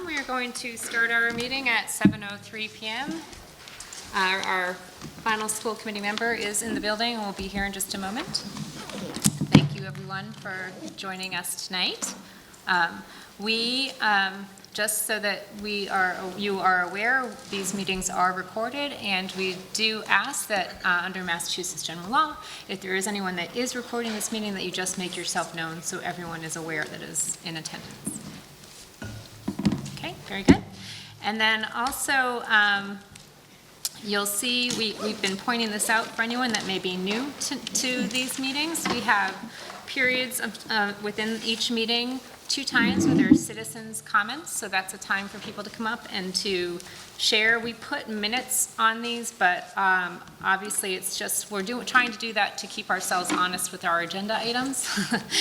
We are going to start our meeting at 7:03 p.m. Our final school committee member is in the building and will be here in just a moment. Thank you, everyone, for joining us tonight. Just so that you are aware, these meetings are recorded, and we do ask that under Massachusetts general law, if there is anyone that is recording this meeting, that you just make yourself known so everyone is aware that is in attendance. Okay, very good. And then also, you'll see we've been pointing this out for anyone that may be new to these meetings. We have periods of, within each meeting, 2 times where there are citizens' comments, so that's a time for people to come up and to share. We put minutes on these, but obviously it's just, we're trying to do that to keep ourselves honest with our agenda items.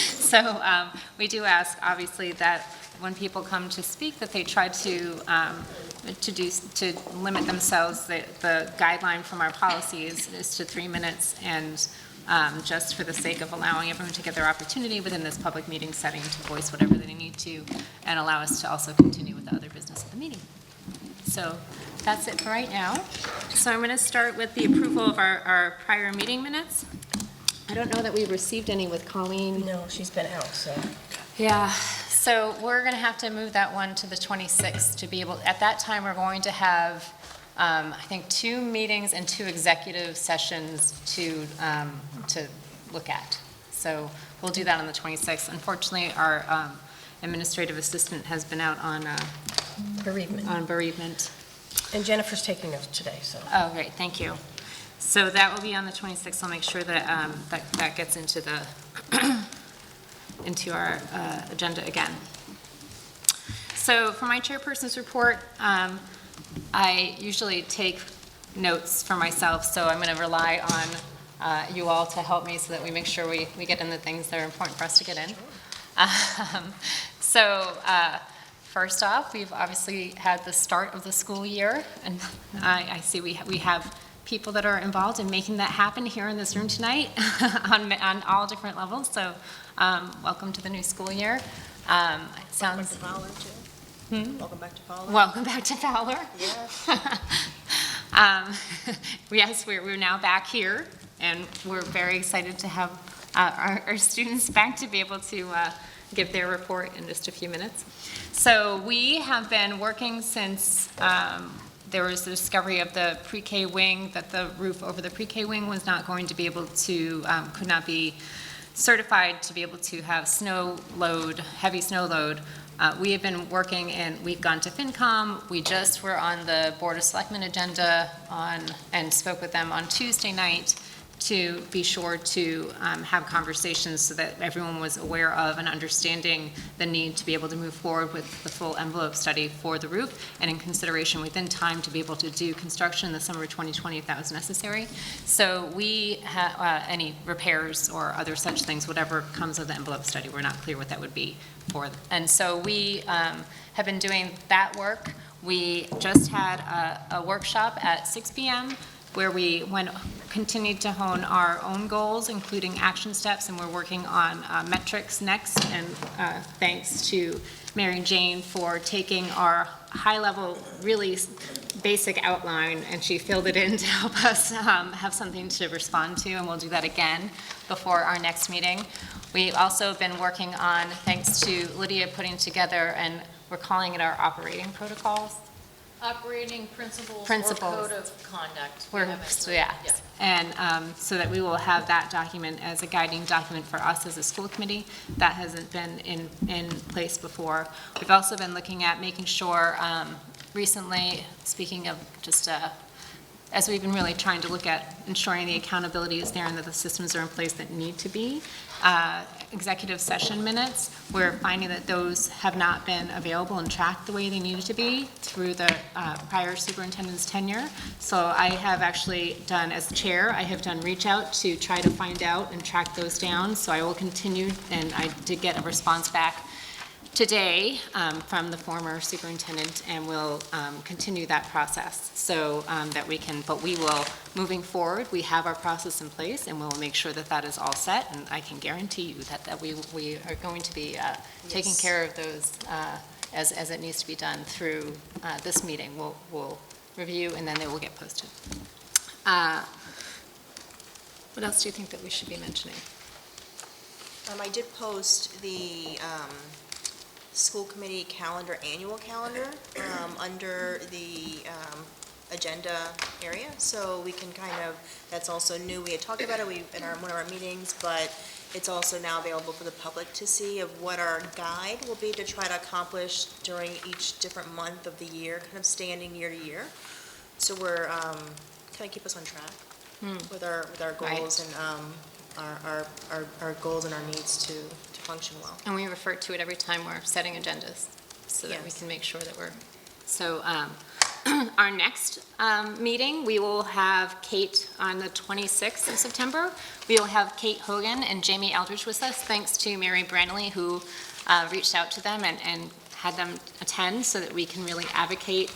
So we do ask, obviously, that when people come to speak, that they try to limit themselves. The guideline from our policies is to 3 minutes, and just for the sake of allowing everyone to get their opportunity within this public meeting setting to voice whatever they need to, and allow us to also continue with the other business of the meeting. So that's it for right now. So I'm going to start with the approval of our prior meeting minutes. I don't know that we received any with Colleen. No, she's been out, so. Yeah, so we're going to have to move that one to the 26th to be able, at that time, we're going to have I think 2 meetings and 2 executive sessions to look at. So we'll do that on the 26th. Unfortunately, our administrative assistant has been out on bereavement. And Jennifer's taking notes today, so. Oh, great, thank you. So that will be on the 26th. I'll make sure that that gets into the into our agenda again. So for my chairperson's report, I usually take notes for myself, so I'm going to rely on you all to help me so that we make sure we get in the things that are important for us to get in. First off, we've obviously had the start of the school year, and I see we have people that are involved in making that happen here in this room tonight on all different levels, so welcome to the new school year. Sounds Fowler, too. Welcome back to Fowler. Welcome back to Fowler. Yes. Yes, we're now back here, and we're very excited to have our students back to be able to give their report in just a few minutes. So we have been working since there was the discovery of the pre-K wing, that the roof over the pre-K wing was not going to be able to, could not be certified to be able to have heavy snow load. We have been working, and we've gone to FinCom. We just were on the Board of Selectmen agenda and spoke with them on Tuesday night to be sure to have conversations so that everyone was aware of and understanding the need to be able to move forward with the full envelope study for the roof, and in consideration within time to be able to do construction in the summer of 2020 if that was necessary. So we have any repairs or other such things, whatever comes of the envelope study, we're not clear what that would be for. And so we have been doing that work. We just had a workshop at 6 p.m. where we continued to hone our own goals, including action steps, and we're working on metrics next. And thanks to Mary Jane for taking our high-level, really basic outline, and she filled it in to help us have something to respond to, and we'll do that again before our next meeting. We've also been working on, thanks to Lydia putting together, and we're calling it our operating protocols. Operating principles. Or code of conduct. Yeah. And so that we will have that document as a guiding document for us as a school committee. That hasn't been in place before. We've also been looking at making sure, recently, speaking of just as we've been really trying to look at ensuring the accountability is there and that the systems are in place that need to be. Executive session minutes, we're finding that those have not been available and tracked the way they needed to be through the prior superintendent's tenure. So I have actually done, as chair, I have done reach out to try to find out and track those down. So I will continue, and I did get a response back today from the former superintendent, and we'll continue that process so that we can, but we will, moving forward, we have our process in place, and we'll make sure that that is all set, and I can guarantee you that we are going to be taking care of those as it needs to be done through this meeting. We'll review, and then they will get posted. What else do you think that we should be mentioning? I did post the school committee calendar, annual calendar, under the agenda area, so we can kind of, that's also new. We had talked about it in one of our meetings, but it's also now available for the public to see of what our guide will be to try to accomplish during each different month of the year, kind of standing year to year. So we're, kind of keep us on track with our goals and our goals and our needs to function well. And we refer to it every time we're setting agendas, so that we can make sure that we're, so our next meeting, we will have Kate on the 26th of September. We will have Kate Hogan and Jamie Eldridge with us, thanks to Mary Branley, who reached out to them and had them attend so that we can really advocate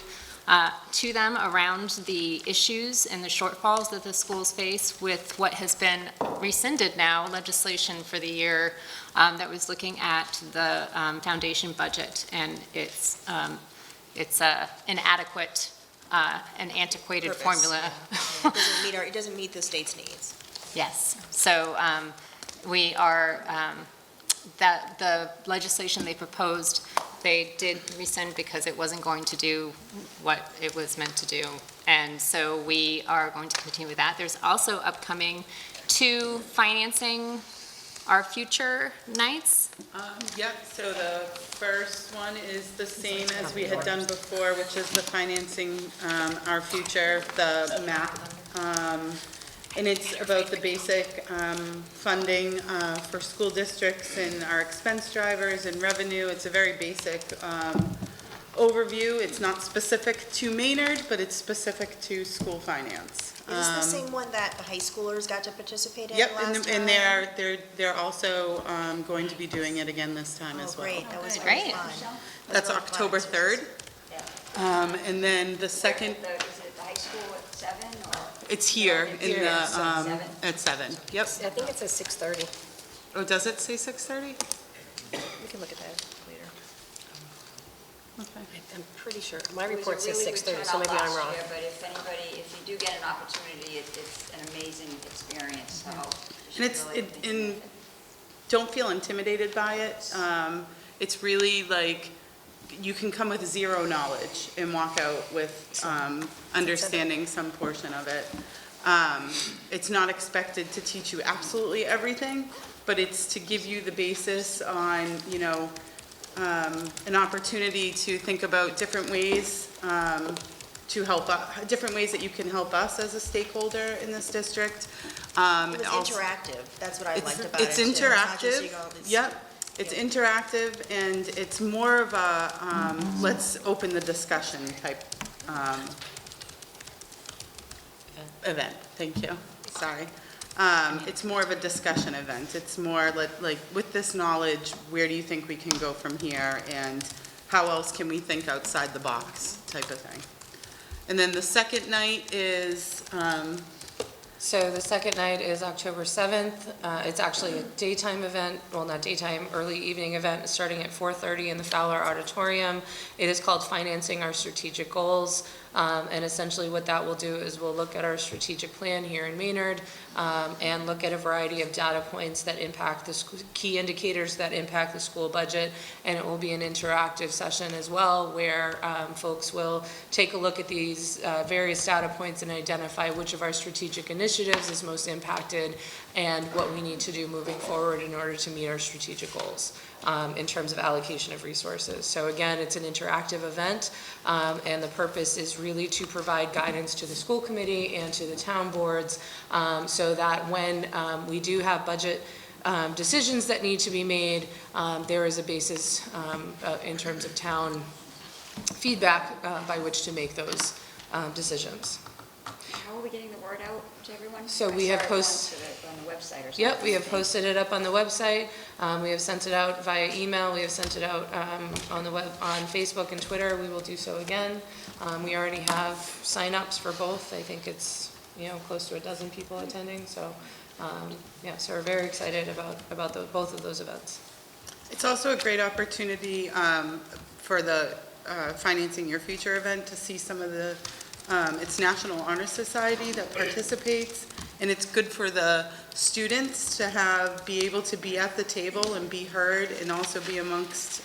to them around the issues and the shortfalls that the schools face with what has been rescinded now legislation for the year that was looking at the foundation budget, and it's inadequate and antiquated formula. Yeah. It doesn't meet the state's needs. Yes, so we are, that the legislation they proposed, they did rescind because it wasn't going to do what it was meant to do. And so we are going to continue with that. There's also upcoming 2 financing our future nights. Yep, so the first one is the same as we had done before, which is the financing our future, the math. And it's about the basic funding for school districts and our expense drivers and revenue. It's a very basic overview. It's not specific to Maynard, but it's specific to school finance. Is this the same one that the high schoolers got to participate in Yep, last time? and they're also going to be doing it again this time as well. Great, that was Great. very fun. That's October 3rd. And then the second, Is it the high school at 7 or? it's here in the, at 7. Yep. I think it says 6:30. Oh, does it say 6:30? We can look at that later. Okay. I'm pretty sure, my It was a report says really good 6:30, so maybe turnout I'm last wrong. year, but if you do get an opportunity, it's an amazing experience, so. you And should really and don't feel intimidated by it. It's really like, you can come with zero knowledge and walk out with understanding some portion of it. It's not expected to teach you absolutely everything, but it's to give you the basis on, you know, an opportunity to think about different ways to help, different ways that you can help us as a stakeholder in this district. It was interactive, that's what I liked about it. It's too. It's not just interactive, you go, this- yep. It's interactive, and it's more of a, let's open the discussion type event. Thank you, sorry. It's more of a discussion event. It's more like, with this knowledge, where do you think we can go from here, and how else can we think outside the box type of thing. And then the second night is, So the second night is October 7th. It's actually a daytime event, well, not daytime, early evening event, starting at 4:30 in the Fowler Auditorium. It is called Financing Our Strategic Goals. And essentially what that will do is we'll look at our strategic plan here in Maynard and look at a variety of data points that impact the key indicators that impact the school budget. And it will be an interactive session as well, where folks will take a look at these various data points and identify which of our strategic initiatives is most impacted and what we need to do moving forward in order to meet our strategic goals in terms of allocation of resources. So again, it's an interactive event, and the purpose is really to provide guidance to the school committee and to the town boards so that when we do have budget decisions that need to be made, there is a basis in terms of town feedback by which to make those decisions. How are we getting the word out to everyone? So I we have saw it going post- to on the website or something. Yep, we have posted it up on the website. We have sent it out via email. We have sent it out on the web, on Facebook and Twitter. We will do so again. We already have signups for both. I think it's, close to a dozen people attending. So, so we're very excited about both of those events. it's also a great opportunity for the Financing Your Future event to see some of the, it's National Honor Society that participates, and it's good for the students to be able to be at the table and be heard, and also be amongst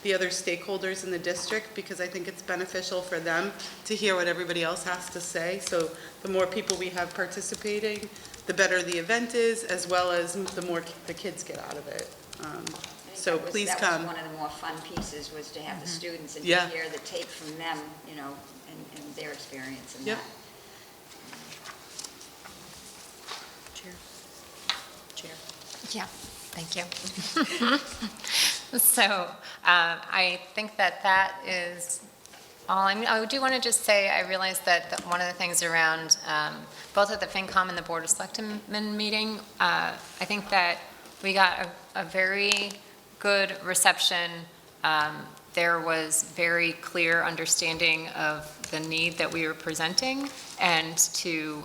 the other stakeholders in the district, because I think it's beneficial for them to hear what everybody else has to say. So the more people we have participating, the better the event is, as well as the more the kids get out of it. So please That come. was one of the more fun pieces, was to have the students and to Yeah. hear the tape from them, you know, and their experience in Yep. that. Yeah, thank you. So I think that is all. I do want to just say, I realized that one of the things around, both at the FinCom and the Board of Selectmen meeting, I think that we got a very good reception. There was very clear understanding of the need that we were presenting, and to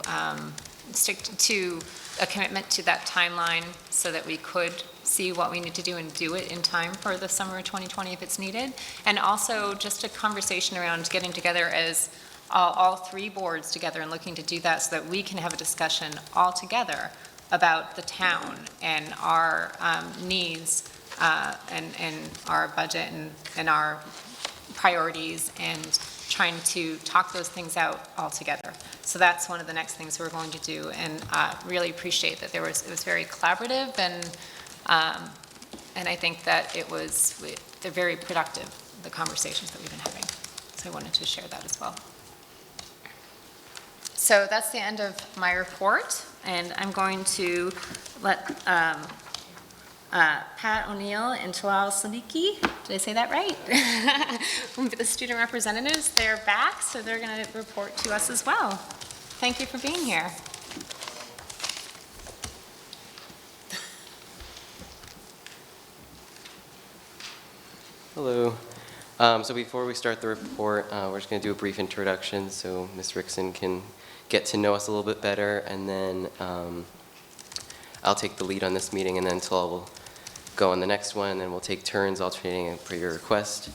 stick to a commitment to that timeline so that we could see what we need to do and do it in time for the summer of 2020 if it's needed. And also just a conversation around getting together as all three boards together and looking to do that so that we can have a discussion all together about the town and our needs and our budget and our priorities, and trying to talk those things out all together. So that's one of the next things we're going to do, and really appreciate that it was very collaborative, and I think that they're very productive, the conversations that we've been having. So I wanted to share that as well. So that's the end of my report, and I'm going to let Pat O'Neill and Talal Siddiqui, did I say that right? The student representatives, they're back, so they're going to report to us as well. Thank you for being here. Hello. So before we start the report, we're just going to do a brief introduction so Ms. Rickson can get to know us a little bit better, and then I'll take the lead on this meeting, and then Talal will go on the next one, and then we'll take turns alternating per your request.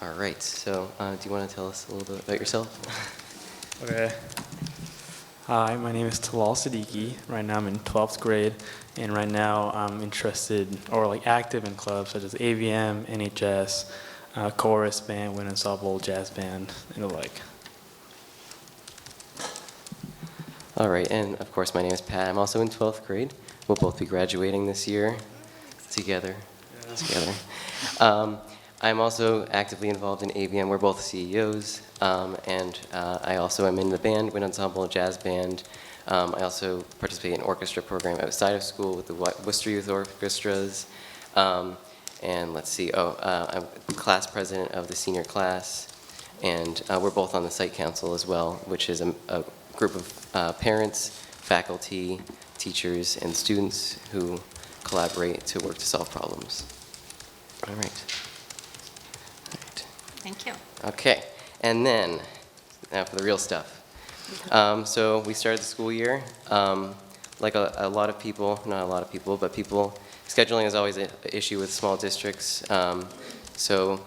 All right, so do you want to tell us a little bit about yourself? Okay. Hi, my name is Talal Siddiqui. Right now I'm in 12th grade, and right now I'm interested or active in clubs such as AVM, NHS, chorus band, wind ensemble, jazz band, and the like. All right, and of course my name is Pat. I'm also in 12th grade. We'll both be graduating this year together. I'm also actively involved in AVM. We're both CEOs, and I also am in the band, wind ensemble, jazz band. I also participate in an orchestra program outside of school with the Worcester Youth Orchestras. And let's see, I'm class president of the senior class, and we're both on the site council as well, which is a group of parents, faculty, teachers, and students who collaborate to work to solve problems. All right. Thank you. Okay, and then, now for the real stuff. So we started the school year. Like a lot of people, not a lot of people, but scheduling is always an issue with small districts. So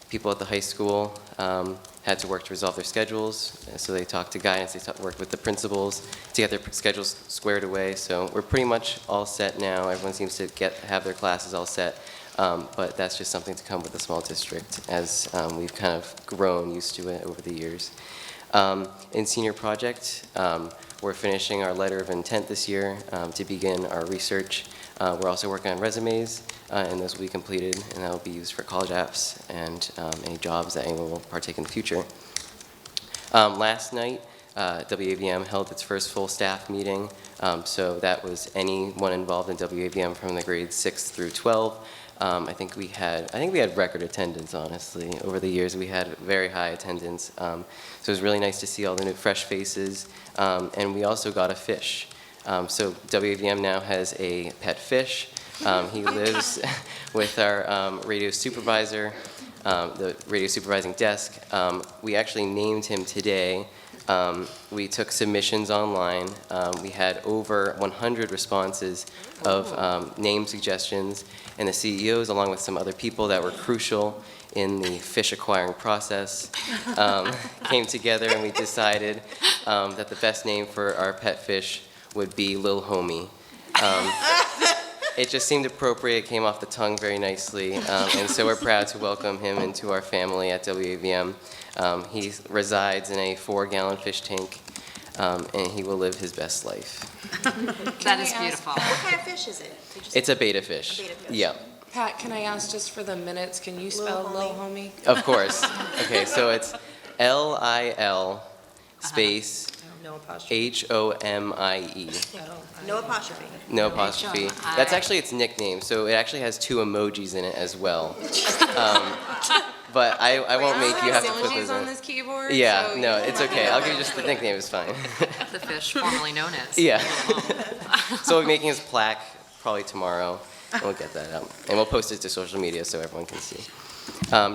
people at the high school had to work to resolve their schedules. So they talked to guidance, they worked with the principals to get their schedules squared away. So we're pretty much all set now. Everyone seems to have their classes all set. But that's just something to come with a small district, as we've kind of grown used to it over the years. In senior project, we're finishing our letter of intent this year to begin our research. We're also working on resumes, and those will be completed, and that will be used for college apps and any jobs that anyone will partake in the future. Last night, WAVM held its first full staff meeting, so that was anyone involved in WAVM from the grades 6 through 12. I think we had record attendance, honestly. Over the years, we had very high attendance. So it was really nice to see all the new fresh faces. And we also got a fish. So WAVM now has a pet fish. He lives with our radio supervisor, the radio supervising desk. We actually named him today. We took submissions online. We had over 100 responses of name suggestions, and the CEOs, along with some other people that were crucial in the fish acquiring process, came together and we decided that the best name for our pet fish would be Lil Homie. It just seemed appropriate, came off the tongue very nicely, and so we're proud to welcome him into our family at WAVM. He resides in a 4-gallon fish tank, and he will live his best life. That is beautiful. What kind of fish is it? Did you say- It's a beta fish. A beta fish. Yeah, Pat, can I ask just for the minutes, can you spell Lil Homie? of course. Okay, so it's Lil space No apostrophe. HOMIE. No apostrophe. No apostrophe. That's actually its nickname, so it actually has 2 emojis in it as well. But I won't make you have to put those on in. this keyboard? Yeah, so no, you it's can okay. I'll give you just the nickname, it's fine. The fish formerly known as. Yeah. So we're making his plaque probably tomorrow, and we'll get that out. And we'll post it to social media so everyone can see.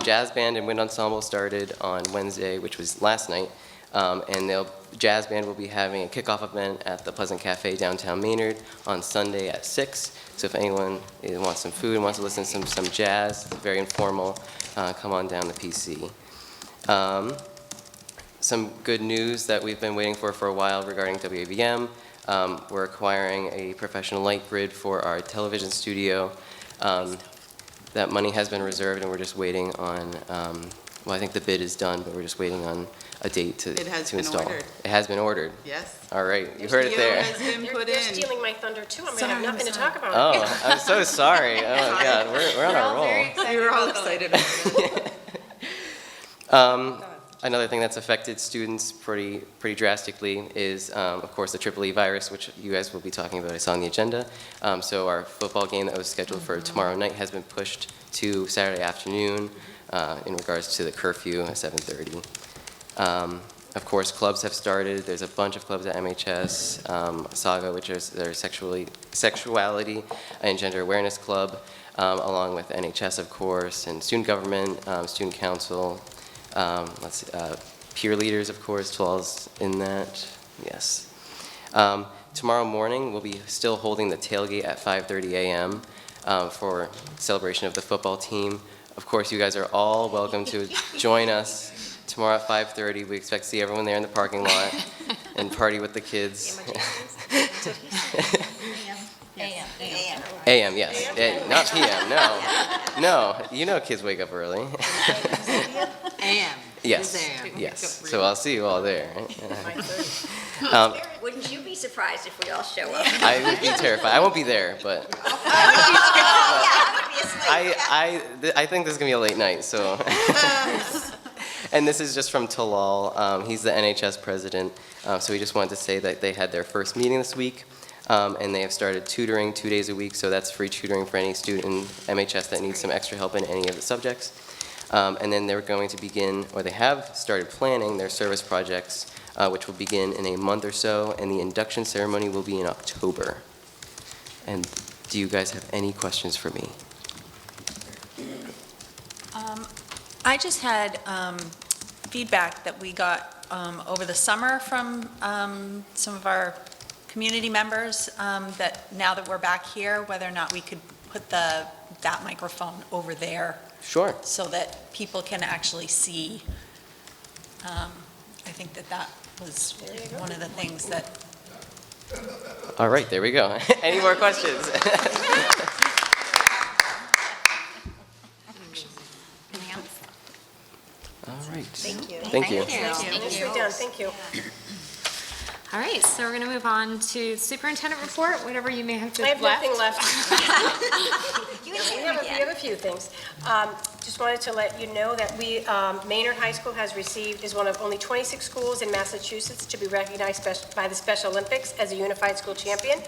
Jazz band and wind ensemble started on Wednesday, which was last night. And jazz band will be having a kickoff event at the Pleasant Cafe downtown Maynard on Sunday at 6. So if anyone wants some food and wants to listen to some jazz, very informal, come on down to PC. Some good news that we've been waiting for a while regarding WAVM. We're acquiring a professional light grid for our television studio. That money has been reserved and we're just waiting on, well, I think the bid is done, but we're just waiting on a date to It has install. been ordered. It has been ordered. Yes. All right, you heard it PO there. has been put They're in. stealing my thunder too. I'm gonna have nothing to talk about. Oh, I'm so sorry. Oh my God, we're on a roll. We were all excited. Another thing that's affected students pretty drastically is, of course, the EEE virus, which you guys will be talking about. I saw on the agenda. So our football game that was scheduled for tomorrow night has been pushed to Saturday afternoon in regards to the curfew at 7:30. Of course, clubs have started. There's a bunch of clubs at MHS, SAGA, which is their Sexuality and Gender Awareness Club, along with NHS, of course, and student government, student council, peer leaders, of course, Twel's in that, yes. Tomorrow morning, we'll be still holding the tailgate at 5:30 a.m. For celebration of the football team. Of course, you guys are all welcome to join us tomorrow at 5:30. We expect to see everyone there in the parking lot and party with the kids. AM, yes. Not PM, no. No, you know kids wake up early. AM. Yes, AM. yes. So I'll see you all there. Wouldn't you be surprised if we all show up? I would be terrified. I won't be there, but I think this is going to be a late night, so. And this is just from Talal. He's the NHS president, so we just wanted to say that they had their first meeting this week, and they have started tutoring 2 days a week, so that's free tutoring for any student in MHS that needs some extra help in any of the subjects. And then they're going to begin, or they have started planning their service projects, which will begin in a month or so, and the induction ceremony will be in October. And do you guys have any questions for me? I just had feedback that we got over the summer from some of our community members that now that we're back here, whether or not we could put that microphone over there Sure. so that people can actually see. I think that was one of the things that. All right, there we go. Any more questions? Anything else? All right. Thank you. Thank you. Nicely done, thank you. All right, so we're going to move on to superintendent report, whatever you may have to I have left. nothing left. You We didn't have yet. a few things. Just wanted to let you know that Maynard High School is one of only 26 schools in Massachusetts to be recognized by the Special Olympics as a unified school champion.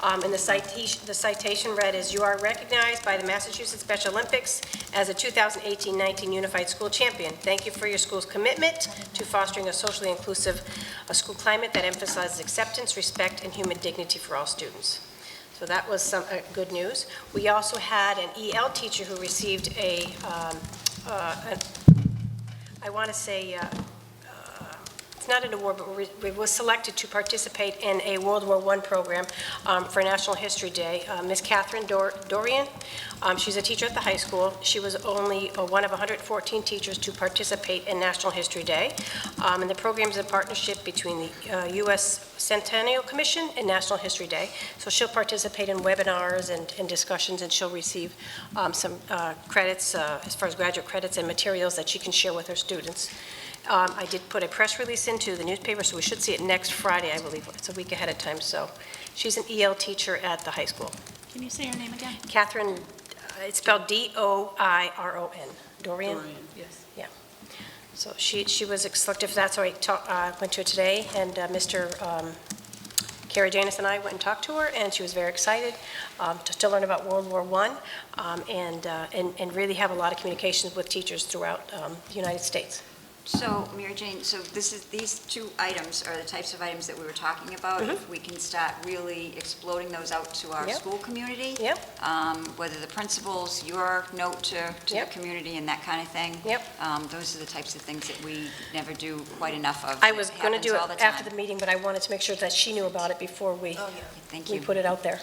And the citation read as, "You are recognized by the Massachusetts Special Olympics as a 2018-19 unified school champion. Thank you for your school's commitment to fostering a socially inclusive school climate that emphasizes acceptance, respect, and human dignity for all students." So that was some good news. We also had an EL teacher who received it's not an award, but we were selected to participate in a World War I program for National History Day. Miss Catherine Dorian, she's a teacher at the high school. She was only one of 114 teachers to participate in National History Day. And the program is a partnership between the U.S. Centennial Commission and National History Day. So she'll participate in webinars and discussions, and she'll receive some credits as far as graduate credits and materials that she can share with her students. I did put a press release into the newspaper, so we should see it next Friday, I believe. It's a week ahead of time, so she's an EL teacher at the high school. Can you say your name again? Catherine, it's spelled D-O-I-R-O-N. Dorian? Yes. Yeah. So she was selected for that, so I went to her today, and Mr. Carrie Janus and I went and talked to her, and she was very excited to learn about World War I and really have a lot of communications with teachers throughout the United States. So, Mary Jane, so these two items are the types of items that we were talking about. If we can start really exploding those out to our Yep. school community. Yep. Whether the principals, your note to the Yep. community and that kind of thing. Yep. Those are the types of things that we never do quite enough of. I was going to do it happens all the after time. the meeting, but I wanted to make sure that she knew about it before we Thank we you. put it out there.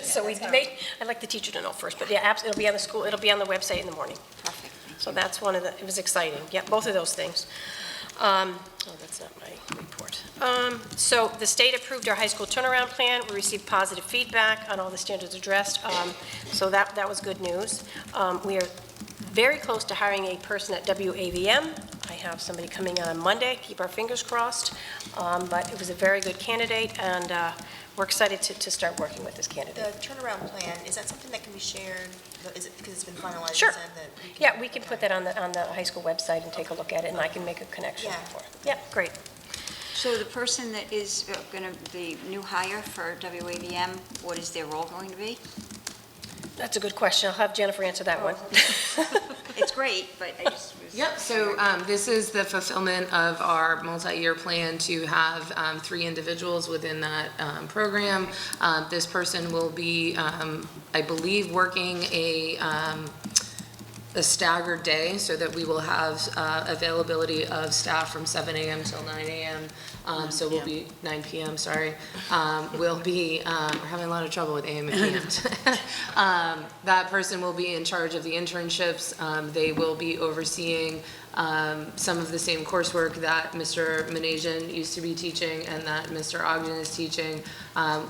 So I'd like the teacher to know first, but yeah, it'll be on the school, it'll be on the website in the morning. Perfect. Thank So you. that's one of the, it was exciting. Yeah, both of those things. Oh, that's not my report. So the state approved our high school turnaround plan. We received positive feedback on all the standards addressed. So that was good news. We are very close to hiring a person at WAVM. I have somebody coming on Monday, keep our fingers crossed. But it was a very good candidate, and we're excited to start working with this The candidate. turnaround plan, is that something that can be shared? Is it because it's been finalized? Sure. is that we can- Yeah, we can put that on the high school website and take a look at it, and I can make a connection Yeah. for it. Yeah, great. So the person that is going to, the new hire for WAVM, what is their role going to be? That's a good question. I'll have Jennifer answer that one. It's great, but I just was... Yep, so this is the fulfillment of our multi-year plan to have 3 individuals within that program. This person will be, I believe, working a staggered day so that we will have availability of staff from 7 a.m. till 9 a.m. So we'll be, 9 p.m., sorry. We'll be, we're having a lot of trouble with AM and PM. That person will be in charge of the internships. They will be overseeing some of the same coursework that Mr. Maynard used to be teaching and that Mr. Ogden is teaching.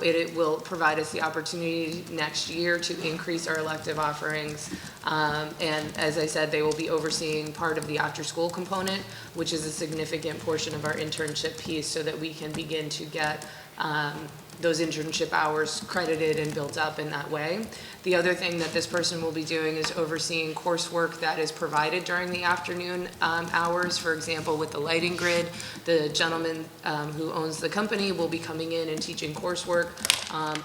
It will provide us the opportunity next year to increase our elective offerings. And as I said, they will be overseeing part of the after-school component, which is a significant portion of our internship piece, so that we can begin to get those internship hours credited and built up in that way. The other thing that this person will be doing is overseeing coursework that is provided during the afternoon hours. For example, with the lighting grid, the gentleman who owns the company will be coming in and teaching coursework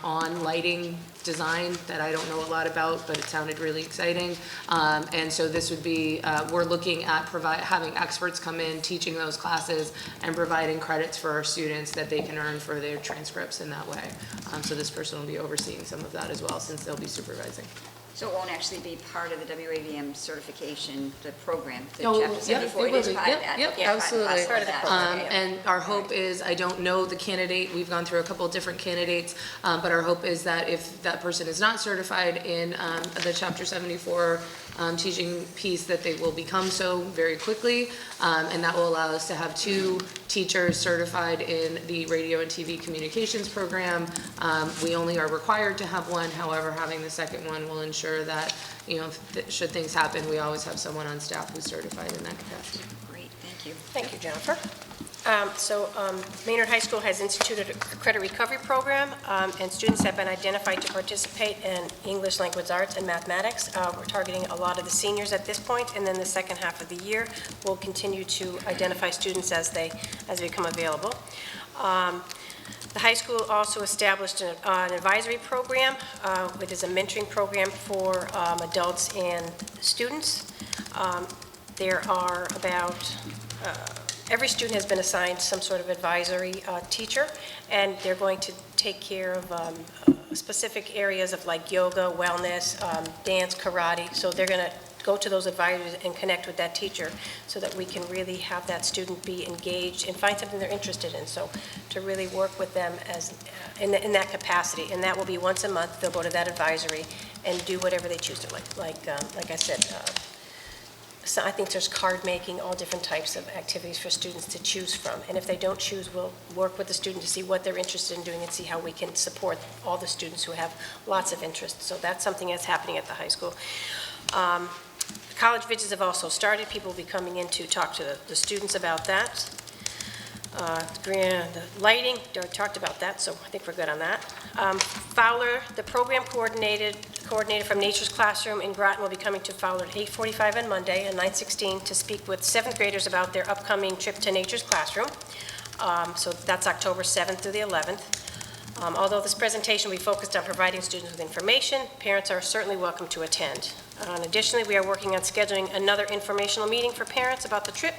on lighting design that I don't know a lot about, but it sounded really exciting. And so this would be, we're looking at having experts come in, teaching those classes, and providing credits for our students that they can earn for their transcripts in that way. So this person will be overseeing some of that as well, since they'll be supervising. So it won't actually be part of the WAVM certification, the program, the Oh, Chapter yep, 74? it It will is be. part of Yep, that? yep, Okay, absolutely. part of that. Okay. And our hope is, I don't know the candidate, we've gone through a couple of different candidates, but our hope is that if that person is not certified in the Chapter 74 teaching piece, that they will become so very quickly, and that will allow us to have 2 teachers certified in the radio and TV communications program. We only are required to have 1, however, having the second one will ensure that, you know, should things happen, we always have someone on staff who's certified in that capacity. Great, thank you. Thank you, Jennifer. Maynard High School has instituted a credit recovery program, and students have been identified to participate in English, language arts, and mathematics. We're targeting a lot of the seniors at this point, and then the second half of the year, we'll continue to identify students as they become available. The high school also established an advisory program, which is a mentoring program for adults and students. There are about every student has been assigned some sort of advisory teacher, and they're going to take care of specific areas of like yoga, wellness, dance, karate. So they're going to go to those advisors and connect with that teacher so that we can really have that student be engaged and find something they're interested in. So to really work with them as in that capacity, and that will be once a month. They'll go to that advisory and do whatever they choose to, like I said. So I think there's card making, all different types of activities for students to choose from. And if they don't choose, we'll work with the student to see what they're interested in doing and see how we can support all the students who have lots of interests. So that's something that's happening at the high school. College visits have also started. People will be coming in to talk to the students about that. The lighting, I talked about that, so I think we're good on that. Fowler, the program coordinator from Nature's Classroom in Groton will be coming to Fowler at 8:45 on Monday and 9:16 to speak with 7th graders about their upcoming trip to Nature's Classroom. So that's October 7th through the 11th. Although this presentation will be focused on providing students with information, parents are certainly welcome to attend. Additionally, we are working on scheduling another informational meeting for parents about the trip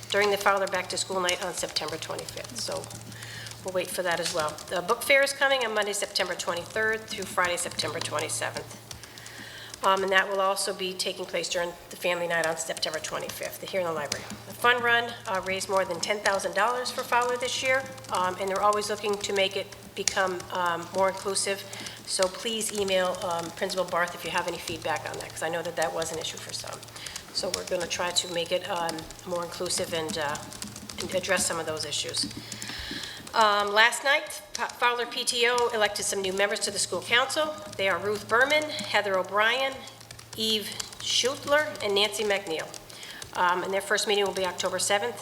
during the Fowler Back to School Night on September 25th. So we'll wait for that as well. The book fair is coming on Monday, September 23rd through Friday, September 27th. And that will also be taking place during the family night on September 25th here in the library. The fun run raised more than $10,000 for Fowler this year, and they're always looking to make it become more inclusive. So please email Principal Barth if you have any feedback on that, because I know that that was an issue for some. So we're going to try to make it more inclusive and address some of those issues. Last night, Fowler PTO elected some new members to the school council. They are Ruth Berman, Heather O'Brien, Eve Schutler, and Nancy McNeil. And their first meeting will be October 7th,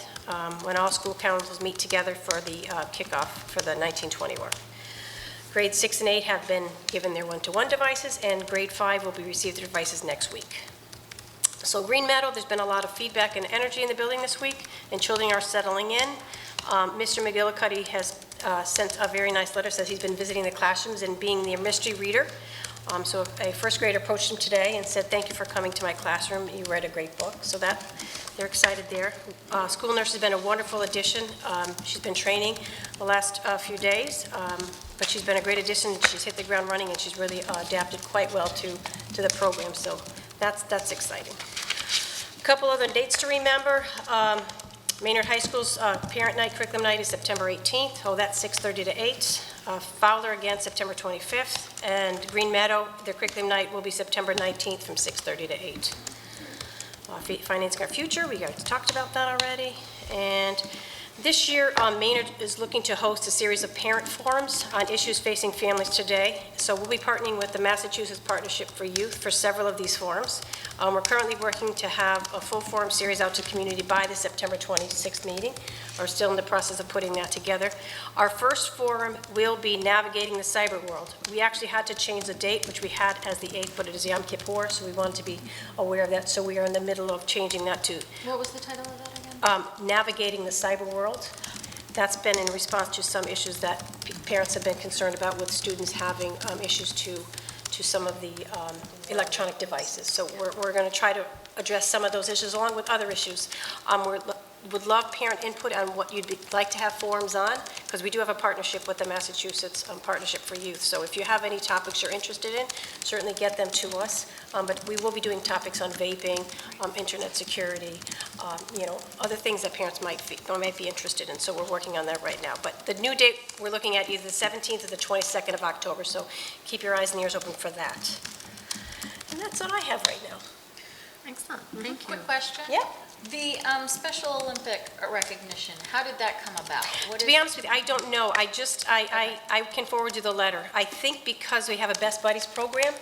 when all school councils meet together for the kickoff for the 1920 work. Grades 6 and 8 have been given their one-to-one devices, and grade 5 will be received their devices next week. So Green Meadow, there's been a lot of feedback and energy in the building this week, and children are settling in. Mr. McGillicuddy has sent a very nice letter, says he's been visiting the classrooms and being the mystery reader. So a first grader approached him today and said, "Thank you for coming to my classroom. You read a great book." So that, they're excited there. School nurse has been a wonderful addition. She's been training the last few days, but she's been a great addition. She's hit the ground running, and she's really adapted quite well to the program. So that's exciting. A couple other dates to remember. Maynard High School's Parent Night, Curriculum Night is September 18th. Oh, that's 6:30 to 8. Fowler again, September 25th. And Green Meadow, their Curriculum Night will be September 19th from 6:30 to 8. Financing Our Future, we already talked about that already. And this year, Maynard is looking to host a series of parent forums on issues facing families today. So we'll be partnering with the Massachusetts Partnership for Youth for several of these forums. We're currently working to have a full forum series out to the community by the September 26th meeting. We're still in the process of putting that together. Our first forum will be Navigating the Cyber World. We actually had to change the date, which we had as the 8th, but it is Yom Kippur, so we wanted to be aware of that. So we are in the middle of changing that to What was the title of that again? Navigating the Cyber World. That's been in response to some issues that parents have been concerned about with students having issues to some of the electronic devices. So we're going to try to address some of those issues along with other issues. Would love parent input on what you'd like to have forums on, because we do have a partnership with the Massachusetts Partnership for Youth. So if you have any topics you're interested in, certainly get them to us. But we will be doing topics on vaping, internet security, other things that parents might be interested in. So we're working on that right now. But the new date, we're looking at either the 17th or the 22nd of October. So keep your eyes and ears open for that. And that's what I have right now. Excellent, thank you. Quick question? Yeah. The Special Olympic recognition, how did that come about? To be honest with you, I don't know. I can forward you the letter. I think because we have a Best Buddies program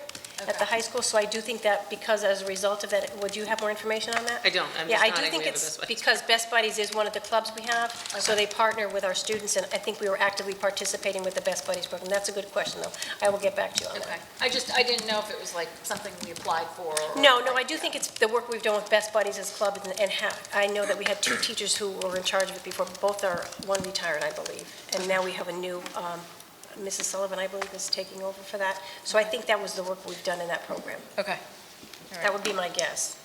at the high school, so I do think that because as a result of that, would you have more information on that? I don't, I'm Yeah, just I nodding. do think We have a it's Best Buddies. because Best Buddies is one of the clubs we have, so they partner with our students, and I think we were actively participating with the Best Buddies program. That's a good question, though. I will get back to you on Okay, that. I didn't know if it was like something we applied for or. No, I do think it's the work we've done with Best Buddies as a club, and I know that we had 2 teachers who were in charge of it before. Both are, one retired, I believe, and now we have a new, Mrs. Sullivan, I believe, is taking over for that. So I think that was the work we've done in that program. Okay. All right. That would be my guess.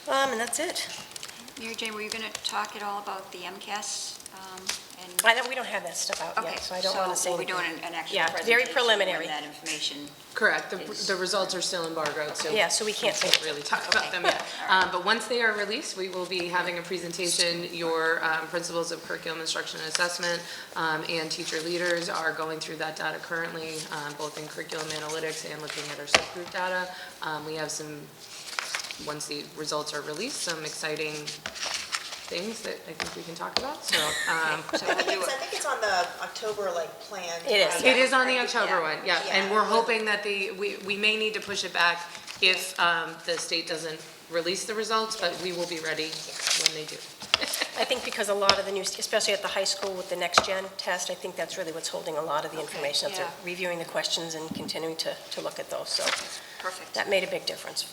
And that's it. Mary Jane, were you going to talk at all about the MCAS? We don't have that stuff out yet, so I don't want to say we're anything. doing an actual Yeah, presentation. very preliminary. When that information. Correct, the results are still embargoed, so. Yeah, so we can't say. Can't really talk about them yet. But once they are released, we will be having a presentation. Your principals of curriculum instruction and assessment and teacher leaders are going through that data currently, both in curriculum analytics and looking at our subgroup data. We have some, once the results are released, some exciting things that I think we can talk about, so. I think it's on the October, plan. It is. It is on the October one, yeah, Yeah. and we're hoping that we may need to push it back if the state doesn't release the results, but we will be ready when they do. I think because a lot of the news, especially at the high school with the next gen test, I think that's really what's holding a lot of the information. They're reviewing the questions and continuing to look at those, so Perfect. that made a big difference.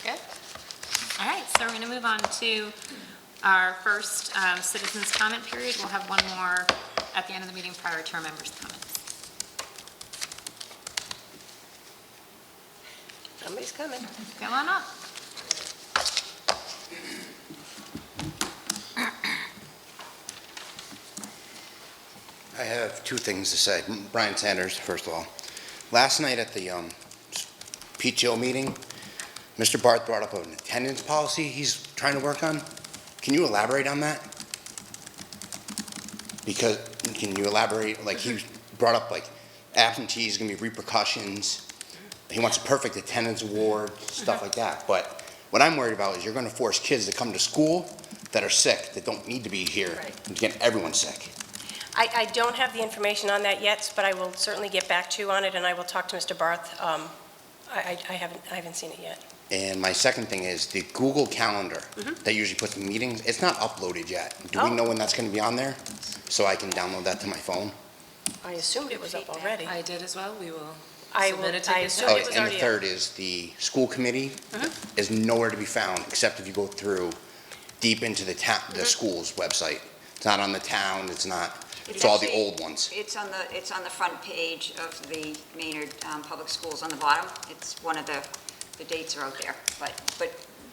Good. All right, so we're going to move on to our first citizens' comment period. We'll have one more at the end of the meeting prior to our members' comments. Somebody's coming. Come on up. I have two things to say. Brian Sanders, first of all. Last night at the PTO meeting, Mr. Barth brought up an attendance policy he's trying to work on. Can you elaborate on that? Because, can you elaborate, he brought up absentees, going to be repercussions. He wants a perfect attendance award, stuff like that. But what I'm worried about is you're going to force kids to come to school that are sick, that don't need to be here, and to get everyone sick. I don't have the information on that yet, but I will certainly get back to you on it, and I will talk to Mr. Barth. I haven't seen it yet. And my second thing is the Google Calendar that usually puts the meetings, it's not uploaded yet. Do we know when that's going to be on there? So I can download that to my phone? I assumed it was up already. I did as well, we will I submit it to I you. assumed it was And the already up. third is the school committee is nowhere to be found except if you go through deep into the school's website. It's not on the town, it's not, it's all the actually- old ones. It's on the front page of the Maynard Public Schools on the bottom. It's one of the dates are out there, but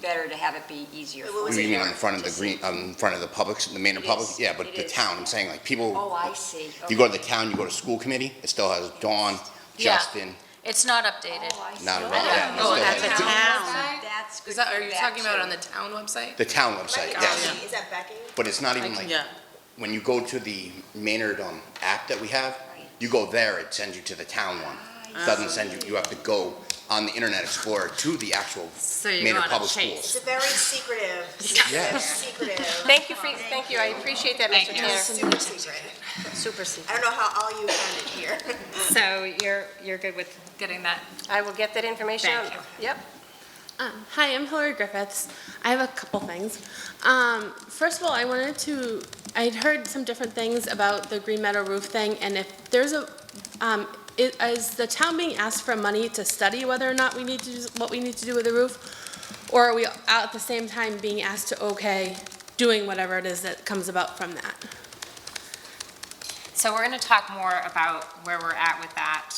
better to have it be easier. What for was You it mean here? on the front of the green, in front of the public, the Maynard It public? is. Yeah, but It the is. town, I'm saying people, Oh, I see. you go to the town, you go to school committee, it still has Dawn, Yeah. Justin, It's not updated. Oh, I see. not around, yeah. it Oh, still at the has- town? That's good. Is that, are to you go talking back about to. on the town website? The town website, yes. Is that backing? But it's not even Yeah. when you go to the Maynard app that we have, you go there, it sends you to the town one. It doesn't send you, you have to go on the Internet Explorer to the actual So you go Maynard on a Public chase. Schools. It's a very secretive, secretive. Thank you, thank you, I appreciate that, Thank Mr. you. Tanner. Super secret. Super secret. I don't know how all you found it here. So you're good with getting that? I will get that information out. Thank you. Yep. Hi, I'm Hillary Griffiths. I have a couple things. First of all, I'd heard some different things about the Green Meadow roof thing, and if there's is the town being asked for money to study whether or not we need to do what we need to do with the roof? Or are we at the same time being asked to okay doing whatever it is that comes about from that? So we're going to talk more about where we're at with that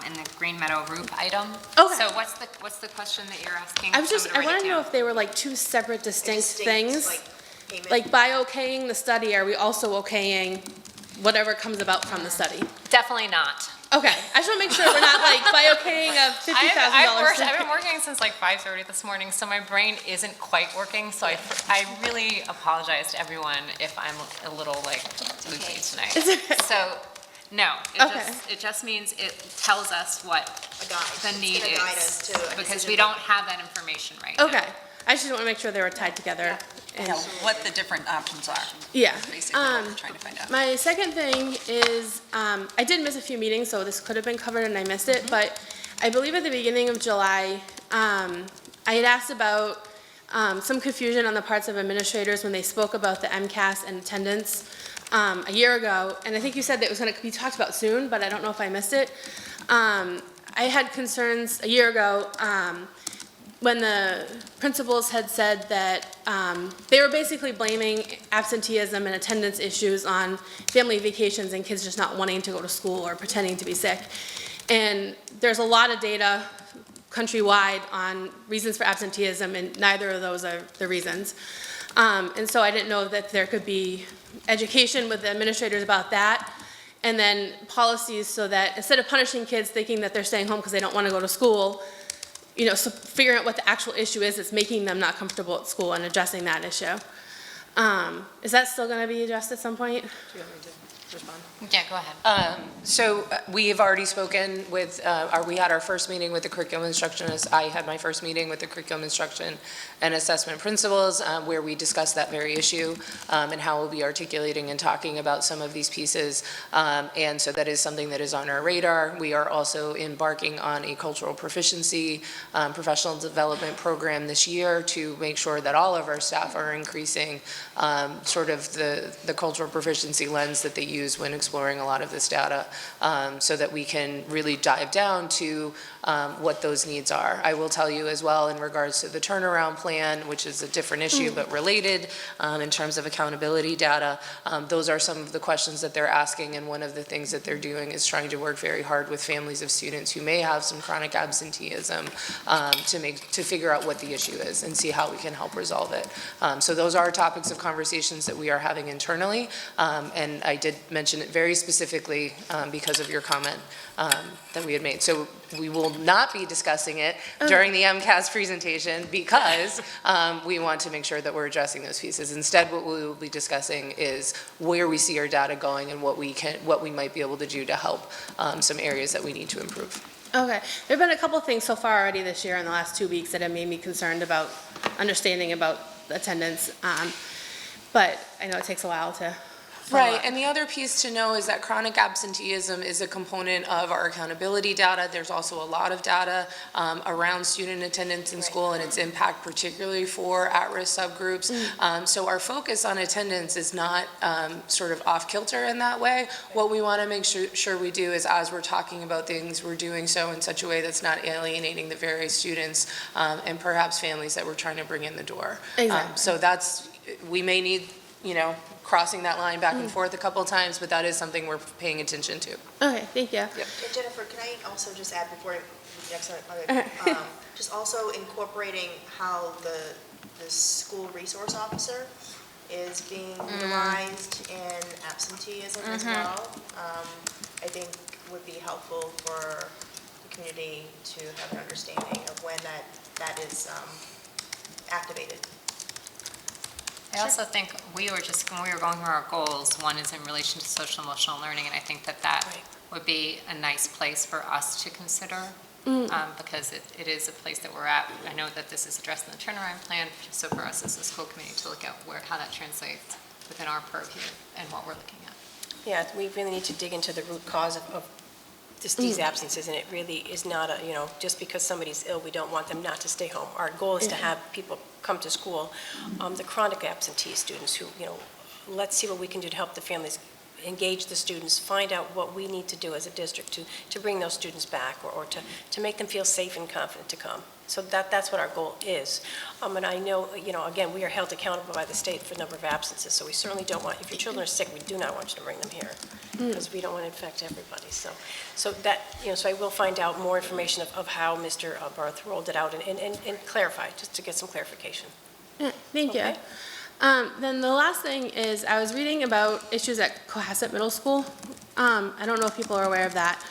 in the Green Meadow roof item. Okay. So what's the question that you're asking? I was just, I'm gonna I write want it to know down. if they were like two separate distinct things. Payment. Like by okaying the study, are we also okaying whatever comes about from the study? Definitely not. Okay, I just want to make sure we're not like by okaying a $50,000. I've been working since like 5:30 this morning, so my brain isn't quite working. So I really apologize to everyone if I'm a little like loopy tonight. So, no, it just means it tells us what A guide. the need It's gonna guide us is. to a Because decision we don't point. have that information right now. Okay, I just want to make sure they were tied together. And, What the different options are, yeah. basically what we're trying to find out. My second thing is, I did miss a few meetings, so this could have been covered and I missed it, but I believe at the beginning of July, I had asked about some confusion on the parts of administrators when they spoke about the MCAS and attendance a year ago, and I think you said that it was going to be talked about soon, but I don't know if I missed it. I had concerns a year ago when the principals had said that they were basically blaming absenteeism and attendance issues on family vacations and kids just not wanting to go to school or pretending to be sick. And there's a lot of data countrywide on reasons for absenteeism, and neither of those are the reasons. And so I didn't know that there could be education with the administrators about that, and then policies so that instead of punishing kids thinking that they're staying home because they don't want to go to school, you know, so figuring out what the actual issue is that's making them not comfortable at school and addressing that issue. Is that still going to be addressed at some point? Do you want me to respond? Yeah, go ahead. So we have already spoken with, we had our first meeting with the curriculum instructionists. I had my first meeting with the curriculum instruction and assessment principals where we discussed that very issue and how we'll be articulating and talking about some of these pieces. And so that is something that is on our radar. We are also embarking on a cultural proficiency professional development program this year to make sure that all of our staff are increasing sort of the cultural proficiency lens that they use when exploring a lot of this data so that we can really dive down to what those needs are. I will tell you as well in regards to the turnaround plan, which is a different issue but related in terms of accountability data, those are some of the questions that they're asking, and one of the things that they're doing is trying to work very hard with families of students who may have some chronic absenteeism to figure out what the issue is and see how we can help resolve it. So those are topics of conversations that we are having internally, and I did mention it very specifically because of your comment that we had made. So we will not be discussing it during the MCAS presentation because we want to make sure that we're addressing those pieces. Instead, what we will be discussing is where we see our data going and what we might be able to do to help some areas that we need to improve. Okay. There have been a couple of things so far already this year in the last 2 weeks that have made me concerned about understanding about attendance. But I know it takes a while to Right, and the other piece to know is that chronic absenteeism is a component of our accountability data. There's also a lot of data around student attendance in school and its impact particularly for at-risk subgroups. So our focus on attendance is not sort of off-kilter in that way. What we want to make sure we do is as we're talking about things, we're doing so in such a way that's not alienating the various students and perhaps families that we're trying to bring in the door. Exactly. So that's, we may need, you know, crossing that line back and forth a couple of times, but that is something we're paying attention to. Okay, thank you. And Jennifer, can I also just add before the next just also incorporating how the school resource officer is being utilized in absenteeism as well, I think would be helpful for the community to have an understanding of when that is activated. I also think when we were going through our goals, one is in relation to social emotional learning, and I think that would be a nice place for us to consider because it is a place that we're at. I know that this is addressed in the turnaround plan, so for us as a school committee to look at how that translates within our purview and what we're looking at. Yeah, we really need to dig into the root cause of these absences, and it really is not just because somebody's ill, we don't want them not to stay home. Our goal is to have people come to school, the chronic absentee students who, let's see what we can do to help the families, engage the students, find out what we need to do as a district to bring those students back or to make them feel safe and confident to come. So that's what our goal is. And I know, again, we are held accountable by the state for the number of absences, so we certainly don't want, if your children are sick, we do not want you to bring them here because we don't want to infect everybody. So that, so I will find out more information of how Mr. Barth rolled it out and clarify, just to get some clarification. Thank you. Then the last thing is I was reading about issues at Cohasset Middle School. I don't know if people are aware of that,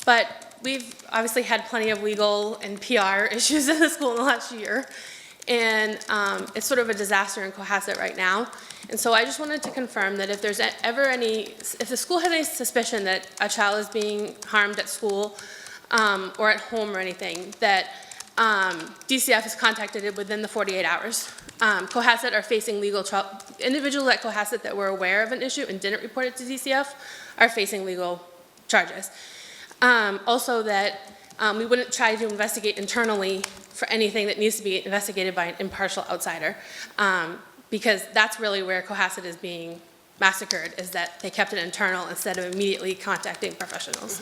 but we've obviously had plenty of legal and PR issues in the school in the last year, and it's sort of a disaster in Cohasset right now. And so I just wanted to confirm that if there's ever if the school has any suspicion that a child is being harmed at school or at home or anything, that DCF is contacted within the 48 hours. Cohasset are facing legal trouble. Individuals at Cohasset that were aware of an issue and didn't report it to DCF are facing legal charges. Also that we wouldn't try to investigate internally for anything that needs to be investigated by an impartial outsider, because that's really where Cohasset is being massacred, is that they kept it internal instead of immediately contacting professionals.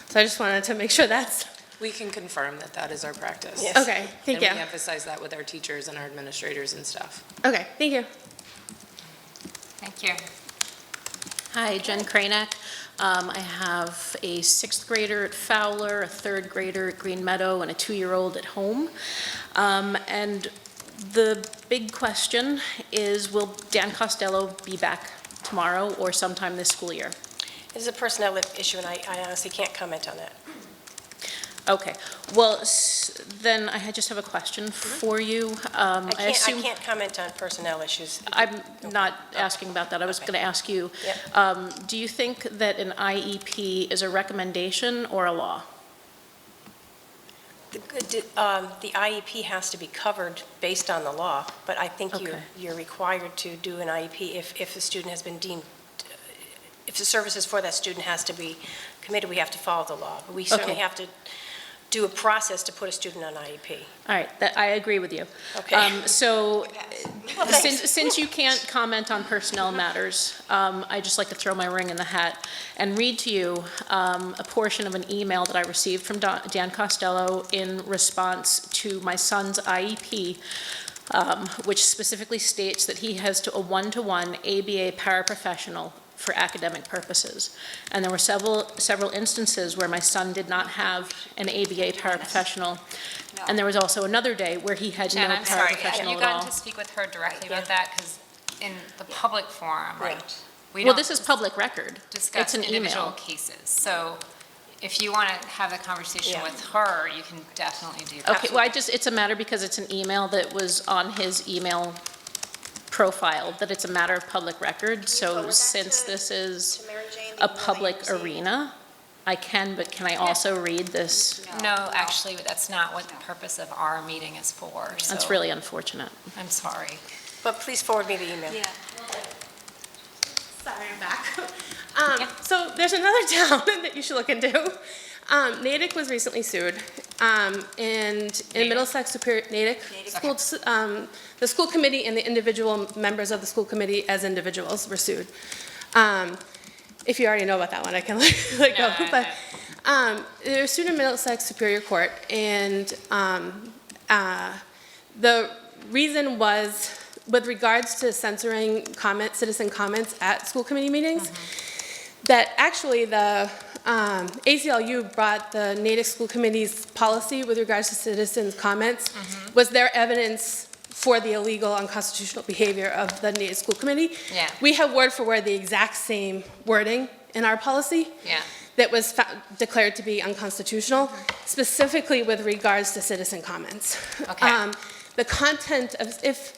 So I just wanted to make sure that's... We can confirm that is our practice. Yes. Okay, thank you. And we emphasize that with our teachers and our administrators and staff. Okay, thank you. Thank you. Hi, Jen Kranek. I have a 6th grader at Fowler, a 3rd grader at Green Meadow, and a 2-year-old at home. And the big question is, will Dan Costello be back tomorrow or sometime this school year? It is a personnel issue, and I honestly can't comment on that. Okay, well, then I just have a question for you. I can't comment on personnel issues. I'm not asking about that. I was going to ask you, Yep. do you think that an IEP is a recommendation or a law? The IEP has to be covered based on the law, but I think Okay. you're required to do an IEP if the student has been deemed, if the services for that student has to be committed, we have to follow the law. But we certainly Okay. have to do a process to put a student on IEP. All right, I agree with you. Okay. So, Well, thanks. since you can't comment on personnel matters, I'd just like to throw my ring in the hat and read to you a portion of an email that I received from Dan Costello in response to my son's IEP, which specifically states that he has a one-to-one ABA paraprofessional for academic purposes. And there were several instances where my son did not have an ABA paraprofessional. And there was also another day where he had no Jen, I'm sorry, have paraprofessional you at gotten all. to speak with her directly about that? Because in the public forum, we Well, don't this is public record. discuss It's an individual email. cases. So if you want to have a conversation Yeah. with her, you can definitely do that. Okay, well, it's a matter because it's an email that was on his email profile, that it's a matter of public record. So since this is a public arena, I can, but can I also read this? No, actually, that's not what the purpose of our meeting is for. That's so really unfortunate. I'm sorry. But please forward me the email. Sorry, I'm back. So there's another town that you should look into. Natick was recently sued, and in Middlesex Superior, Natick, the school committee and the individual members of the school committee as individuals were sued. If you already know about that one, I can let go. But they were sued in Middlesex Superior Court, and the reason was with regards to censoring citizen comments at school committee meetings, that actually the ACLU brought the Natick School Committee's policy with regards to citizens' comments was their evidence for the illegal unconstitutional behavior of the Natick School Committee. Yeah. We have word for word the exact same wording in our policy Yeah. that was declared to be unconstitutional, specifically with regards to citizen comments. Okay. The content of, if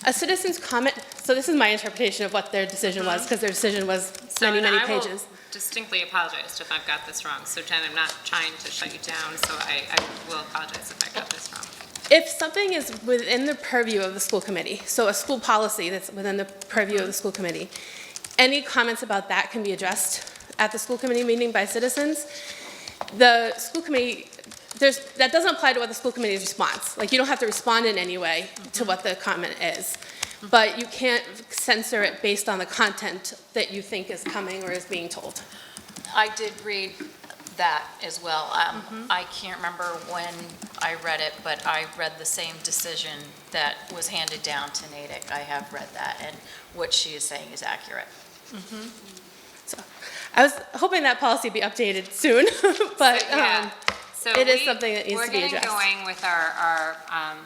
a citizen's comment, so this is my interpretation of what their decision was, because their decision was many, and many I will pages. distinctly apologize if I've got this wrong. So Jen, I'm not trying to shut you down, so I will apologize if I got this wrong. If something is within the purview of the school committee, so a school policy that's within the purview of the school committee, any comments about that can be addressed at the school committee meeting by citizens. The school committee, that doesn't apply to what the school committee's response. Like, you don't have to respond in any way to what the comment is. But you can't censor it based on the content that you think is coming or is being told. I did read that as well. I can't remember when I read it, but I read the same decision that was handed down to Natick. I have read that, and what she is saying is accurate. So I was hoping that policy be updated soon, but So it is something that needs to be We're addressed. getting going with our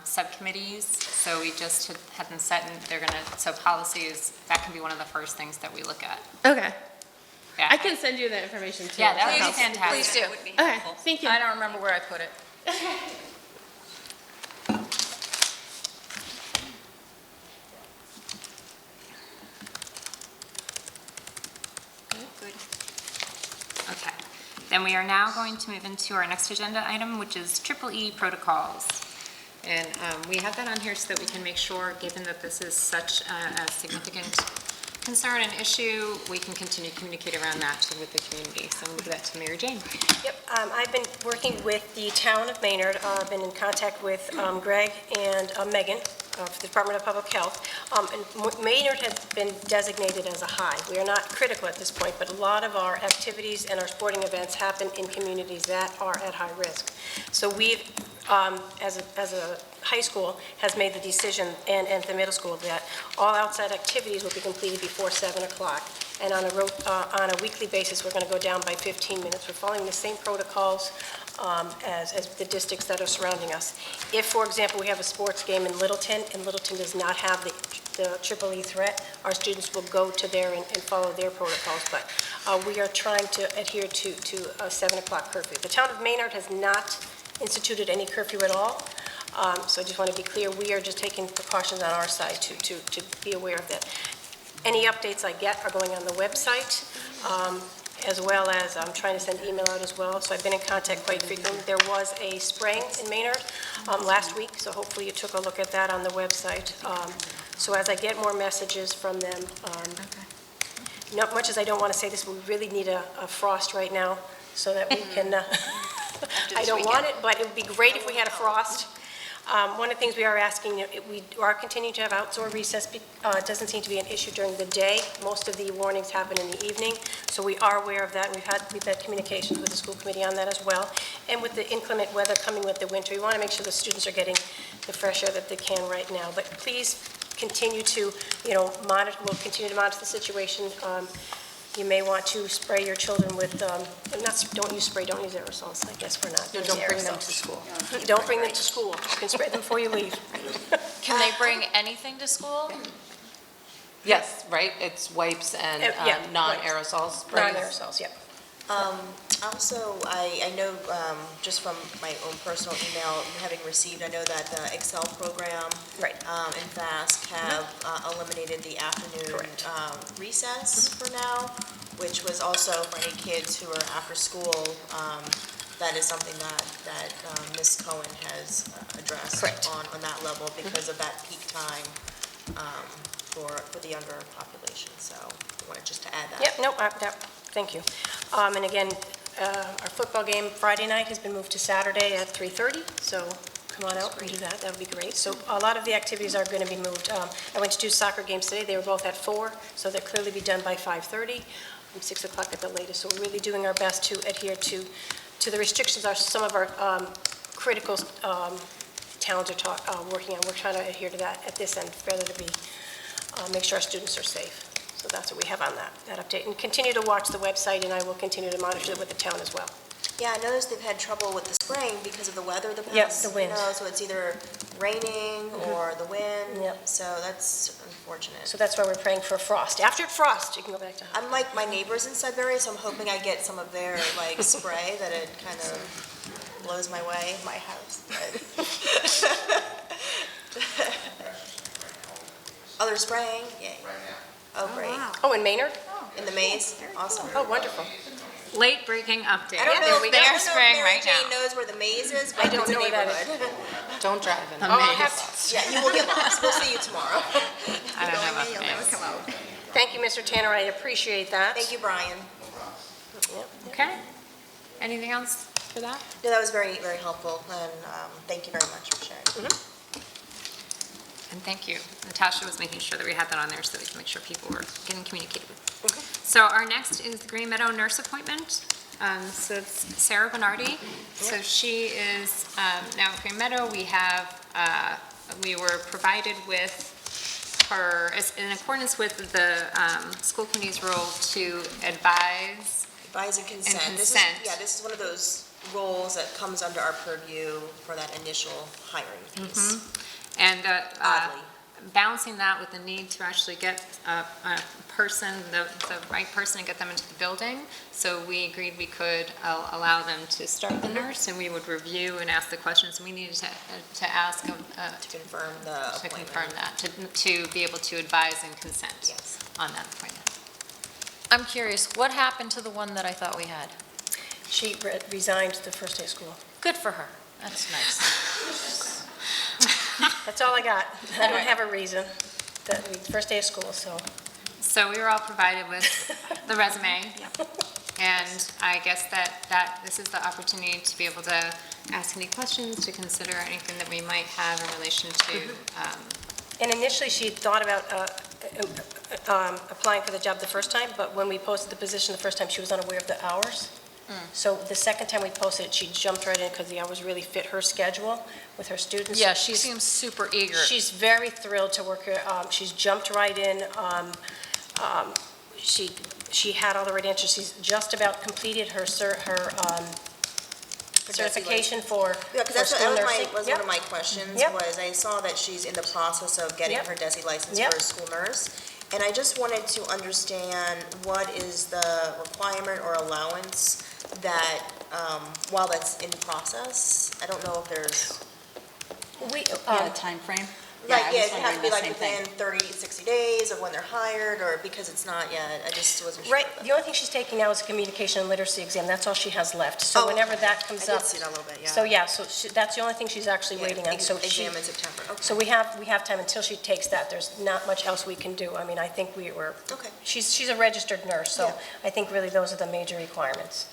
subcommittees, so we just had them set, and they're gonna, so policies, that can be one of the first things that we look at. Okay. Yeah. I can send you the information too. Yeah, that if would be helps. fantastic. Please do. Okay, thank you. I don't remember where I put it. Okay. Then we are now going to move into our next agenda item, which is EEE protocols. And we have that on here so that we can make sure, given that this is such a significant concern and issue, we can continue to communicate around that with the community. So I'm going to give that to Mary Jane. Yep, I've been working with the town of Maynard. I've been in contact with Greg and Megan of the Department of Public Health. And Maynard has been designated as a high. We are not critical at this point, but a lot of our activities and our sporting events happen in communities that are at high risk. So we've, as a high school has made the decision, and the middle school, that all outside activities will be completed before 7 o'clock. And on a weekly basis, we're going to go down by 15 minutes. We're following the same protocols as the districts that are surrounding us. If, for example, we have a sports game in Littleton, and Littleton does not have the triple E threat, our students will go to there and follow their protocols. But we are trying to adhere to a 7 o'clock curfew. The town of Maynard has not instituted any curfew at all. So I just want to be clear, we are just taking precautions on our side to be aware of that. Any updates I get are going on the website, as well as I'm trying to send email out as well. So I've been in contact quite frequently. There was a spraying in Maynard last week, so hopefully you took a look at that on the website. So as I get more messages from them, not much as I don't want to say this, we really need a frost right now so that we can, I don't want it, but it would be great if we had a frost. One of the things we are asking, we are continuing to have outdoor recess. It doesn't seem to be an issue during the day. Most of the warnings happen in the evening, so we are aware of that. We've had communications with the school committee on that as well. And with the inclement weather coming with the winter, we want to make sure the students are getting the fresh air that they can right now. But please continue to, monitor. We'll continue to monitor the situation. You may want to spray your children with, don't use aerosols, I guess we're not. No, don't bring them to school. Don't bring them to school. You can spray them before you leave. Can they bring anything to school? Yes, right? It's wipes and Yeah, non-aerosol sprays. Non-aerosols, yeah. Also, I know, just from my own personal email, having received, I know that the Excel program Right. and FASC have eliminated the afternoon recess for now, which was also for any kids who are after school. That is something that Ms. Cohen has addressed on that level because of that peak time for the younger population. So I wanted just to add that. Yep, no, thank you. And again, our football game Friday night has been moved to Saturday at 3:30, so come on out and do that. That would be great. So a lot of the activities are going to be moved. I went to 2 soccer games today. They were both at 4, so they'll clearly be done by 5:30, 6 o'clock at the latest. So we're really doing our best to adhere to the restrictions some of our critical towns are working on. We're trying to adhere to that at this end, rather to be make sure our students are safe. So that's what we have on that update. And continue to watch the website, and I will continue to monitor it with the town as well. Yeah, I noticed they've had trouble with the spraying because of the weather the past. Yes, the wind. So it's either raining or the wind. Yep. So that's unfortunate. So that's why we're praying for frost. After it frosts, you can go back to high. I'm like my neighbors in Sudbury, so I'm hoping I get some of their spray that it kind of blows my way, my house. Oh, they're spraying? Yay. Oh, great. Oh, in Maynard? In the maze? Awesome. Oh, wonderful. Late breaking update. I don't know They are if spraying Mary right Jane now. knows where the maze is, but I don't it's a know where that is. neighborhood. Don't drive in. Oh, I'll have to- Yeah, you will get lost. We'll see you tomorrow. I don't have updates. Thank you, Mr. Tanner, I appreciate that. Thank you, Brian. Okay. Anything else for that? No, that was very, very helpful, and thank you very much for sharing. And thank you. Natasha was making sure that we had that on there so we can make sure people were getting communicated with. So our next is the Green Meadow nurse appointment. So it's Sarah Bernardi. So she is now at Green Meadow. We were provided with her, in accordance with the school committee's role, to advise. Advise and consent. And This consent. is one of those roles that comes under our purview for that initial hiring piece. And Oddly. balancing that with the need to actually get a person, the right person, and get them into the building. So we agreed we could allow them to start the nurse, and we would review and ask the questions we needed to ask To confirm the to appointment. confirm that, to be able to advise and consent Yes. on that appointment. I'm curious, what happened to the one that I thought we had? She resigned the first day of school. Good for her. That's nice. That's all I got. I don't have a reason. The first day of school, so. So we were all provided with the resume. And I guess that this is the opportunity to be able to ask any questions, to consider anything that we might have in relation to. And initially, she thought about applying for the job the first time, but when we posted the position the first time, she was unaware of the hours. So the second time we posted it, she jumped right in because the hours really fit her schedule with her students. Yeah, she seems super eager. She's very thrilled to work here. She's jumped right in. She had all the right answers. She's just about completed her certification for Yeah, because school nursing. was one of my questions, Yep. was I saw that she's in the process of getting Yep. her DESI license Yep. for a school nurse. And I just wanted to understand what is the requirement or allowance that, while that's in process, I don't know if there's, timeframe? like, yeah, it has to be like within 30, 60 days of when they're hired, or because it's not yet, I just wasn't sure. Right, about the only thing she's taking now is a communication and literacy exam. That's all she has left. So Oh, whenever okay. that comes I up. did see that a little bit, yeah. So, yeah, so that's the only thing she's actually Yeah, waiting on. So she, exam in September, okay. so we have time until she takes that. There's not much else we can do. I mean, I think we're, Okay. she's a registered nurse, so Yeah. I think really those are the major requirements.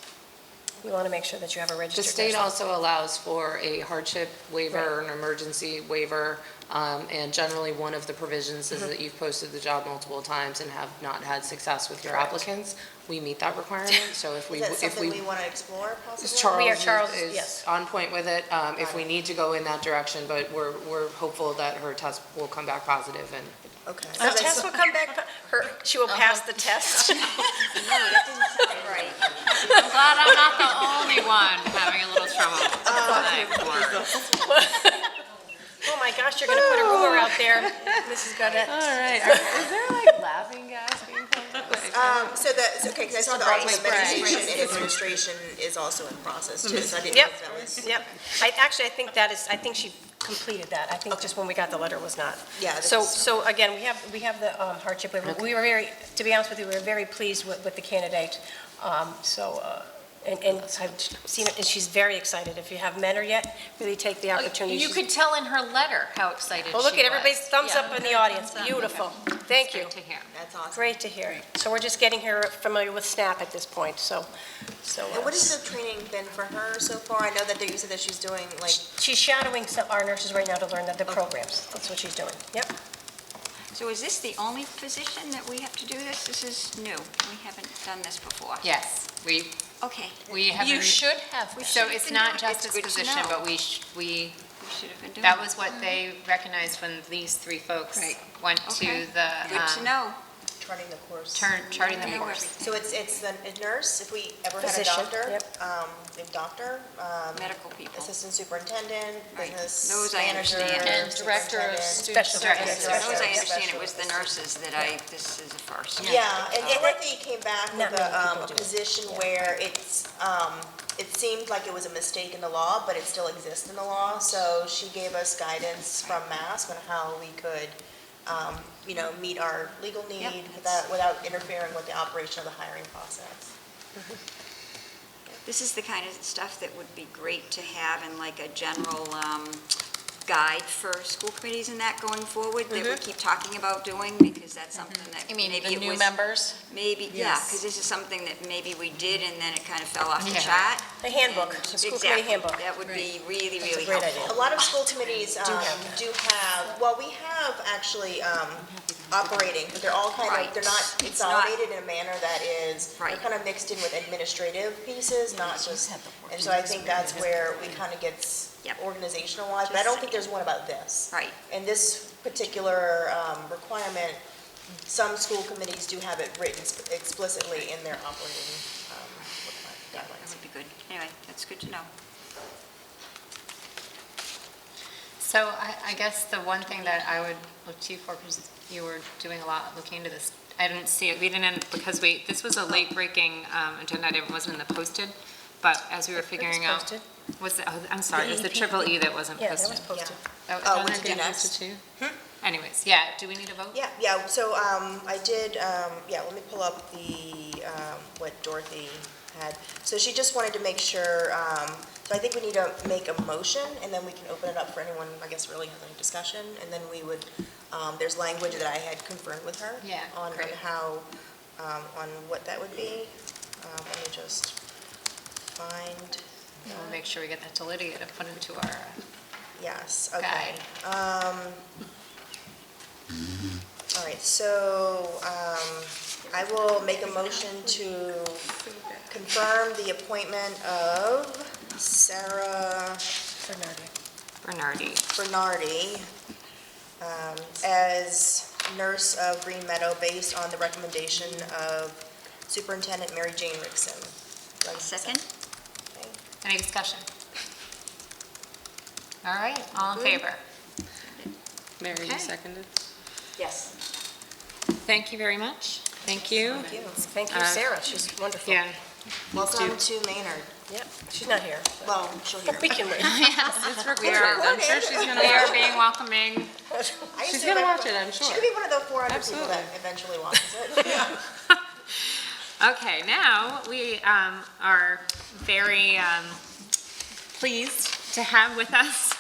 We want to make sure that you have a The registered nurse. state also allows for a hardship waiver, an emergency waiver, and generally one of the provisions is that you've posted the job multiple times and have not had success with your Correct. applicants. We meet that requirement, so if we, Is that something we want to explore possibly? Charles yes. is on point with it, if we need to go in that direction, but we're hopeful that her test will come back positive and Okay. The test will come back, she will pass the test. I'm glad I'm not the only one having a little trouble. Oh my gosh, you're going to put a rumor out there, Mrs. Godet. All right, is there like laughing gas being Okay, because I saw the office of medication and administration is also in process too, so I didn't know Yep, if that was. yep. I think she completed that. I think just when we got the letter was not. Yeah, this So, is- so again, we have the hardship waiver. We were very, to be honest with you, we were very pleased with the candidate. And I've seen it, and she's very excited. If you haven't met her yet, really take the opportunity. You could tell in her letter how excited she was. Oh, look at everybody's thumbs Yeah. up in the audience. Thumbs up. Beautiful. Thank you. Great to hear. That's awesome. Great to hear. So we're just getting her familiar with SNAP at this point, so. And what has the training been for her so far? I know that you said that she's doing like, She's shadowing our nurses right now to learn the programs. That's what she's doing. Yep. So is this the only position that we have to do this? This is new. We haven't done this before. Yes, Okay. we have. You should have. So it's not just It's this good to position, know. but we We should have been doing that this. was what they recognized when these three folks Right. went Okay. to the. Good to know. charting the course. Charting the Yeah. course. So it's the nurse, if we ever had a Physician, doctor, yep. a doctor, Medical people. assistant superintendent, Right. business Those I manager. understand. And director of superintendent. student Special services. director. Those I Special- understand, it was the nurses that this is a first. Yeah, and I think he came back Not with many a people do it. position where it seemed like it was a mistake in the law, but it still exists in the law. So she gave us guidance from Mass on how we could, meet our legal need without interfering with the operation of the hiring process. This is the kind of stuff that would be great to have in like a general guide for school committees and that going forward, that we keep talking about doing, because that's something that You mean maybe the it new was. members? Maybe, yeah, Yes. because this is something that maybe we did and then it kind of fell off the Yeah. chart. The handbook, And- the school committee Exactly. handbook. That would be really, That's a really great helpful. idea. A lot of school committees have do have, well, we have actually operating, but they're all kind of, Right. they're not It's not- consolidated in a manner that is, they're Right. kind of mixed in with administrative pieces, not just, and so I think that's where we kind of gets Yep. organizational wise, but I don't think there's one about this. Right. And this particular requirement, some school committees do have it written explicitly in their operating That guidelines. would be good. Anyway, that's good to know. So I guess the one thing that I would look to you for, because you were doing a lot looking into this, I didn't see it, we didn't, because this was a late breaking agenda item, it wasn't in the posted, but as we were figuring out. posted. I'm sorry, it was the triple E that wasn't Yeah, that posted. was posted. Oh, Oh, wasn't with it being DNS? posted too? Anyways, yeah, do we need a vote? Yeah, so I did, let me pull up the, what Dorothy had. So she just wanted to make sure, so I think we need to make a motion, and then we can open it up for anyone, I guess, really has any discussion, and then we would, there's language that I had confirmed with her. Yeah, On great. how, on what that would be. Let me just find, We'll make sure we get that to Lydia to put into our, yes, okay. Guide. All right, so I will make a motion to confirm the appointment of Sarah Bernardi as nurse of Green Meadow based on the recommendation of Superintendent Mary Jane Rickson. Do I have a Second? Okay. Any discussion? All right, all in favor? Mary, you Okay. seconded? Yes. Thank you very much. Thank you. Thank you. Thank you, Sarah, she's wonderful. Yeah. Welcome to Maynard. Yep, she's not here. Well, she'll hear. We can wait. It's recorded. I'm sure she's gonna We are watch it. being welcoming. She's gonna watch it, I'm She sure. could be one of the 400 people Absolutely. that eventually watches it. Okay, now we are very pleased to have with us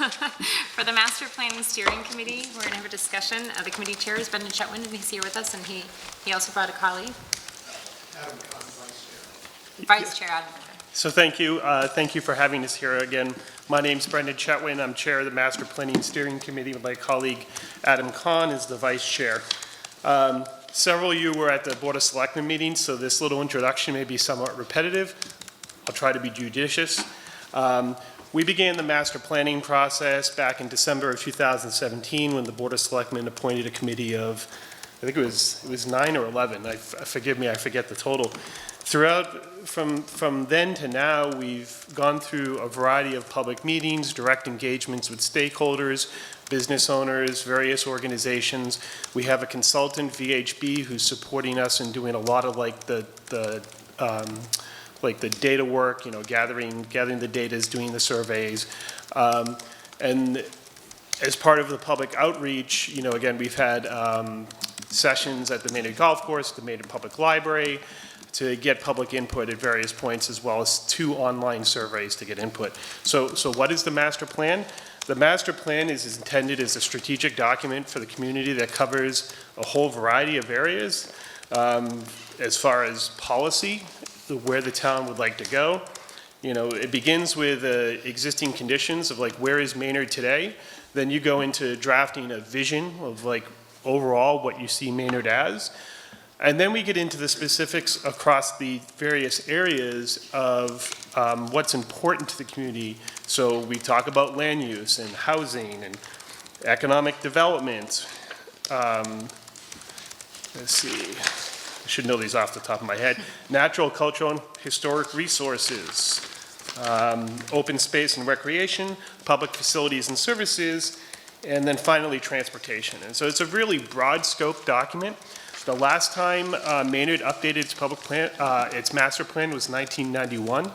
for the Master Planning Steering Committee. We're going to have a discussion. The committee chair is Brendan Chetwin, and he's here with us, and he also brought a colleague. Vice Chair Adam. So thank you. Thank you for having us here again. My name's Brendan Chetwin. I'm Chair of the Master Planning Steering Committee. My colleague Adam Kahn is the Vice Chair. Several of you were at the Board of Selectmen meeting, so this little introduction may be somewhat repetitive. I'll try to be judicious. We began the master planning process back in December of 2017 when the Board of Selectmen appointed a committee of, I think it was 9 or 11. Forgive me, I forget the total. Throughout, from then to now, we've gone through a variety of public meetings, direct engagements with stakeholders, business owners, various organizations. We have a consultant, VHB, who's supporting us in doing a lot of like the data work, gathering the data, doing the surveys. And as part of the public outreach, again, we've had sessions at the Maynard Golf Course, the Maynard Public Library, to get public input at various points, as well as 2 online surveys to get input. So what is the master plan? The master plan is intended as a strategic document for the community that covers a whole variety of areas as far as policy, where the town would like to go. It begins with existing conditions of like, where is Maynard today? Then you go into drafting a vision of like overall what you see Maynard as. And then we get into the specifics across the various areas of what's important to the community. So we talk about land use and housing and economic development. Let's see, I should know these off the top of my head. Natural, cultural, and historic resources, open space and recreation, public facilities and services, and then finally transportation. And so it's a really broad scope document. The last time Maynard updated its public plan, its master plan was 1991.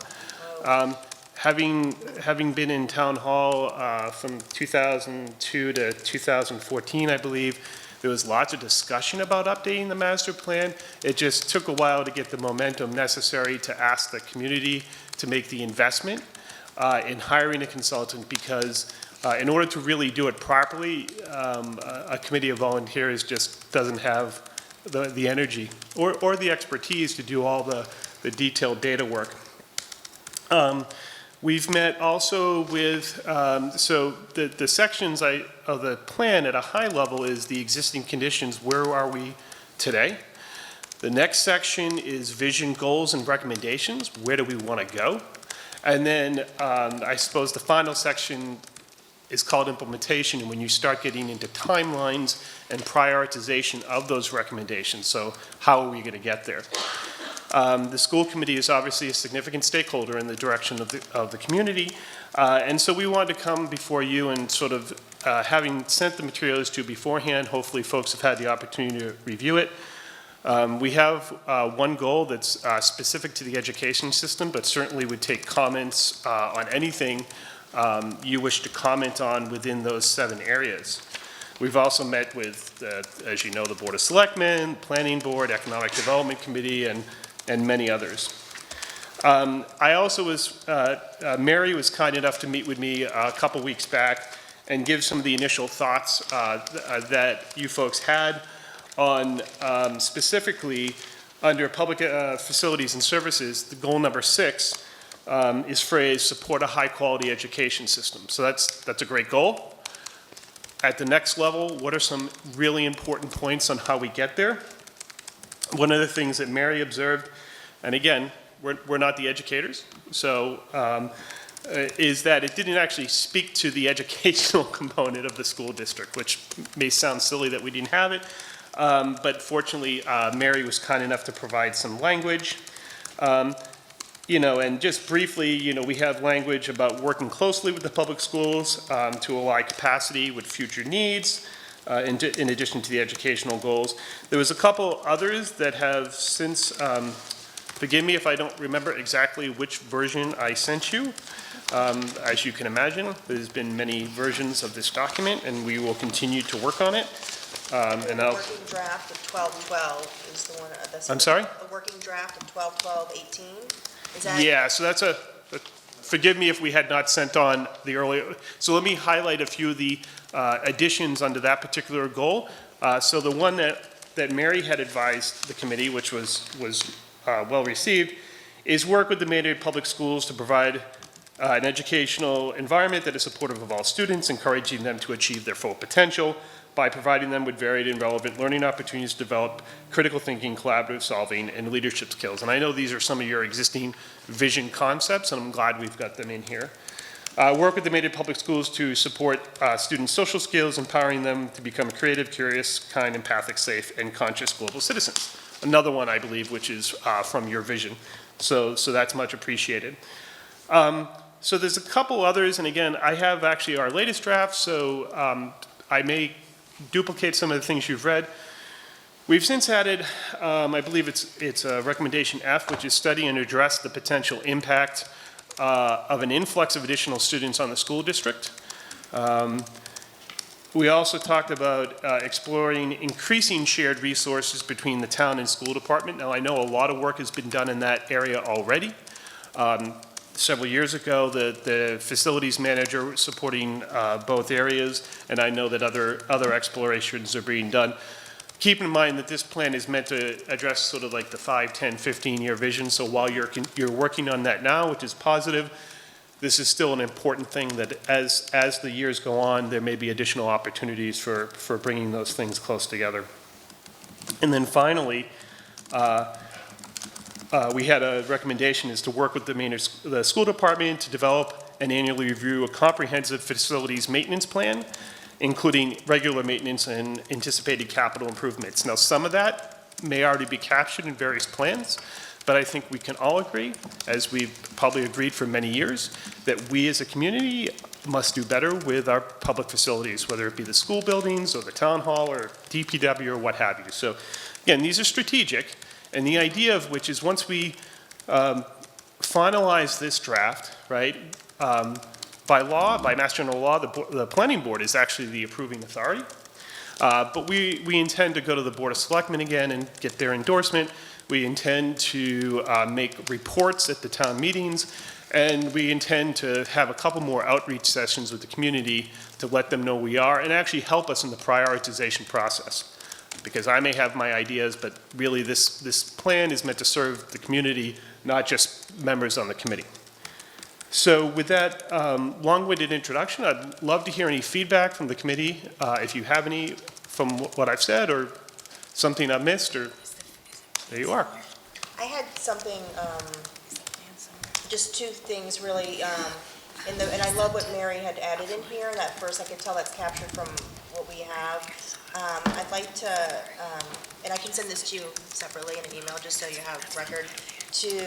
Having been in town hall from 2002 to 2014, I believe, there was lots of discussion about updating the master plan. It just took a while to get the momentum necessary to ask the community to make the investment in hiring a consultant, because in order to really do it properly, a committee of volunteers just doesn't have the energy or the expertise to do all the detailed data work. We've met also with, so the sections of the plan at a high level is the existing conditions, where are we today? The next section is vision, goals, and recommendations, where do we want to go? And then I suppose the final section is called implementation, and when you start getting into timelines and prioritization of those recommendations. So how are we going to get there? The school committee is obviously a significant stakeholder in the direction of the community, and so we wanted to come before you and sort of, having sent the materials to you beforehand, hopefully folks have had the opportunity to review it. We have one goal that's specific to the education system, but certainly would take comments on anything you wish to comment on within those 7 areas. We've also met with, as you know, the Board of Selectmen, Planning Board, Economic Development Committee, and many others. I also was, Mary was kind enough to meet with me a couple weeks back and give some of the initial thoughts that you folks had on specifically under public facilities and services. The goal number 6 is phrased, support a high-quality education system. So that's a great goal. At the next level, what are some really important points on how we get there? One of the things that Mary observed, and again, we're not the educators. So is that it didn't actually speak to the educational component of the school district, which may sound silly that we didn't have it. But fortunately, Mary was kind enough to provide some language. And just briefly, we have language about working closely with the public schools to align capacity with future needs, in addition to the educational goals. There was a couple others that have since, forgive me if I don't remember exactly which version I sent you. As you can imagine, there's been many versions of this document, and we will continue to work on it. The working draft of 12-12 is the one. I'm sorry? The working draft of 12-12-18, is that? Yeah, so that's forgive me if we had not sent on the earlier, so let me highlight a few of the additions under that particular goal. So the one that Mary had advised the committee, which was well received, is work with the Maynard Public Schools to provide an educational environment that is supportive of all students, encouraging them to achieve their full potential by providing them with varied and relevant learning opportunities to develop critical thinking, collaborative solving, and leadership skills. And I know these are some of your existing vision concepts, and I'm glad we've got them in here. Work with the Meadow Public Schools to support students' social skills, empowering them to become creative, curious, kind, empathic, safe, and conscious global citizens. Another one, I believe, which is from your vision. So that's much appreciated. So there's a couple others, and again, I have actually our latest draft, so I may duplicate some of the things you've read. We've since added, I believe it's recommendation F, which is study and address the potential impact of an influx of additional students on the school district. We also talked about exploring increasing shared resources between the town and school department. Now, I know a lot of work has been done in that area already. Several years ago, the facilities manager was supporting both areas, and I know that other explorations are being done. Keep in mind that this plan is meant to address sort of like the 5, 10, 15-year vision, so while you're working on that now, which is positive, this is still an important thing that as the years go on, there may be additional opportunities for bringing those things close together. And then finally, we had a recommendation is to work with the school department to develop and annually review a comprehensive facilities maintenance plan, including regular maintenance and anticipated capital improvements. Now, some of that may already be captured in various plans, but I think we can all agree, as we've probably agreed for many years, that we as a community must do better with our public facilities, whether it be the school buildings or the town hall or DPW or what have you. So again, these are strategic, and the idea of which is once we finalize this draft, right, by law, by Mass General Law, the planning board is actually the approving authority. But we intend to go to the Board of Selectmen again and get their endorsement. We intend to make reports at the town meetings, and we intend to have a couple more outreach sessions with the community to let them know we are and actually help us in the prioritization process. Because I may have my ideas, but really this plan is meant to serve the community, not just members on the committee. So with that long-winded introduction, I'd love to hear any feedback from the committee, if you have any from what I've said or something I've missed, or there you are. I had something, just two things really, and I love what Mary had added in here, that first I could tell that's captured from what we have. I'd like to, and I can send this to you separately in an email, just so you have record,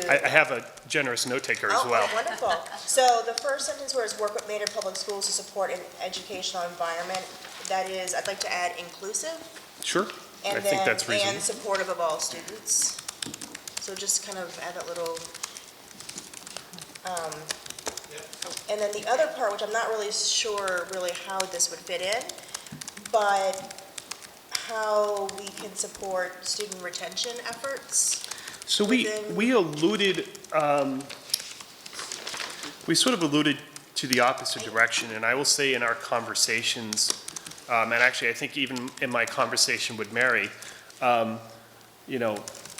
I have a generous note taker as well. Oh, wonderful. So the first sentence where it's work with Maynard Public Schools to support an educational environment, that is, I'd like to add inclusive. Sure, I think that's reasonable. And supportive of all students. So just kind of add that little, and then the other part, which I'm not really sure really how this would fit in, but how we can support student retention efforts. So we alluded, we sort of alluded to the opposite direction, and I will say in our conversations, and actually I think even in my conversation with Mary, you know,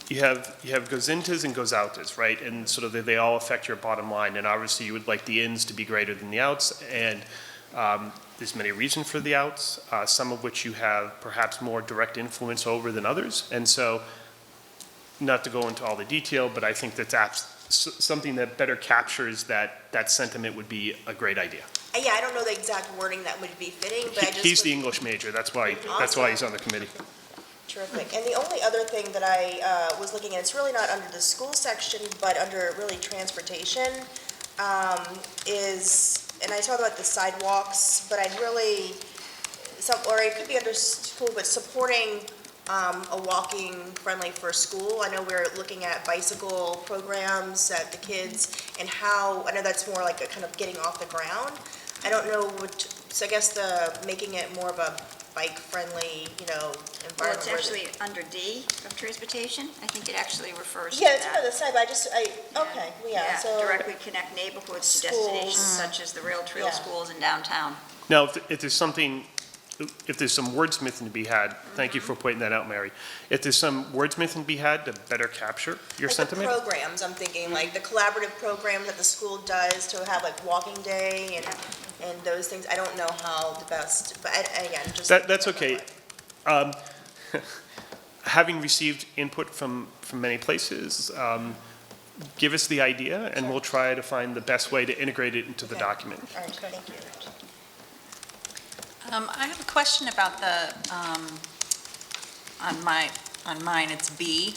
you have goes-intas and goes-outas, right? And sort of they all affect your bottom line, and obviously you would like the ins to be greater than the outs, and there's many reasons for the outs, some of which you have perhaps more direct influence over than others, and so not to go into all the detail, but I think that's something that better captures that sentiment would be a great idea. Yeah, I don't know the exact wording that would be fitting, but I just. He's the English major, that's why he's on the committee. Terrific. And the only other thing that I was looking at, it's really not under the school section, but under really transportation, is, and I talked about the sidewalks, but I'd really, or it could be under school, but supporting a walking friendly for school. I know we're looking at bicycle programs at the kids and how, I know that's more like a kind of getting off the ground. I don't know what, so I guess making it more of a bike-friendly, environment. Well, it's actually under D of transportation. I think it actually refers to Yeah, it's that. on the side, but okay, yeah, so. Directly connect neighborhoods to destinations such as the rail trail Yeah. schools and downtown. Now, if there's some wordsmithing to be had, thank you for pointing that out, Mary. If there's some wordsmithing to be had to better capture your Like sentiment. the programs, I'm thinking, like the collaborative program that the school does to have like walking day and those things. I don't know how the best, but again, just. That's okay. Having received input from many places, give us the idea and we'll try to find the best way to integrate it into the document. All right, thank you. I have a question about the, on mine, it's B,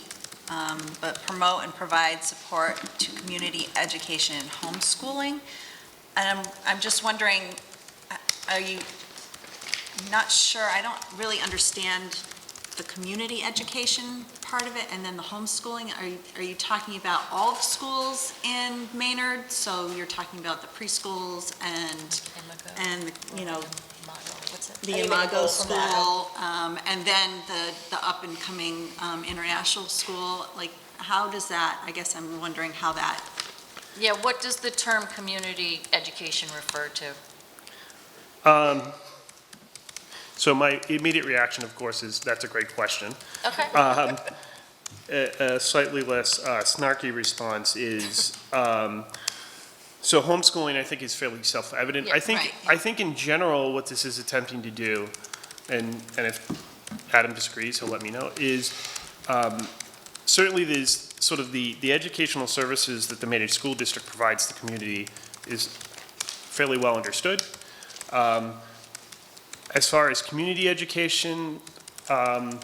but promote and provide support to community education and homeschooling. And I'm just wondering, are you, I'm not sure, I don't really understand the community education part of it and then the homeschooling. Are you talking about all the schools in Maynard? So you're talking about the preschools and the Imago School, and then the up-and-coming international school, like, how does that, I guess I'm wondering how that, Yeah, what does the term community education refer to? So my immediate reaction, of course, is that's a great question. Okay. A slightly less snarky response is, so homeschooling, I think, is fairly self-evident. Yeah, right, yeah. I think in general, what this is attempting to do, and if Adam disagrees, he'll let me know, is certainly there's sort of the educational services that the Maynard School District provides the community is fairly well understood. As far as community education, I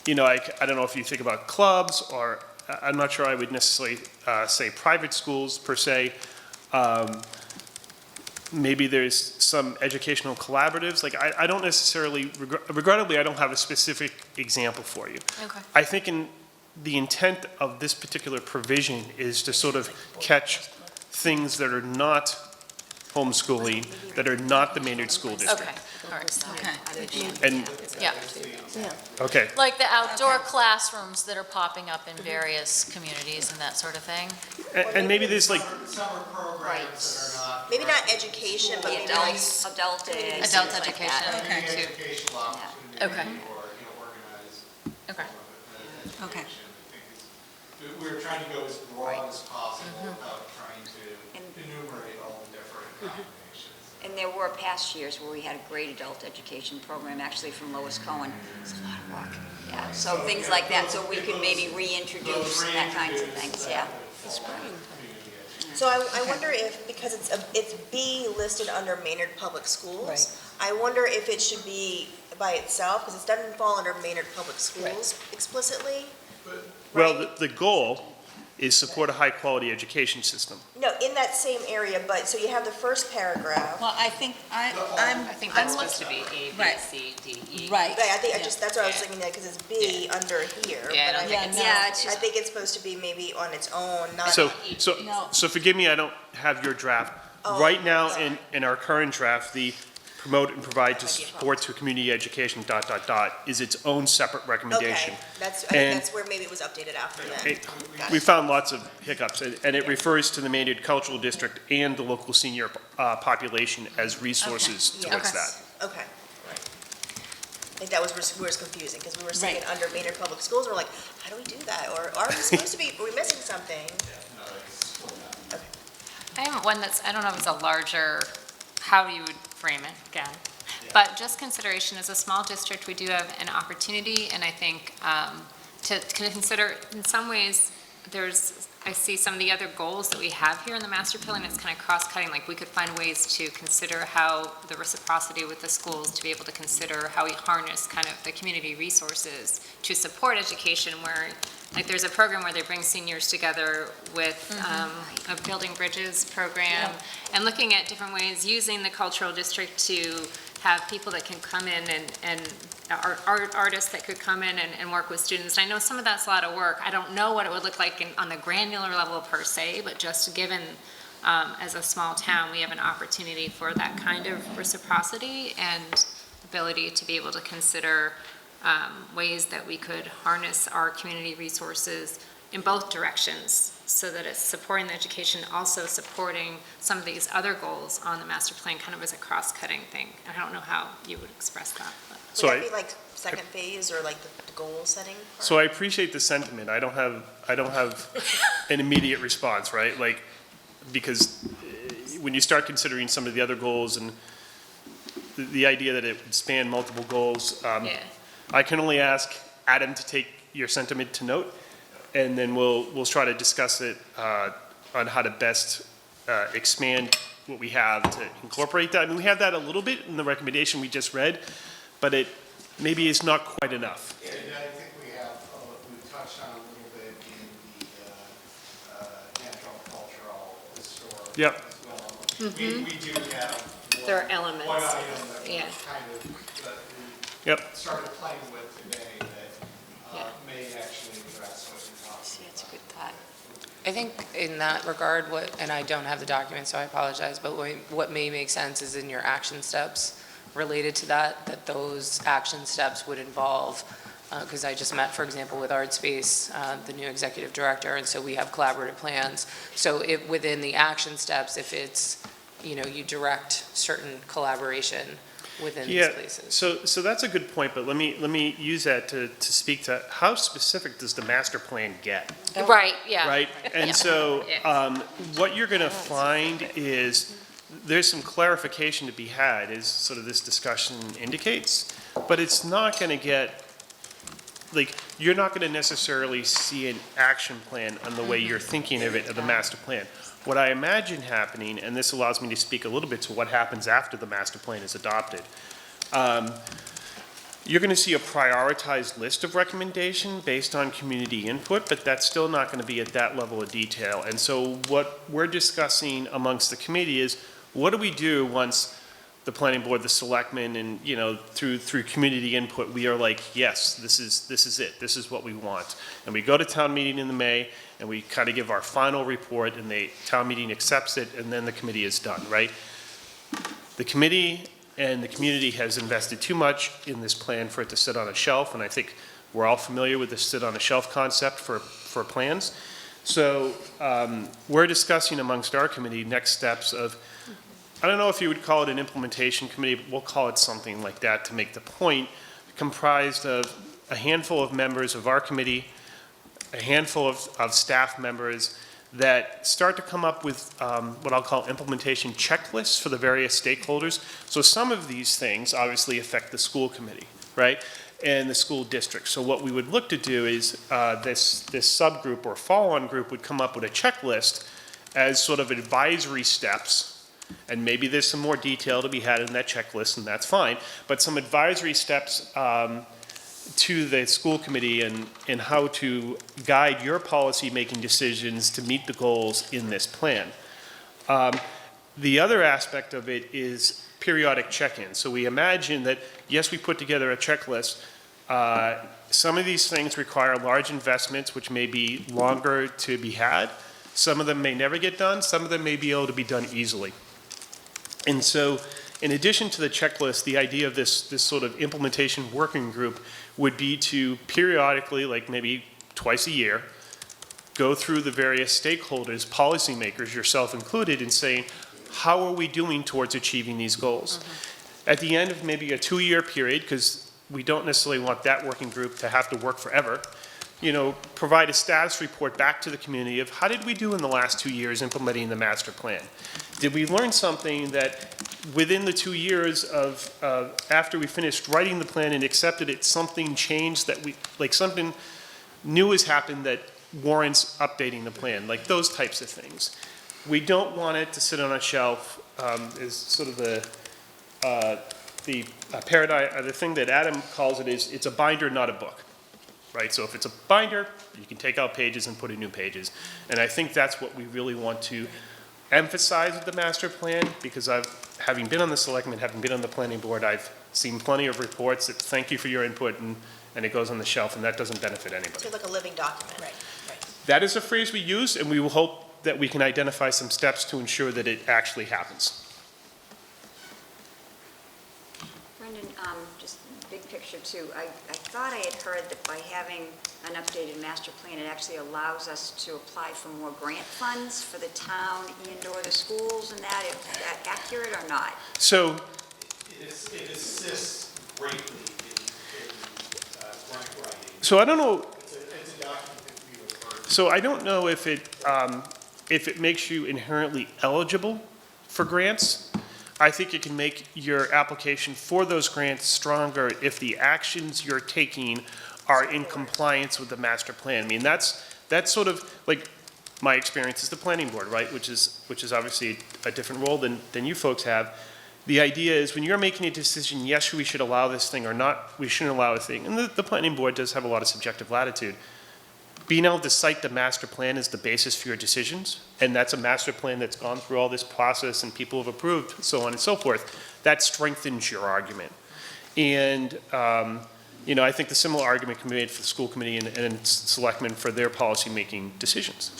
don't know if you think about clubs, or I'm not sure I would necessarily say private schools per se. Maybe there's some educational collaboratives. Like, I don't necessarily, regrettably, I don't have a specific example for you. Okay. I think the intent of this particular provision is to sort of catch things that are not homeschooling, that are not the Maynard School District. Okay, all right, okay. And, Yeah, okay, like the outdoor classrooms that are popping up in various communities and that sort of thing. and maybe there's like, Summer programs that are not. Maybe not education, but The maybe like. adult ed. Adult things like education. that. Okay. Community educational opportunity. Okay. Or, organize. Okay. Okay. We're trying to go as broad as possible without trying to enumerate all the different combinations. And there were past years where we had a great adult education program, actually from Lois Cohen. It's a lot of work. Yeah, so things like that, so we could maybe reintroduce that kinds of things, yeah. So I wonder if, because it's B listed under Maynard Public Schools, I wonder if it should be by itself, because it doesn't fall under Maynard Public Schools explicitly. well, the goal is support a high-quality education system. No, in that same area, but, so you have the first paragraph. well, I think I think that's supposed to be A, B, Right. C, D, E. Right. Right, I think, that's what I was thinking, because it's B under here. Yeah, I but don't think it's. Yeah, it's I think it's supposed to be maybe on its own, not. No. So forgive me, I don't have your draft. Oh, Right now, sorry. in our current draft, the promote and provide to support to community education, is its own separate recommendation. Okay, I think And- that's where maybe it was updated after then. It- Got We it. found lots of hiccups, and it refers to the Maynard Cultural District and the local senior population as resources Okay. towards Okay. that. Okay, right. I think that was where it's confusing, because we were seeing it Right. under Maynard Public Schools, we're like, how do we do that? Or are we supposed to be, are we missing something? I have one that's, I don't know if it's a larger, how you would frame it, again. But just consideration, as a small district, we do have an opportunity, and I think to consider, in some ways, I see some of the other goals that we have here in the master plan, it's kind of cross-cutting, like we could find ways to consider how the reciprocity with the schools, to be able to consider how we harness kind of the community resources to support education, where, like, there's a program where they bring seniors together with a Building Bridges program, and looking at different ways, using the cultural district to have people that can come in and artists that could come in and work with students. I know some of that's a lot of work. I don't know what it would look like on the granular level per se, but just given as a small town, we have an opportunity for that kind of reciprocity and ability to be able to consider ways that we could harness our community resources in both directions, so that it's supporting the education, also supporting some of these other goals on the master plan, kind of as a cross-cutting thing. I don't know how you would express that. But. So Would that be like second phase or like the goal setting part? So I appreciate the sentiment. I don't have an immediate response, right? Like, because when you start considering some of the other goals and the idea that it would span multiple goals, I can only ask Adam to take your sentiment to note, and then we'll try to discuss it on how to best expand what we have to incorporate that. I mean, we have that a little bit in the recommendation we just read, but it maybe is not quite enough. Yeah, I think we touched on a little bit in the natural, cultural, historic Yep. as well. We do have There are elements. one item that we Yeah. kind of, that we Yep. started playing with today that may actually address what you're talking about. That's a good thought. I think in that regard, and I don't have the document, so I apologize, but what may make sense is in your action steps related to that those action steps would involve, because I just met, for example, with ArtSpace, the new executive director, and so we have collaborative plans. So if within the action steps, if it's, you direct certain collaboration within these places. So that's a good point, but let me use that to speak to how specific does the master plan get? Right, yeah. Right? And so what you're going to find is there's some clarification to be had, as sort of this discussion indicates, but it's not going to get, like, you're not going to necessarily see an action plan on the way you're thinking of it, of the master plan. What I imagine happening, and this allows me to speak a little bit to what happens after the master plan is adopted, you're going to see a prioritized list of recommendation based on community input, but that's still not going to be at that level of detail. And so what we're discussing amongst the committee is, what do we do once the planning board, the selectmen, and, through community input, we are like, yes, this is it, this is what we want. And we go to town meeting in the May, and we kind of give our final report, and the town meeting accepts it, and then the committee is done, right? The committee and the community has invested too much in this plan for it to sit on a shelf, and I think we're all familiar with the sit on a shelf concept for plans. So we're discussing amongst our committee next steps of, I don't know if you would call it an implementation committee, but we'll call it something like that to make the point, comprised of a handful of members of our committee, a handful of staff members that start to come up with what I'll call implementation checklists for the various stakeholders. So some of these things obviously affect the school committee, right? And the school district. So what we would look to do is this subgroup or follow-on group would come up with a checklist as sort of advisory steps. And maybe there's some more detail to be had in that checklist, and that's fine. But some advisory steps to the school committee and how to guide your policy-making decisions to meet the goals in this plan. The other aspect of it is periodic check-ins. So we imagine that, yes, we put together a checklist. Some of these things require large investments, which may be longer to be had. Some of them may never get done. Some of them may be able to be done easily. And so, in addition to the checklist, the idea of this sort of implementation working group would be to periodically, like maybe twice a year, go through the various stakeholders, policymakers, yourself included, and saying, how are we doing towards achieving these goals? At the end of maybe a 2-year period, because we don't necessarily want that working group to have to work forever, provide a status report back to the community of how did we do in the last 2 years implementing the master plan? Did we learn something that within the 2 years of after we finished writing the plan and accepted it, something changed that something new has happened that warrants updating the plan, like those types of things. We don't want it to sit on a shelf, is sort of the paradigm, the thing that Adam calls it is, it's a binder, not a book, right? So if it's a binder, you can take out pages and put in new pages. And I think that's what we really want to emphasize with the master plan, because having been on the selectmen, having been on the planning board, I've seen plenty of reports that thank you for your input, and it goes on the shelf, and that doesn't benefit anybody. So like a living document. Right. That is a phrase we use, and we will hope that we can identify some steps to ensure that it actually happens. Brendan, just big picture too, I thought I had heard that by having an updated master plan, it actually allows us to apply for more grant funds for the town and/or the schools and that. Is that accurate or not? So, It assists greatly in grant writing. so I don't know, It's a document that we refer to. so I don't know if it makes you inherently eligible for grants. I think it can make your application for those grants stronger if the actions you're taking are in compliance with the master plan. I mean, that's sort of like my experience as the planning board, right? Which is obviously a different role than you folks have. The idea is when you're making a decision, yes, we should allow this thing or not, we shouldn't allow a thing. And the planning board does have a lot of subjective latitude. Being able to cite the master plan as the basis for your decisions, and that's a master plan that's gone through all this process and people have approved, so on and so forth, that strengthens your argument. And, I think the similar argument can be made for the school committee and selectmen for their policy-making decisions.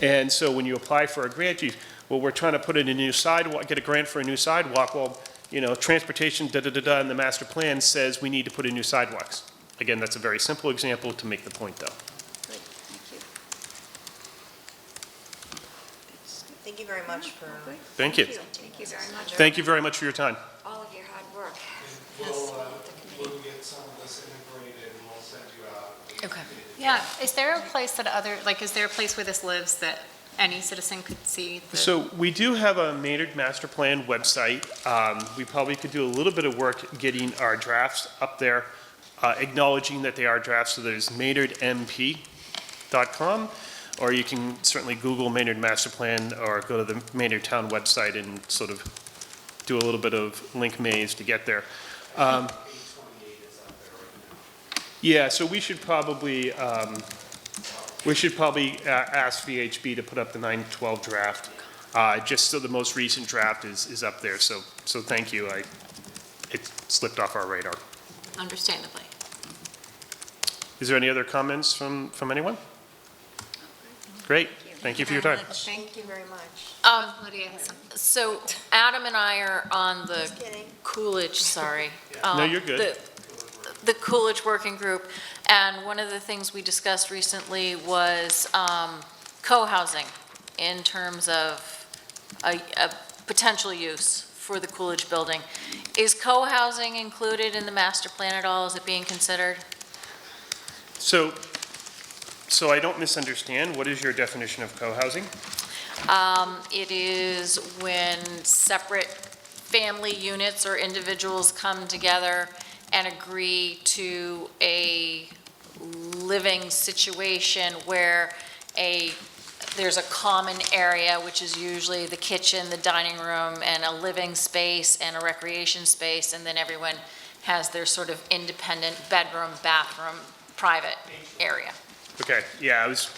And so when you apply for a grant, we're trying to put in a new sidewalk, get a grant for a new sidewalk, well, transportation, da-da-da-da, and the master plan says we need to put in new sidewalks. Again, that's a very simple example to make the point, though. Good, thank you. Thank you very much for. Thank you. Thank you very much. Thank you very much for your time. All of your hard work. We'll get some of this integrated and we'll send you out. Okay. Yeah, is there a place is there a place where this lives that any citizen could see? So we do have a Maynard master plan website. We probably could do a little bit of work getting our drafts up there, acknowledging that they are drafts. So there's maynardmp.com, or you can certainly Google Maynard master plan or go to the Maynard town website and sort of do a little bit of link maze to get there. 828 is up there right now. Yeah, so we should probably ask VHB to put up the 912 draft, just so the most recent draft is up there. So thank you. It slipped off our radar. Understandably. Is there any other comments from anyone? Great. Thank you for your time. Thank you very much. Lydia has something. So Adam and I are on the Just kidding. Coolidge, sorry. No, you're good. The Coolidge Working Group, and one of the things we discussed recently was co-housing in terms of a potential use for the Coolidge building. Is co-housing included in the master plan at all? Is it being considered? So I don't misunderstand. What is your definition of co-housing? It is when separate family units or individuals come together and agree to a living situation where there's a common area, which is usually the kitchen, the dining room, and a living space and a recreation space, and then everyone has their sort of independent bedroom, bathroom, private area. Okay, yeah, I was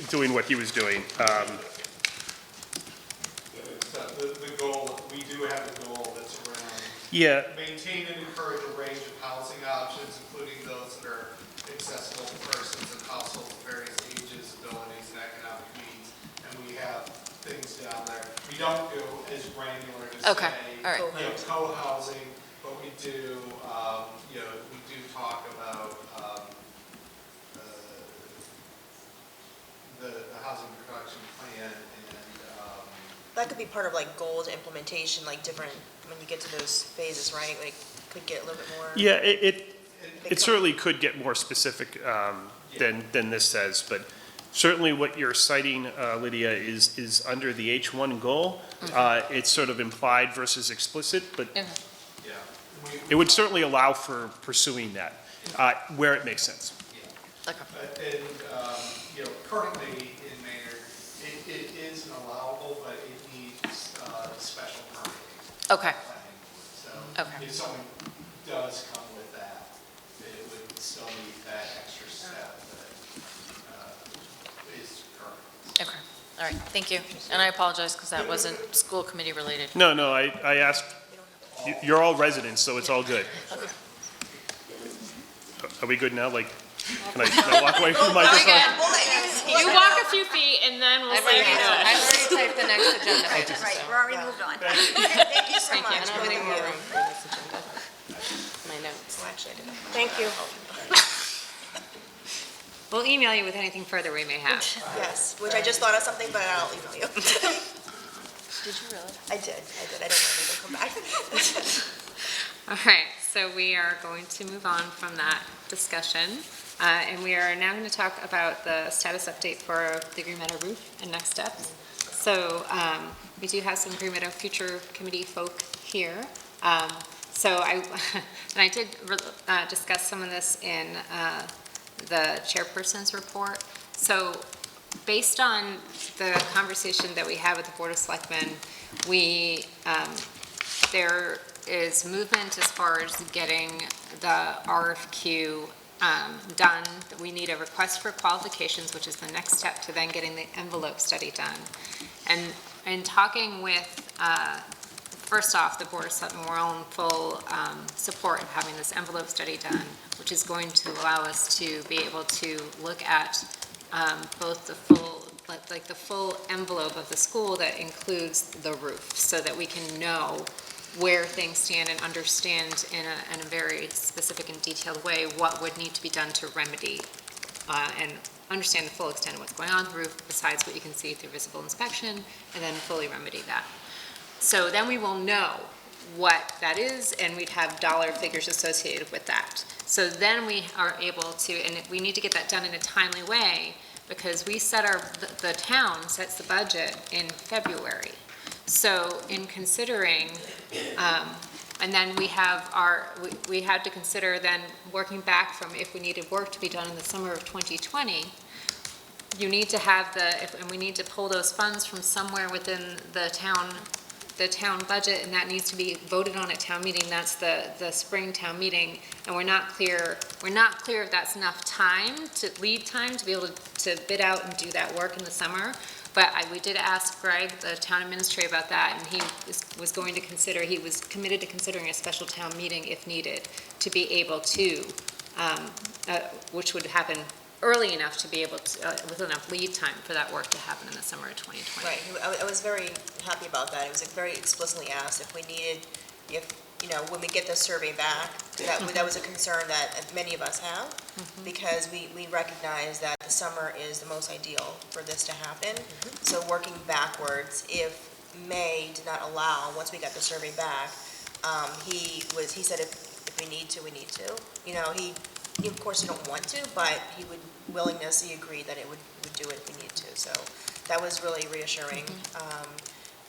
doing what he was doing. The goal, we do have a goal that's around Yeah, maintain and encourage a range of housing options, including those that are accessible to persons and households of various ages, abilities, and economic needs. And we have things down there. We don't go as granular as Okay, say, all right. co-housing, but we do, we do talk about the housing production plan and That could be part of like goals implementation, like different, when you get to those phases, right? Like, could get a little bit more. yeah, it certainly could get more specific than this says, but certainly what you're citing, Lydia, is under the H1 goal. It's sort of implied versus explicit, but it would certainly allow for pursuing that where it makes sense. Okay. And, currently in Maynard, it is allowable, but it needs special permitting. Okay. So Okay. if someone does come with that, it would still need that extra step that is current. Okay, all right, thank you. And I apologize because that wasn't school committee related. No, I asked, you're all residents, so it's all good. Are we good now? Like, can I walk away from the microphone? You walk a few feet and then we'll see if you do it. I've already typed the next agenda item. Right, we're already moved on. Thank you so much. I don't have any more room for this agenda. My notes. Thank you. We'll email you with anything further we may have. Yes, which I just thought of something, but I'll email you. Did you really? I did. I don't want to come back. All right, so we are going to move on from that discussion. And we are now going to talk about the status update for the Green Meadow roof and next steps. So we do have some Green Meadow future committee folk here. So I did discuss some of this in the chairperson's report. So based on the conversation that we had with the Board of Selectmen, there is movement as far as getting the RFQ done. We need a request for qualifications, which is the next step to then getting the envelope study done. And in talking with, first off, the Board of Selectmen, we're all in full support of having this envelope study done, which is going to allow us to be able to look at both the full, like the full envelope of the school that includes the roof, so that we can know where things stand and understand in a very specific and detailed way what would need to be done to remedy and understand the full extent of what's going on with the roof, besides what you can see through visible inspection, and then fully remedy that. So then we will know what that is, and we'd have dollar figures associated with that. So then we are able to, and we need to get that done in a timely way, because we set the town sets the budget in February. So in considering, and then we have we had to consider then working back from if we needed work to be done in the summer of 2020, you need to have and we need to pull those funds from somewhere within the town budget, and that needs to be voted on at town meeting. That's the spring town meeting, and we're not clear if that's enough lead time to be able to bid out and do that work in the summer. But we did ask Greg, the town administrator, about that, and he was going to consider, he was committed to considering a special town meeting if needed to be able to, which would happen early enough to be able to, with enough lead time for that work to happen in the summer of 2020. Right, I was very happy about that. It was very explicitly asked if we needed, when we get the survey back, that was a concern that many of us have, because we recognize that the summer is the most ideal for this to happen. So working backwards, if May did not allow, once we got the survey back, he said if we need to, we need to. He of course didn't want to, but he agreed that it would do it if we need to. So that was really reassuring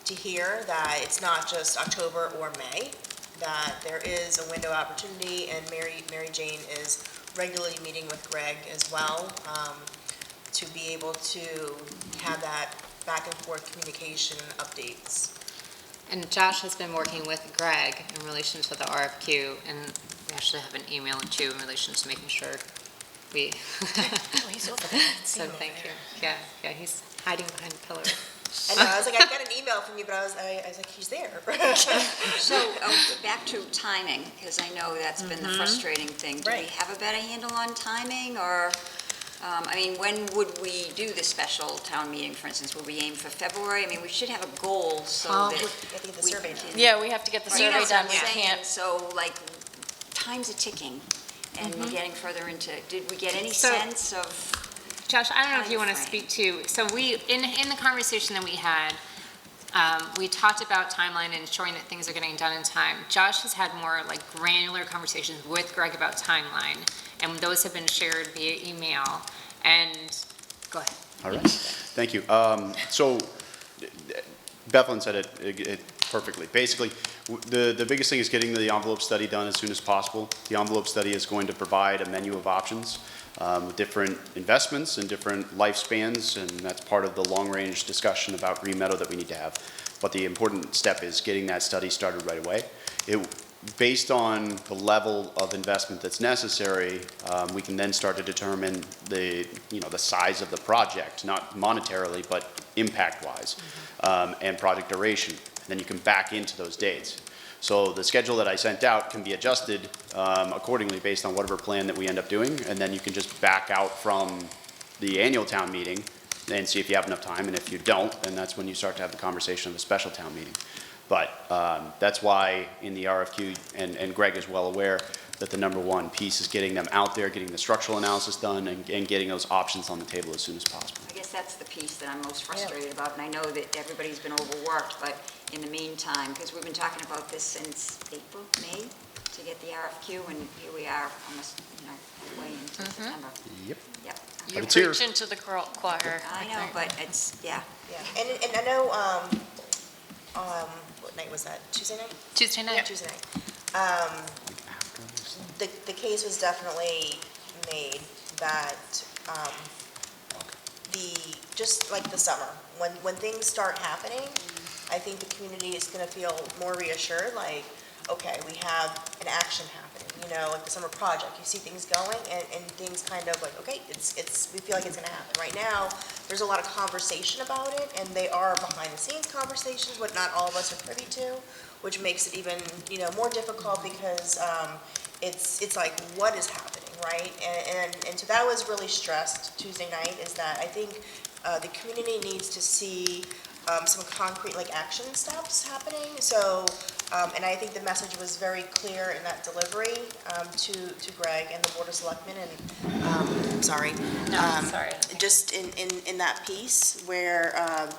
to hear that it's not just October or May, that there is a window of opportunity, and Mary Jane is regularly meeting with Greg as well to be able to have that back and forth communication updates. And Josh has been working with Greg in relation to the RFQ, and we actually have an email too in relation to making sure we. Oh, he's over there. So thank you. Yeah, he's hiding behind a pillar. I know, I was like, I got an email from you, but I was like, he's there. So back to timing, because I know that's been the frustrating thing. Do we have a better handle on timing, or, when would we do the special town meeting, for instance? Would we aim for February? We should have a goal so that We have to get the survey done. Yeah, we have to get the survey done. We Saying, can't. So, time's a ticking, and we're getting further into, did we get any So- sense of? Josh, I don't know if you want to Timeframe. speak to, so in the conversation that we had, we talked about timeline and ensuring that things are getting done in time. Josh has had more granular conversations with Greg about timeline, and those have been shared via email. And go ahead. All right, thank you. So Bethlen said it perfectly. Basically, The biggest thing is getting the envelope study done as soon as possible. The envelope study is going to provide a menu of options, with different investments and different lifespans, and that's part of the long-range discussion about Green Meadow that we need to have. But the important step is getting that study started right away. Based on the level of investment that's necessary, we can then start to determine the size of the project, not monetarily, but impact-wise, and project duration. And then you can back into those dates. So the schedule that I sent out can be adjusted accordingly based on whatever plan that we end up doing, and then you can just back out from the annual town meeting and see if you have enough time, and if you don't, then that's when you start to have the conversation of a special town meeting. But that's why in the RFQ, and Greg is well aware, that the number one piece is getting them out there, getting the structural analysis done, and getting those options on the table as soon as possible. I guess that's the piece that I'm most frustrated about, and I know that everybody's been overworked, but in the meantime, because we've been talking about this since April, May, to get the RFQ, and here we are almost, way into September. Yep. Yep. You're it's here. preaching to the choir. I know, but it's, yeah. Yeah, and I know, what night was that? Tuesday night? Tuesday night. Yeah, Tuesday night. The case was definitely made that, just like the summer, when things start happening, I think the community is gonna feel more reassured, like, okay, we have an action happening, like the summer project, you see things going, and things kind of like, okay, we feel like it's gonna happen. Right now, there's a lot of conversation about it, and they are behind the scenes conversations, what not all of us are privy to, which makes it even, more difficult because, it's like, what is happening, right? And so that was really stressed Tuesday night, is that I think, the community needs to see, some concrete, action steps happening. So, and I think the message was very clear in that delivery, to Greg and the Board of Selectmen, and, sorry. Sorry. Just in that piece where,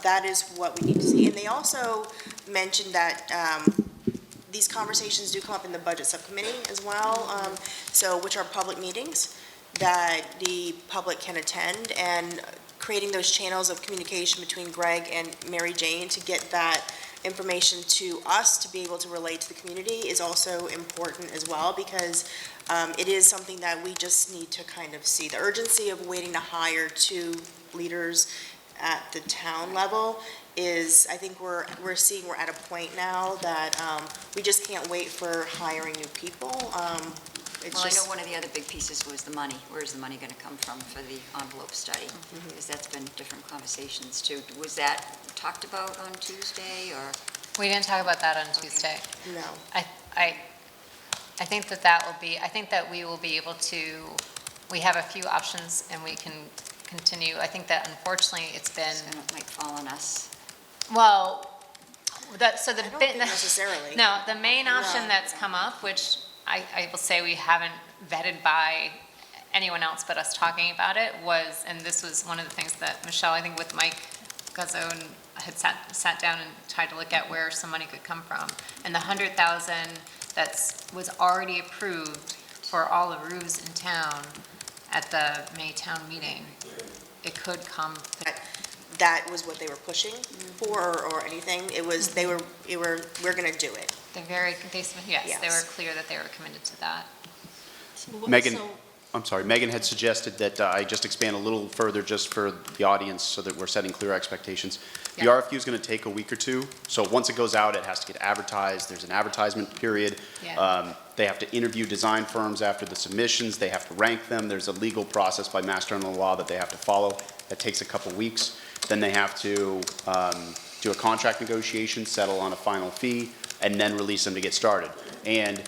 that is what we need to see. And they also mentioned that, these conversations do come up in the budget subcommittee as well, which are public meetings that the public can attend, and creating those channels of communication between Greg and Mary Jane to get that information to us to be able to relate to the community is also important as well, because it is something that we just need to kind of see. The urgency of waiting to hire two leaders at the town level is, I think we're at a point now that we just can't wait for hiring new people. Well, I know one of the other big pieces was the money. Where's the money going to come from for the envelope study? Because that's been different conversations too. Was that talked about on Tuesday, or? We didn't talk about that on Tuesday. No. I think that will be, I think that we will be able to, we have a few options and we can continue. I think that unfortunately it's been. So it might fall on us. Well, I don't think necessarily. No, the main option No. that's come up, which I will say we haven't vetted by anyone else but us talking about it, was, and this was one of the things that Michelle, I think with Mike Gazzone, had sat down and tried to look at where some money could come from. And the 100,000 was already approved for all the roofs in town at the May town meeting, it could come. That was what they were pushing for, or anything. It was, we're gonna do it. Yes, they were clear that they were committed to that. Megan, I'm sorry, Megan had suggested that I just expand a little further just for the audience so that we're setting clear expectations. The Yeah. RFQ is going to take a week or two, so once it goes out, it has to get advertised. There's an advertisement period. Yeah. They have to interview design firms after the submissions. They have to rank them. There's a legal process by Mass General Law that they have to follow. That takes a couple weeks. Then they have to do a contract negotiation, settle on a final fee, and then release them to get started. And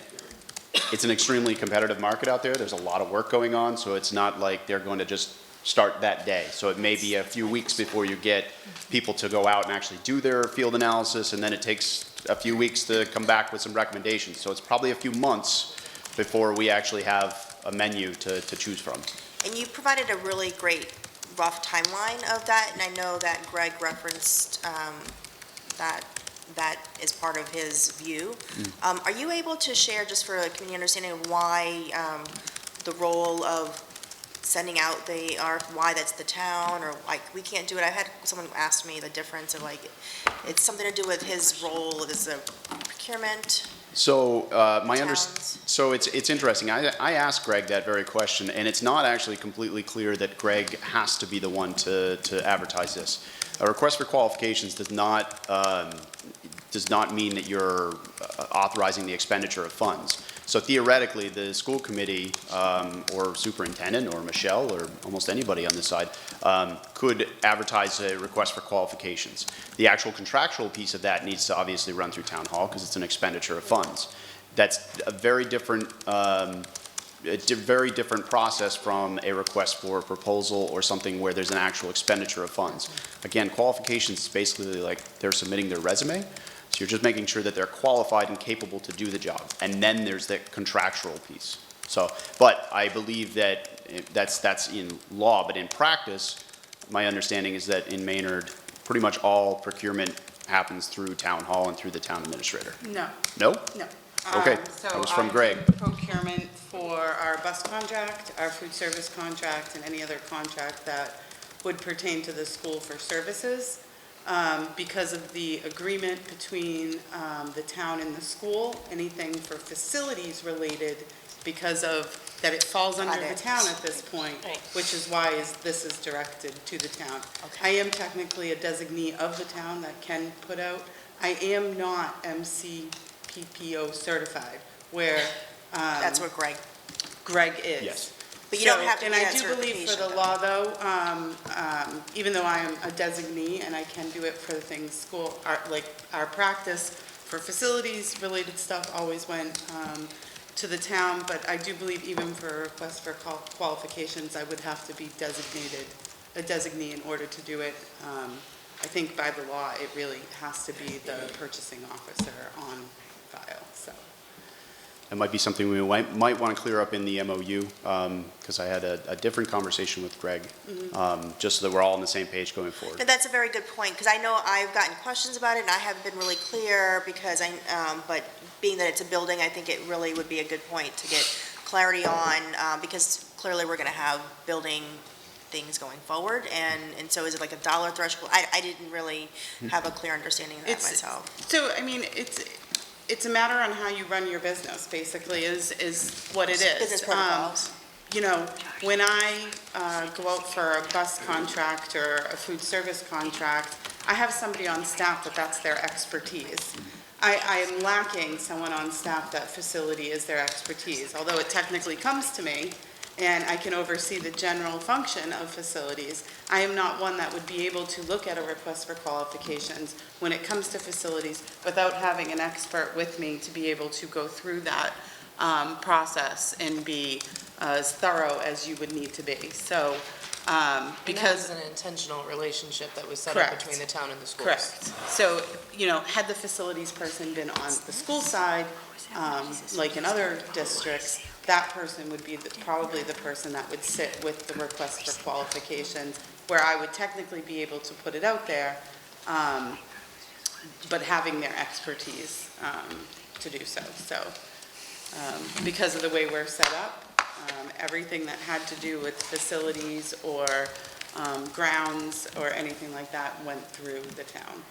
it's an extremely competitive market out there. There's a lot of work going on, so it's not like they're going to just start that day. So it may be a few weeks before you get people to go out and actually do their field analysis, and then it takes a few weeks to come back with some recommendations. So it's probably a few months before we actually have a menu to choose from. And you provided a really great rough timeline of that, and I know that Greg referenced that is part of his view. Are you able to share, just for a community understanding, of why the role of sending out the why that's the town, or we can't do it? I had someone ask me the difference of it's something to do with his role as a procurement? So, Towns. so it's interesting. I asked Greg that very question, and it's not actually completely clear that Greg has to be the one to advertise this. A request for qualifications does not mean that you're authorizing the expenditure of funds. So theoretically, the school committee, or superintendent, or Michelle, or almost anybody on this side, could advertise a request for qualifications. The actual contractual piece of that needs to obviously run through town hall, because it's an expenditure of funds. That's a very different process from a request for a proposal or something where there's an actual expenditure of funds. Again, qualifications is basically like they're submitting their resume. So you're just making sure that they're qualified and capable to do the job. And then there's the contractual piece. So, but I believe that that's in law, but in practice, my understanding is that in Maynard, pretty much all procurement happens through town hall and through the town administrator. No. No? No. Okay, So that was from I Greg. do procurement for our bus contract, our food service contract, and any other contract that would pertain to the school for services. Because of the agreement between the town and the school, anything for facilities related, because of that it falls under the town at this point, which is why this is directed to the town. I am technically a designee of the town that can put out. I am not MCPPO certified, where That's where Greg is. Yes. But you don't have to And do I that do believe for the certification, law, though, even though I am a designee and I can do it for the things like our practice for facilities-related stuff always went to the town, but I do believe even for a request for qualifications, I would have to be a designee in order to do it. I think by the law, it really has to be the purchasing officer on file, so. That might be something we might want to clear up in the MOU, because I had a different conversation with Greg, just so that we're all on the same page going forward. And that's a very good point, because I know I've gotten questions about it, and I haven't been really clear, because but being that it's a building, I think it really would be a good point to get clarity on, because clearly we're going to have building things going forward, and so is it like a dollar threshold? I didn't really have a clear understanding of that myself. So, I mean, it's a matter on how you run your business, basically, is what it is. Business protocols. You know, when I go out for a bus contract or a food service contract, I have somebody on staff that's their expertise. I am lacking someone on staff that facility is their expertise, although it technically comes to me, and I can oversee the general function of facilities. I am not one that would be able to look at a request for qualifications when it comes to facilities without having an expert with me to be able to go through that process and be as thorough as you would need to be. So, because that was an intentional relationship that was set Correct. up between the town and the schools. Correct. So, you know, had the facilities person been on the school side, like in other districts, that person would be probably the person that would sit with the request for qualifications, where I would technically be able to put it out there, but having their expertise to do so. So, because of the way we're set up, everything that had to do with facilities or grounds or anything like that went through the town.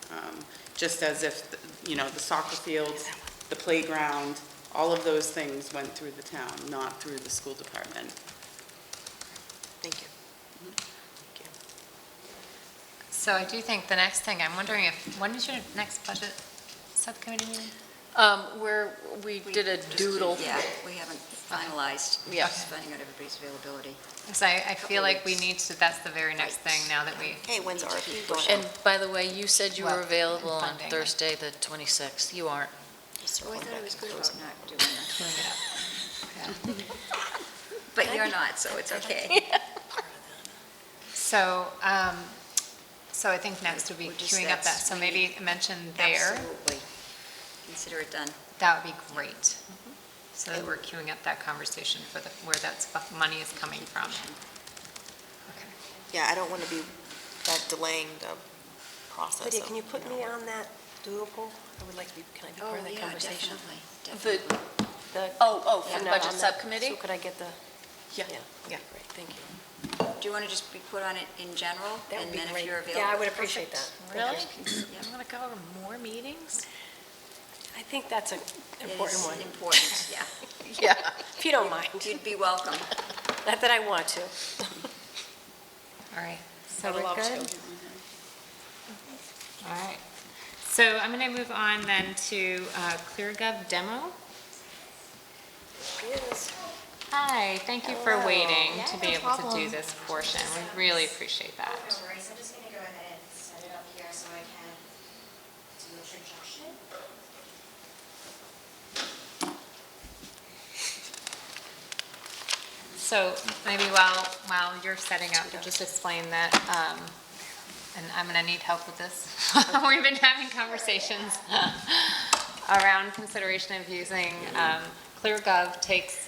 Just as if, you know, the soccer fields, the playground, all of those things went through the town, not through the school department. Thank you. So I do think the next thing, I'm wondering when is your next budget subcommittee meeting? We did a doodle. Yeah, we haven't finalized. Yeah. Just finding out everybody's availability. Because I feel like we need to, that's the very next thing now that we. Hey, when's RFP going And by the way, you said you were Well, available on funding. Thursday, the 26th. You aren't. Oh, I thought it was good about not doing that. But you're not, so it's okay. So, so I think next would be We're just- queuing up that, that's so we maybe need- mention there, Absolutely. Consider it done. that would be great. So that we're queuing up that conversation for where that money is coming from. Okay. Yeah, I don't want to be that delaying the process. Lydia, can you put me on that doodle poll? I would like to be, can I be part of that conversation? Definitely. For the No, budget on that. subcommittee? So could I get the? Yeah. Yeah, great, thank you. Do you want to just be put on it in general? That would and be then if great. you're available? Yeah, I would appreciate that. Really? Yeah. I'm going to go to more meetings? I think that's an important one. Important, yeah. Yeah. If you don't mind. You'd be welcome. Not that I want to. All right, so I we're love good? to. All right. So I'm going to move on then to ClearGov demo. Yes. Hi, thank you for waiting Yeah, to be no able to do problem. this portion. We really appreciate that. No worries, I'm just gonna go ahead and set it up here so I can do a introduction. So maybe while you're setting up, just explain that, and I'm going to need help with this. We've been having conversations around consideration of using ClearGov takes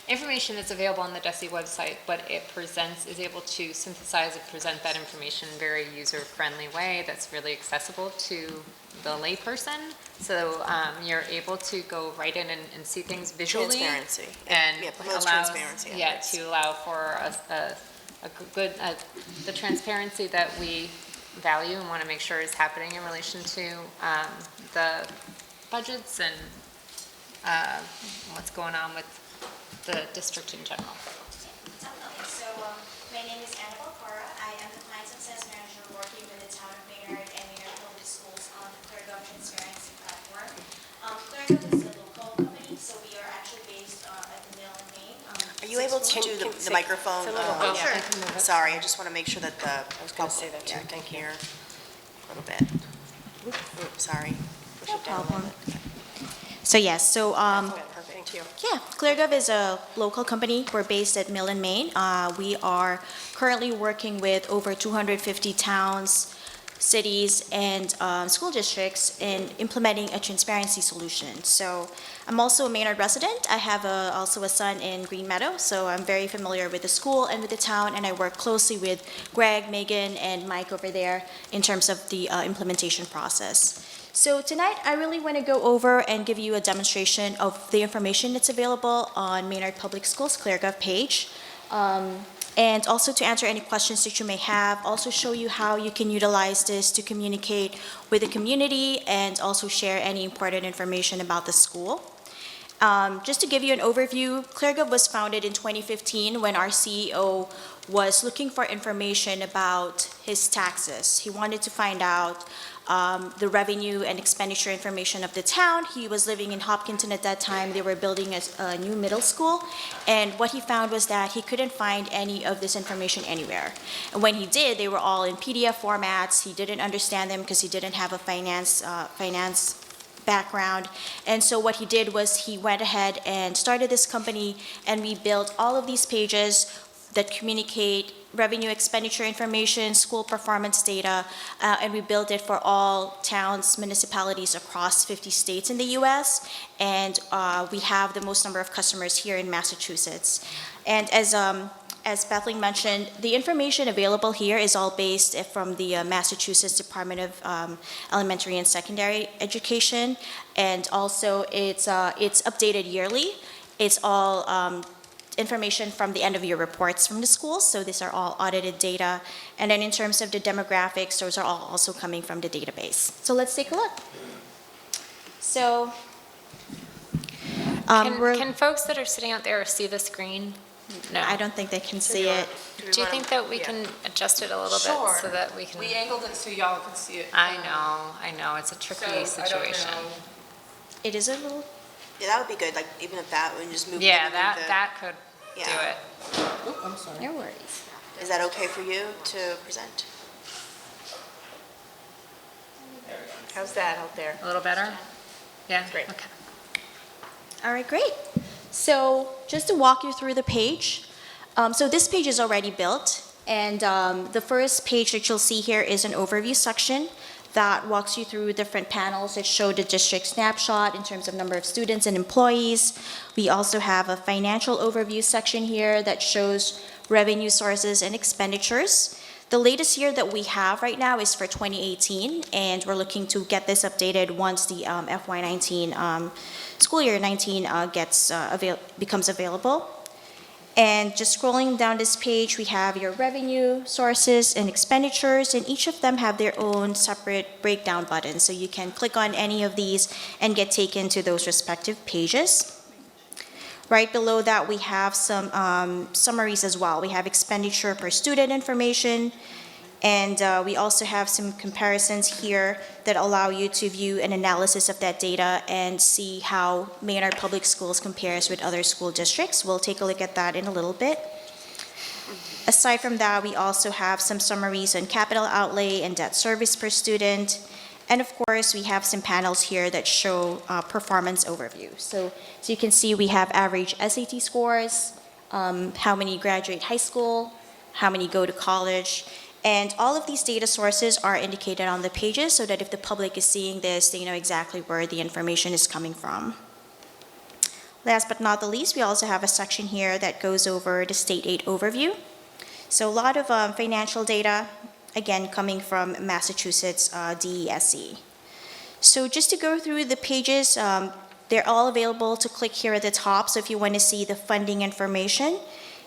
information that's available on the DESI website, but it is able to synthesize and present that information in a very user-friendly way that's really accessible to the layperson. So you're able to go right in and see things visually. Transparency. And Yeah, promotes allows, transparency. yeah, to allow for the transparency that we value and want to make sure is happening in relation to the budgets and what's going on with the district in general. Okay, so my name is Annabelle Cora. I am the Client Success Manager working with the town of Maynard and Maynard Public Schools on the ClearGov Transparency Platform. ClearGov is a local company, so we are actually based at the Mill in Maine. Are you able to do the microphone? It's a little- Oh, Yeah. I can move it. Sorry, I just want to make sure that the. I was going to say that too, Yeah, can thank you. hear a little bit. Oops, sorry. Push it down a little bit. So yes, so Thank you. yeah, ClearGov is a local company. We're based at Mill in Maine. We are currently working with over 250 towns, cities, and school districts in implementing a transparency solution. So I'm also a Maynard resident. I have also a son in Green Meadow, so I'm very familiar with the school and with the town, and I work closely with Greg, Megan, and Mike over there in terms of the implementation process. So tonight, I really want to go over and give you a demonstration of the information that's available on Maynard Public Schools ClearGov page. And also to answer any questions that you may have, also show you how you can utilize this to communicate with the community and also share any important information about the school. Just to give you an overview, ClearGov was founded in 2015 when our CEO was looking for information about his taxes. He wanted to find out the revenue and expenditure information of the town. He was living in Hopkinton at that time. They were building a new middle school. And what he found was that he couldn't find any of this information anywhere. And when he did, they were all in PDF formats. He didn't understand them because he didn't have a finance background. And so what he did was he went ahead and started this company, and we built all of these pages that communicate revenue expenditure information, school performance data, and we built it for all towns, municipalities across 50 states in the US, and we have the most number of customers here in Massachusetts. And as Bethling mentioned, the information available here is all based from the Massachusetts Department of Elementary and Secondary Education, and also it's updated yearly. It's all information from the end-of-year reports from the schools, so these are all audited data. And then in terms of the demographics, those are all also coming from the database. So let's take a look. So, Can folks that are sitting out there see the screen? No. I don't think they can see it. Do you think that we can adjust it a little bit so that we can? We angled it so y'all can see it. I know, it's a tricky So, I don't situation. know. It is a little, Yeah, that would be good, like, even if that, we just move. Yeah, maybe the- that could do Yeah. it. I'm sorry. no worries. Is that okay for you to present? How's that out there? A little better? Yeah? Great. Okay. All right, great. So just to walk you through the page, so this page is already built, and the first page that you'll see here is an overview section that walks you through different panels that show the district snapshot in terms of number of students and employees. We also have a financial overview section here that shows revenue sources and expenditures. The latest year that we have right now is for 2018, and we're looking to get this updated once the FY19 school year 19 becomes available. And just scrolling down this page, we have your revenue sources and expenditures, and each of them have their own separate breakdown buttons. So you can click on any of these and get taken to those respective pages. Right below that, we have some summaries as well. We have expenditure per student information, and we also have some comparisons here that allow you to view an analysis of that data and see how Maynard Public Schools compares with other school districts. We'll take a look at that in a little bit. Aside from that, we also have some summaries on capital outlay and debt service per student. And of course, we have some panels here that show performance overview. So you can see we have average SAT scores, how many graduate high school, how many go to college. And all of these data sources are indicated on the pages so that if the public is seeing this, they know exactly where the information is coming from. Last but not the least, we also have a section here that goes over the state aid overview. So a lot of financial data, again, coming from Massachusetts DESE. So just to go through the pages, they're all available to click here at the top. So if you want to see the funding information,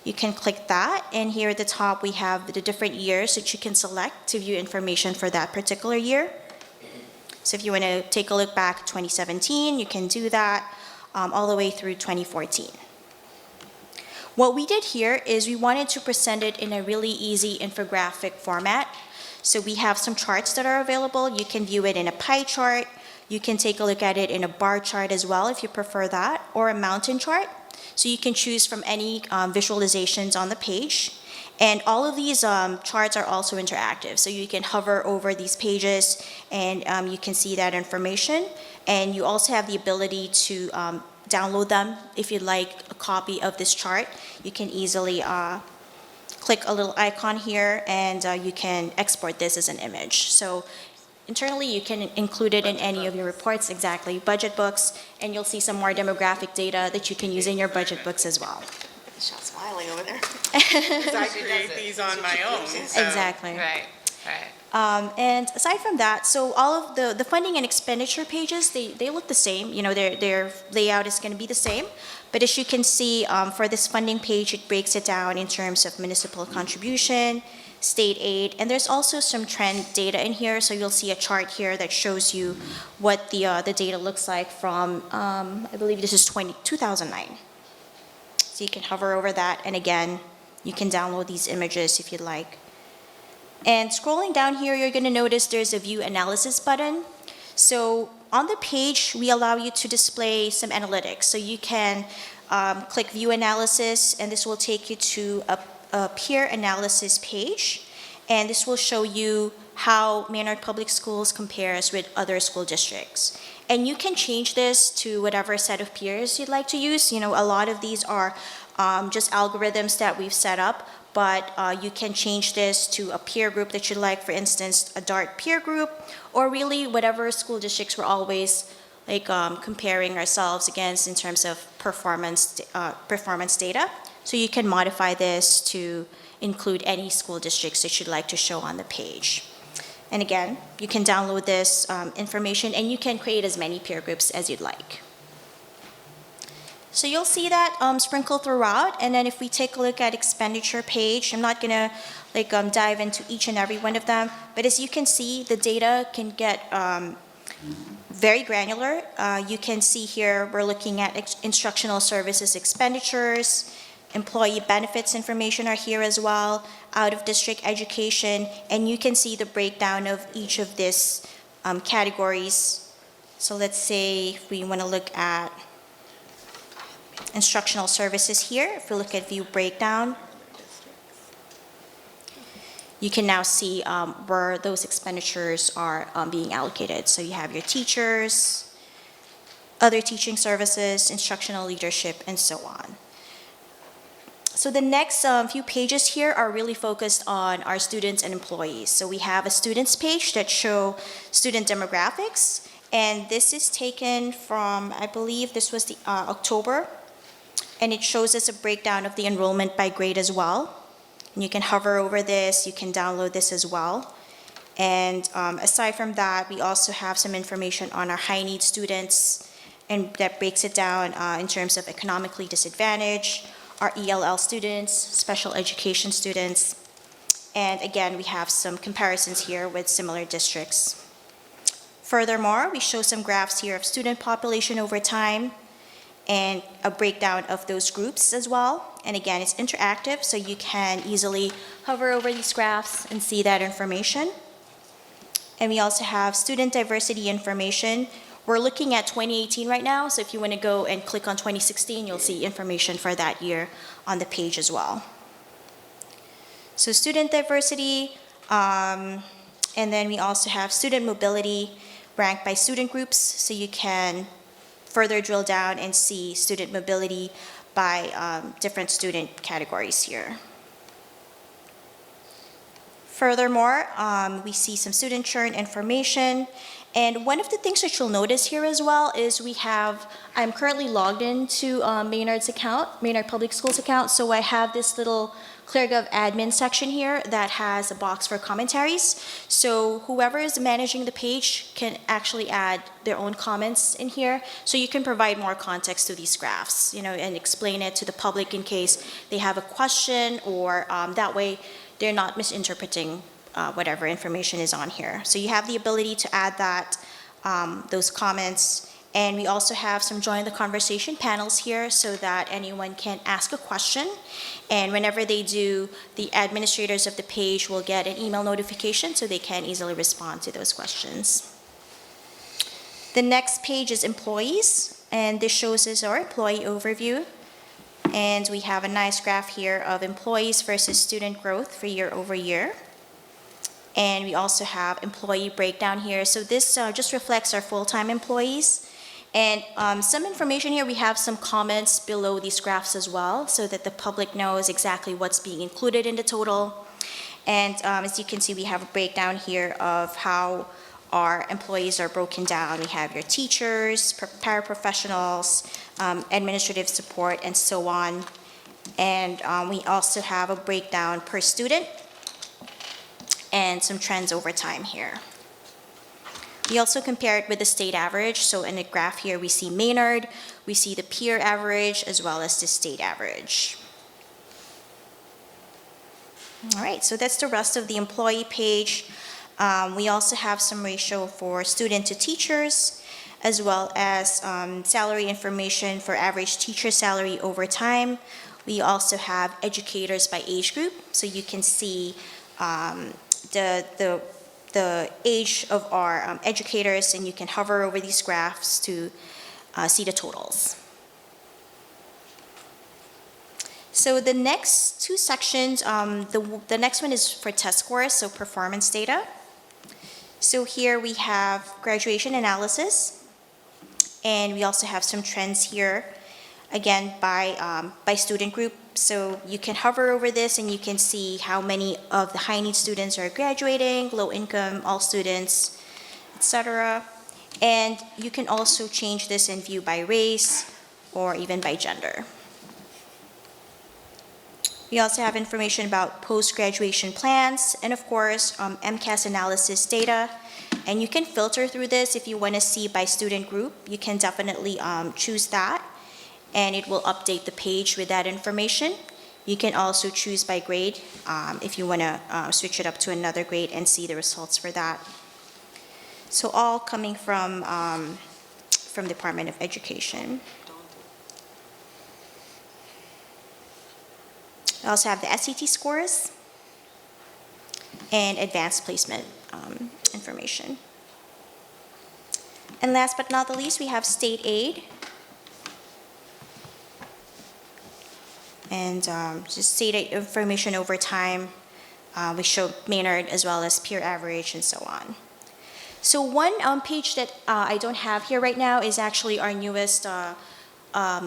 you can click that, and here at the top we have the different years that you can select to view information for that particular year. So if you want to take a look back at 2017, you can do that all the way through 2014. What we did here is we wanted to present it in a really easy infographic format. So we have some charts that are available. You can view it in a pie chart. You can take a look at it in a bar chart as well if you prefer that, or a mountain chart. So you can choose from any visualizations on the page. And all of these charts are also interactive. So you can hover over these pages and you can see that information. And you also have the ability to download them. If you'd like a copy of this chart, you can easily click a little icon here and you can export this as an image. So internally, you can include it in any of your reports, exactly, budget books, and you'll see some more demographic data that you can use in your budget books as well. Michelle's smiling over there. Because I create these on my own. So. Exactly. Right, right. And aside from that, so all of the funding and expenditure pages, they look the same. You know, their layout is going to be the same. But as you can see, for this funding page, it breaks it down in terms of municipal contribution, state aid, and there's also some trend data in here. So you'll see a chart here that shows you what the data looks like from, I believe this is 2009. So you can hover over that, and again, you can download these images if you'd like. And scrolling down here, you're going to notice there's a view analysis button. So on the page, we allow you to display some analytics. So you can click view analysis, and this will take you to a peer analysis page, and this will show you how Maynard Public Schools compares with other school districts. And you can change this to whatever set of peers you'd like to use. You know, a lot of these are just algorithms that we've set up, but you can change this to a peer group that you like, for instance, a DART peer group, or really whatever school districts we're always like comparing ourselves against in terms of performance data. So you can modify this to include any school districts that you'd like to show on the page. And again, you can download this information and you can create as many peer groups as you'd like. So you'll see that sprinkled throughout, and then if we take a look at expenditure page, I'm not gonna dive into each and every one of them, but as you can see, the data can get very granular. You can see here we're looking at instructional services expenditures, employee benefits information are here as well, out-of-district education, and you can see the breakdown of each of these categories. So let's say if we want to look at instructional services here, if we look at view breakdown, you can now see where those expenditures are being allocated. So you have your teachers, other teaching services, instructional leadership, and so on. So the next few pages here are really focused on our students and employees. So we have a students page that show student demographics, and this is taken from, I believe this was the October, and it shows us a breakdown of the enrollment by grade as well. And you can hover over this, you can download this as well. And aside from that, we also have some information on our high need students, and that breaks it down in terms of economically disadvantaged, our ELL students, special education students. And again, we have some comparisons here with similar districts. Furthermore, we show some graphs here of student population over time and a breakdown of those groups as well. And again, it's interactive, so you can easily hover over these graphs and see that information. And we also have student diversity information. We're looking at 2018 right now, so if you want to go and click on 2016, you'll see information for that year on the page as well. So student diversity, and then we also have student mobility ranked by student groups, so you can further drill down and see student mobility by different student categories here. Furthermore, we see some student churn information. And one of the things that you'll notice here as well is I'm currently logged into Maynard's account, Maynard Public Schools account, so I have this little ClearGov admin section here that has a box for commentaries. So whoever is managing the page can actually add their own comments in here, so you can provide more context to these graphs, and explain it to the public in case they have a question, or that way they're not misinterpreting whatever information is on here. So you have the ability to add those comments. And we also have some join the conversation panels here so that anyone can ask a question. And whenever they do, the administrators of the page will get an email notification so they can easily respond to those questions. The next page is employees, and this shows us our employee overview. And we have a nice graph here of employees versus student growth for year over year. And we also have employee breakdown here. So this just reflects our full-time employees. And some information here, we have some comments below these graphs as well, so that the public knows exactly what's being included in the total. And as you can see, we have a breakdown here of how our employees are broken down. We have your teachers, paraprofessionals, administrative support, and so on. And we also have a breakdown per student and some trends over time here. We also compare it with the state average. So in the graph here, we see Maynard, we see the peer average, as well as the state average. All right, so that's the rest of the employee page. We also have some ratio for student to teachers, as well as salary information for average teacher salary over time. We also have educators by age group, so you can see the age of our educators, and you can hover over these graphs to see the totals. So the next two sections, the next one is for test scores, so performance data. So here we have graduation analysis, and we also have some trends here, again, by student group. So you can hover over this and you can see how many of the high need students are graduating, low income, all students, etc. And you can also change this and view by race or even by gender. We also have information about post-graduation plans and, of course, MCAS analysis data. And you can filter through this if you want to see by student group. You can definitely choose that, and it will update the page with that information. You can also choose by grade if you want to switch it up to another grade and see the results for that. So all coming from Department of Education. We also have the SAT scores and advanced placement information. And last but not the least, we have state aid. And just state aid information over time. We show Maynard as well as peer average and so on. So one page that I don't have here right now is actually our newest app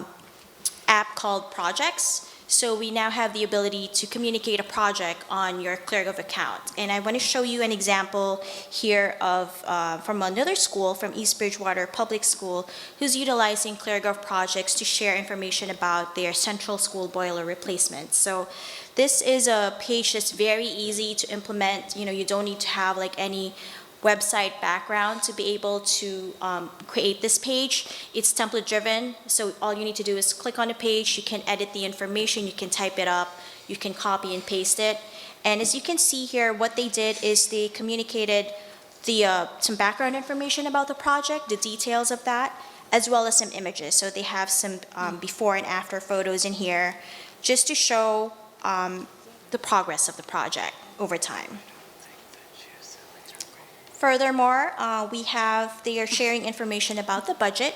called Projects. So we now have the ability to communicate a project on your ClearGov account. And I want to show you an example here of from another school, from East Bridgewater Public School, who's utilizing ClearGov projects to share information about their central school boiler replacement. So this is a page that's very easy to implement. You know, you don't need to have like any website background to be able to create this page. It's template driven, so all you need to do is click on the page, you can edit the information, you can type it up, you can copy and paste it. And as you can see here, what they did is they communicated some background information about the project, the details of that, as well as some images. So they have some before and after photos in here, just to show the progress of the project over time. Furthermore, they are sharing information about the budget,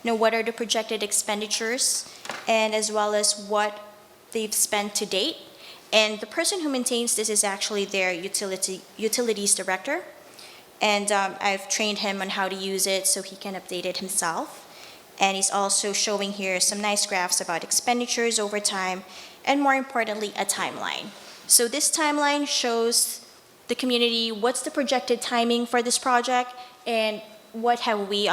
what are the projected expenditures, and as well as what they've spent to date. And the person who maintains this is actually their utilities director. And I've trained him on how to use it so he can update it himself. And he's also showing here some nice graphs about expenditures over time, and more importantly, a timeline. So this timeline shows the community what's the projected timing for this project and what have we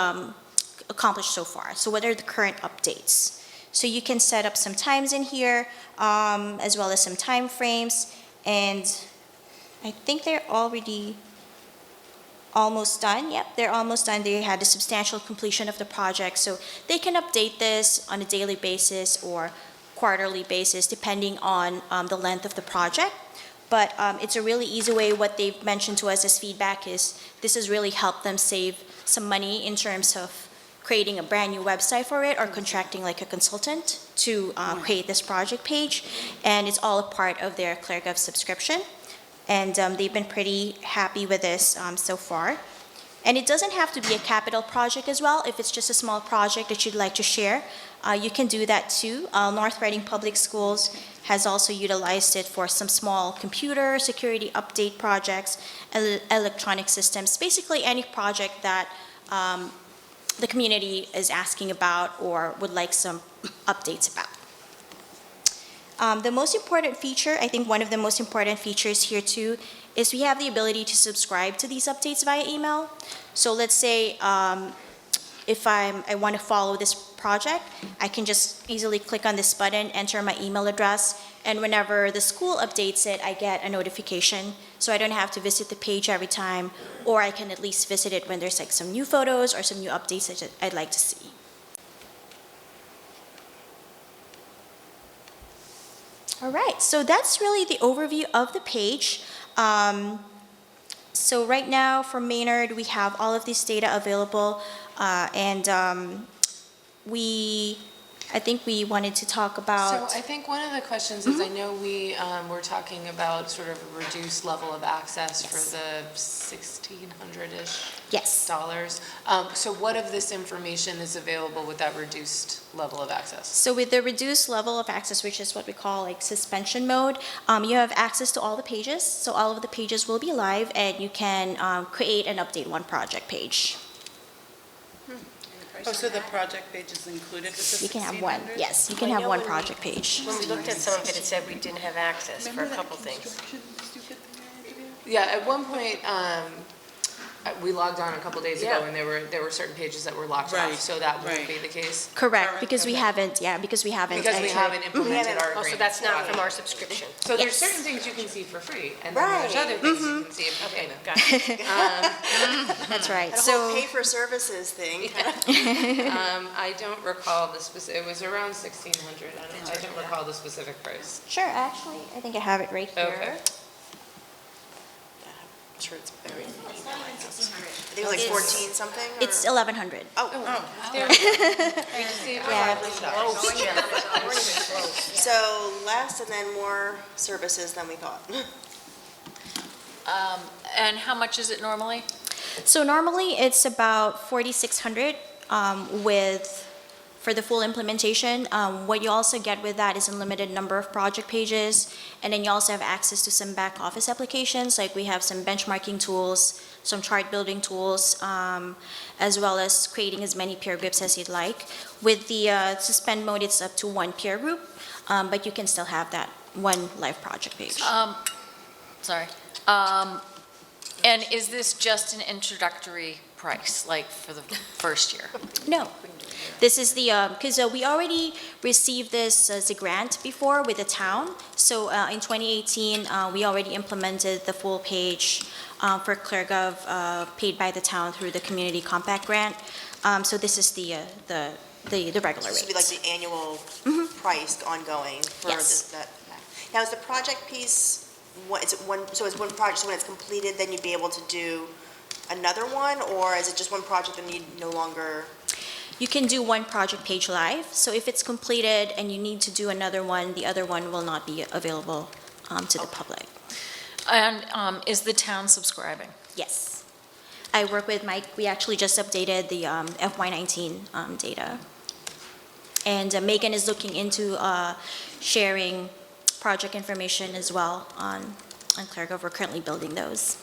accomplished so far. So what are the current updates? So you can set up some times in here, as well as some time frames, and I think they're already almost done. Yep, they're almost done. They had a substantial completion of the project, so they can update this on a daily basis or quarterly basis, depending on the length of the project. But it's a really easy way. What they've mentioned to us as feedback is this has really helped them save some money in terms of creating a brand new website for it or contracting like a consultant to create this project page. And it's all a part of their ClearGov subscription. And they've been pretty happy with this so far. And it doesn't have to be a capital project as well. If it's just a small project that you'd like to share, you can do that too. North Reading Public Schools has also utilized it for some small computer security update projects, electronic systems, basically any project that the community is asking about or would like some updates about. The most important feature, I think one of the most important features here too, is we have the ability to subscribe to these updates via email. So let's say if I want to follow this project, I can just easily click on this button, enter my email address, and whenever the school updates it, I get a notification. So I don't have to visit the page every time, or I can at least visit it when there's like some new photos or some new updates that I'd like to see. All right, so that's really the overview of the page. So right now for Maynard, we have all of this data available, and I think we wanted to talk about. So I think one of the questions is, I know we were talking about sort of a reduced level of access for the $1,600-ish dollars. So what of this information is available with that reduced level of access? So with the reduced level of access, which is what we call like suspension mode, you have access to all the pages. So all of the pages will be live, and you can create and update one project page. Oh, so the project page is included with the You can have one, yes, you can I have know one when we- project page. When we looked at some of it, it said we didn't have access for a couple things. Yeah, at one point, we logged on a couple days ago, Yeah. and there were certain pages that were locked Right, off, so that wouldn't right. be the case. Correct, because we Okay. haven't. Because we actually- haven't implemented our Oh, agreement. so that's not from our subscription. So there's Yes. certain things you can see for free, and then there's other things you can see if you pay them. Got it. That's right, That whole so. pay for services thing. I don't recall the specific, it was around 1,600, I don't recall the specific price. Sure, actually, I think I have it right here. Okay. I'm sure it's very. I think it was like 14 something? or- It's 1,100. Oh. So less and then more services than we thought. And how much is it normally? So normally it's about 4,600 for the full implementation. What you also get with that is a limited number of project pages, and then you also have access to some back office applications, like we have some benchmarking tools, some chart building tools, as well as creating as many peer groups as you'd like. With the suspend mode, it's up to one peer group, but you can still have that one live project page. Sorry. And is this just an introductory price, like for the first year? No. This is the, because we already received this as a grant before with the town. So in 2018, we already implemented the full page for ClearGov paid by the town through the Community Compact Grant. So this is the regular This rate. would be like the annual price ongoing for Yes. that. Now, is the project piece, is it one, so is one project, so when it's completed, then you'd be able to do another one? Or is it just one project and you no longer? You can do one project page live. So if it's completed and you need to do another one, the other one will not be available to the public. And is the town subscribing? Yes. I work with Mike. We actually just updated the FY19 data. And Megan is looking into sharing project information as well on ClearGov. We're currently building those.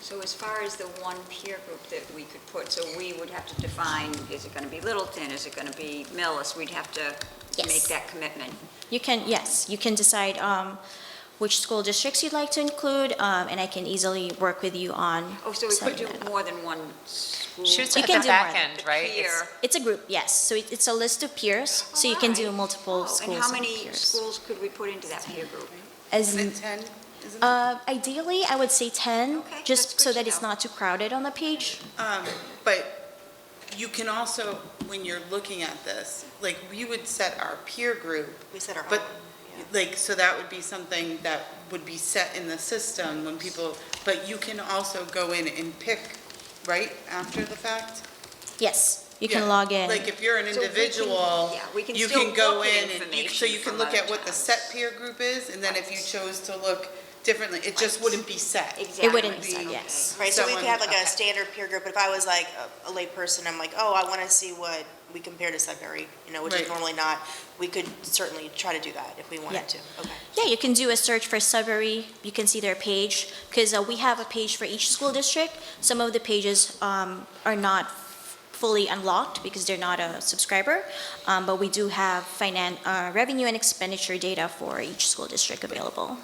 So as far as the one peer group that we could put, so we would have to define, is it going to be Littleton, is it going to be Millis? We'd have to make that commitment. You can, yes, you can decide which school districts you'd like to include, and I can easily work with you on. Oh, so we could do setting that up. more than one school? She was You at can the do back more. end, right? Peer. It's a group, yes. So it's a list of peers, so you can do multiple schools. And how and many peers. schools could we put into that peer group? As Isn't it 10? Isn't it? ideally, I would say 10, Okay, just that's so good that to it's know. not too crowded on the page. But you can also, when you're looking at this, like, we would set our peer group, We set our own. but, like, so that would be something that would be set in the system when people, but you can also go in and pick, right, after the fact? Yes, you can Yeah. log in. Like, if you're an So we can- individual, yeah, we can you still can go look at in and so information you can from look other at what the towns. set peer group is, and then if you chose to look differently, it just wouldn't be set. Exactly. It wouldn't would be be- set, yes. Right, so we could have like Someone- a standard peer group, but if I was like a lay person, I'm like, oh, I want to see what we compare to Sudbury, which is Right. normally not, we could certainly try to do that if we wanted to. Okay. Yeah, you can do a search for Sudbury. You can see their page, because we have a page for each school district. Some of the pages are not fully unlocked because they're not a subscriber, but we do have revenue and expenditure data for each school district available.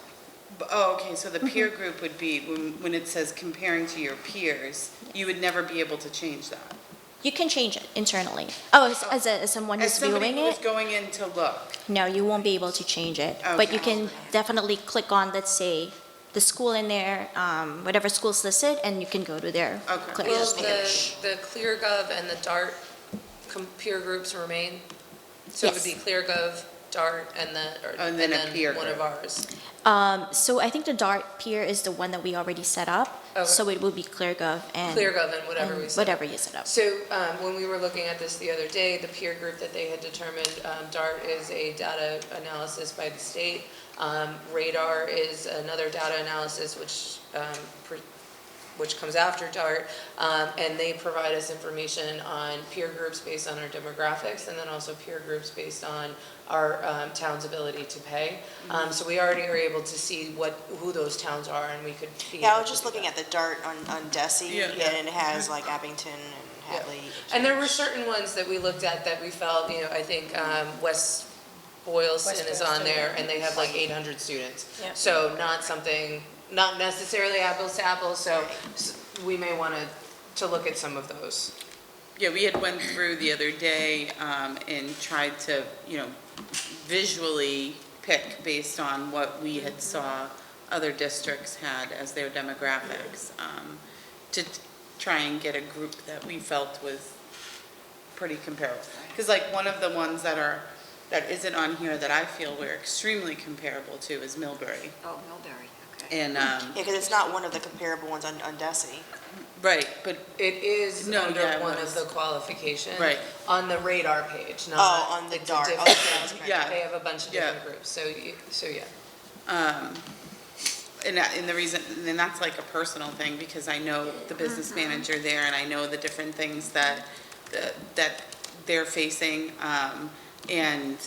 Oh, okay, so the peer group would be, when it says comparing to your peers, you would never be able to change that. You can change it internally. Oh, as someone As who's somebody viewing who is it? going in to look, No, you won't be able to change it. But you Okay. can definitely click on, let's say, the school in there, whatever school's listed, and you can go to their Okay. ClearGov Will page. the ClearGov and the DART peer groups remain? So it would be Yes. ClearGov, DART, and then a peer one of group. ours. So I think the DART peer is the one that we already set up. Okay. So it will be ClearGov and. ClearGov and whatever we set up. Whatever you set up. So when we were looking at this the other day, the peer group that they had determined, DART is a data analysis by the state. Radar is another data analysis which comes after DART, and they provide us information on peer groups based on our demographics, and then also peer groups based on our town's ability to pay. So we already are able to see who those towns are, and we could be Yeah, I able was to just do looking that. at the DART on DESI, Yeah. and it has like Abington and Hadley. And there were certain ones that we looked at that we felt, I think West Boylston is on there, and they have like 800 students. Yeah. So not necessarily apples to apples, so we may want to look at some of those. Yeah, we had went through the other day and tried to, visually pick based on what we had saw other districts had as their demographics, to try and get a group that we felt was pretty comparable. Because like one of the ones that isn't on here that I feel we're extremely comparable to is Millbury. Oh, Millbury, okay. And, Yeah, because it's not one of the comparable ones on DESI. right, but It is No, under yeah, it one was. of the qualifications. Right. On the radar page, not. Oh, on the it's a DART. different- Okay, that was correct. Yeah. They have a bunch of Yeah. different groups, so yeah. And the reason, and that's like a personal thing, because I know the business manager there, and I know the different things that they're facing, and